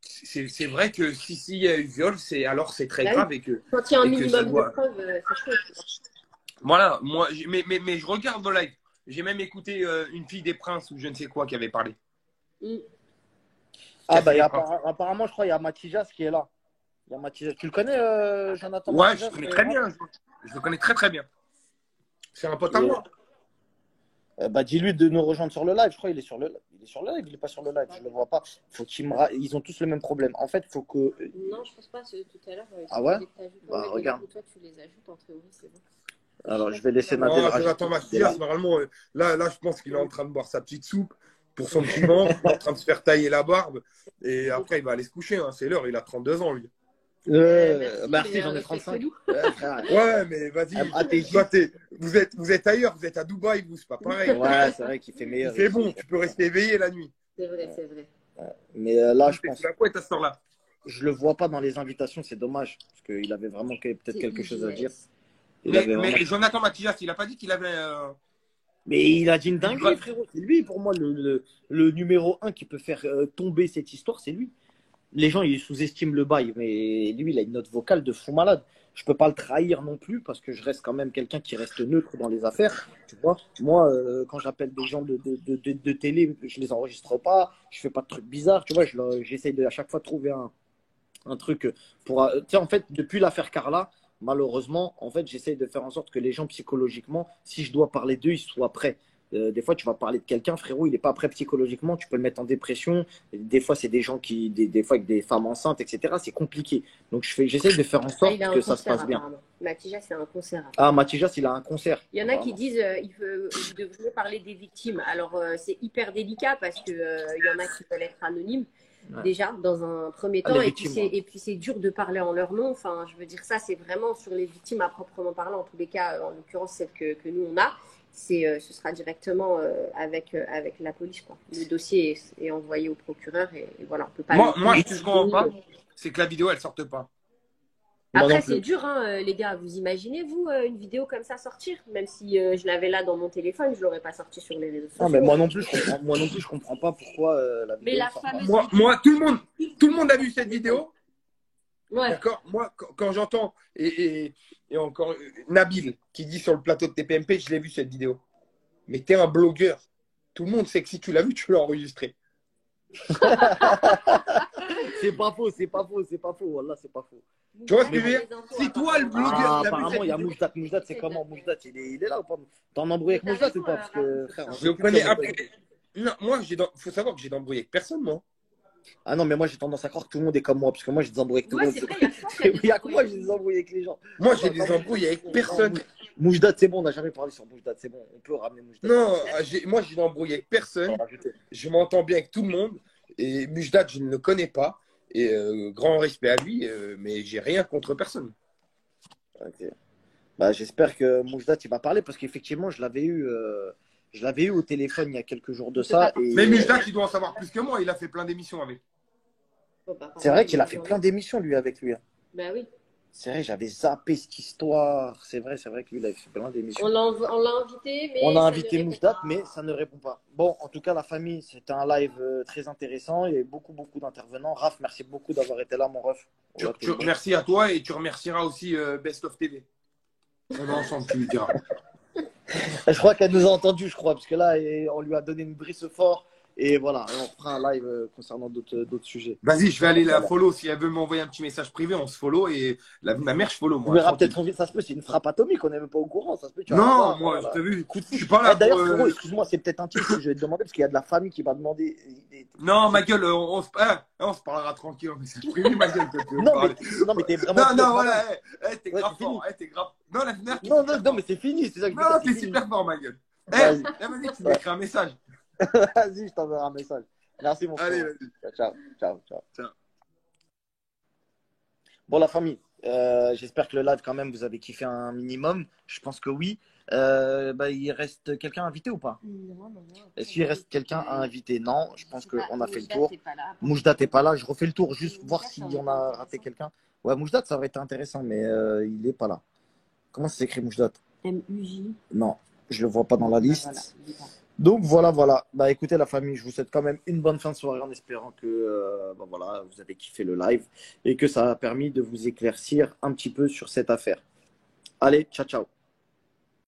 C'est vrai que si il y a eu viol, alors c'est très grave et que. Quand il y a un minimum de preuves, c'est chaud. Voilà, moi, mais je regarde vos lives. J'ai même écouté une fille des Princes ou je ne sais quoi qui avait parlé. Apparemment, je crois il y a Matijas qui est là. Il y a Matijas. Tu le connais, Jonathan? Ouais, je le connais très bien. Je le connais très très bien. C'est un pote à moi. Dis-lui de nous rejoindre sur le live. Je crois qu'il est sur le live. Il n'est pas sur le live. Je ne le vois pas. Faut ils ont tous le même problème. En fait, il faut que. Non, je pense pas. Tout à l'heure. Ah ouais? Regarde. Toi, tu les ajoutes en théorie, c'est bon. Alors, je vais laisser Nadé. J'attends Mathias. Normalement, là, je pense qu'il est en train de boire sa petite soupe. pour son petit ventre, il est en train de se faire tailler la barbe. Et après, il va aller se coucher. Hein. C'est l'heure, il a 32 ans, lui. Merci, j'en ai 35. Ouais, mais vas-y. Toi, vous êtes ailleurs, vous êtes à Dubaï, vous, c'est pas pareil. Ouais, c'est vrai qu'il fait meilleur. Il fait bon, tu peux rester éveillé la nuit. C'est vrai, c'est vrai. Mais là, je pense. La couette à cette heure-là. Je le vois pas dans les invitations, c'est dommage. Parce qu'il avait vraiment peut-être quelque chose à dire. Mais Jonathan Matijas, il a pas dit qu'il avait. Mais il a dit une dinguerie, frérot. C'est lui, pour moi, le numéro 1 qui peut faire tomber cette histoire, c'est lui. Les gens, ils sous-estiment le bail, mais lui, il a une note vocale de fou malade. Je peux pas le trahir non plus parce que je reste quand même quelqu'un qui reste neutre dans les affaires. Tu vois, moi, quand j'appelle des gens de télé, je les enregistre pas, je fais pas de trucs bizarres. Tu vois, j'essaye à chaque fois de trouver un truc pour. Tu sais, en fait, depuis l'affaire Carla, malheureusement, en fait, j'essaye de faire en sorte que les gens psychologiquement, si je dois parler d'eux, ils soient prêts. Des fois, tu vas parler de quelqu'un, frérot, il n'est pas prêt psychologiquement, tu peux le mettre en dépression. Des fois, c'est des gens des fois avec des femmes enceintes, etc. C'est compliqué. Donc, j'essaie de faire en sorte que ça se passe bien. Matijas, c'est un concert. Ah, Matijas, il a un concert. Il y en a qui disent vous devriez parler des victimes. Alors, c'est hyper délicat parce qu'il y en a qui veulent être anonymes. Ouais. Déjà, dans un premier temps, et puis c'est dur de parler en leur nom. Enfin, je veux dire, ça, c'est vraiment sur les victimes à proprement parler. En tous les cas, en l'occurrence, celle que nous, on a. Ce sera directement avec la police, quoi. Le dossier est envoyé au procureur et voilà, on peut pas. Moi, ce que je comprends pas, c'est que la vidéo, elle sorte pas. Après, c'est dur, hein, les gars. Vous imaginez, vous, une vidéo comme ça sortir? Même si je l'avais là dans mon téléphone, je l'aurais pas sorti sur les réseaux sociaux. Non, mais moi non plus, je comprends pas pourquoi la vidéo. Mais la fameuse moi, tout le monde a vu cette vidéo. Ouais. D'accord. Moi, quand j'entends et encore Nabil qui dit sur le plateau de TPMP, je l'ai vu cette vidéo. Mais t'es un blogueur. Tout le monde sait que si tu l'as vu, tu l'as enregistré. C'est pas faux, c'est pas faux. Wallah, c'est pas faux. Tu vois ce que je veux dire? Si toi, le blogueur. Apparemment, il y a Moujdat. Moujdat, c'est comment? Moujdat, il est là ou pas? T'en embrouilles avec Moujdat ou pas? Parce que, frère, je connais après. Non, moi, faut savoir que j'ai d'embrouillé avec personne, moi. Ah non, mais moi j'ai tendance à croire que tout le monde est comme moi, parce que moi j'ai des embrouilles avec tout le monde. Il y a que moi j'ai des embrouilles avec les gens. Moi j'ai des embrouilles avec personne. Moujdat, c'est bon, on n'a jamais parlé sur Moujdat, c'est bon, on peut ramener Moujdat. Non, moi j'ai des embrouilles avec personne. Je m'entends bien avec tout le monde. Et Moujdat, je ne le connais pas. Et grand respect à lui, mais j'ai rien contre personne. Ok. Bah, j'espère que Moujdat il va parler, parce qu'effectivement je l'avais eu au téléphone il y a quelques jours de ça. Mais Moujdat, il doit en savoir plus que moi. Il a fait plein d'émissions avec. C'est vrai qu'il a fait plein d'émissions, lui, avec lui. Ben oui. C'est vrai, j'avais zappé cette histoire. C'est vrai que lui, il a fait plein d'émissions. On l'a invité, mais. On a invité Moujdat, mais ça ne répond pas. Bon, en tout cas, la famille, c'était un live très intéressant. Il y a eu beaucoup d'intervenants. Raph, merci beaucoup d'avoir été là, mon ref. Merci à toi et tu remercieras aussi Best of TV. On est ensemble, tu lui diras. Je crois qu'elle nous a entendus, parce que là, on lui a donné une brise fort. Et voilà, on fera un live concernant d'autres sujets. Vas-y, je vais aller la follow. Si elle veut m'envoyer un petit message privé, on se follow. Et ma mère, je follow. Moi, on verra peut-être, ça se peut, c'est une frappe atomique, on n'est même pas au courant. Ça se peut, non, moi, je t'ai vu. Écoute, je suis pas là. D'ailleurs, frérot, excuse-moi, c'est peut-être un truc que je vais te demander parce qu'il y a de la famille qui m'a demandé. Non, ma gueule, on se parlera tranquille. Message privé, ma gueule. Non, mais t'es vraiment. Non, voilà, t'es grave fort. T'es grave. Non, la mère. Non, mais c'est fini. C'est ça que non, t'es super fort, ma gueule. Vas-y, tu m'écris un message. Vas-y, je t'enverrai un message. Merci, mon frère. Allez, vas-y. Ciao. Bon, la famille, j'espère que le live, quand même, vous avez kiffé un minimum. Je pense que oui. Il reste quelqu'un à inviter ou pas? Est-ce qu'il reste quelqu'un à inviter? Non, je pense qu'on a fait le tour. Moujdat n'est pas là. Je refais le tour, juste voir si on a raté quelqu'un. Ouais, Moujdat, ça aurait été intéressant, mais il n'est pas là. Comment ça s'écrit, Moujdat? M-U-J. Non, je ne le vois pas dans la liste. Donc voilà. Bah écoutez la famille, je vous souhaite quand même une bonne fin de soirée en espérant que vous avez kiffé le live et que ça a permis de vous éclaircir un petit peu sur cette affaire. Allez, ciao.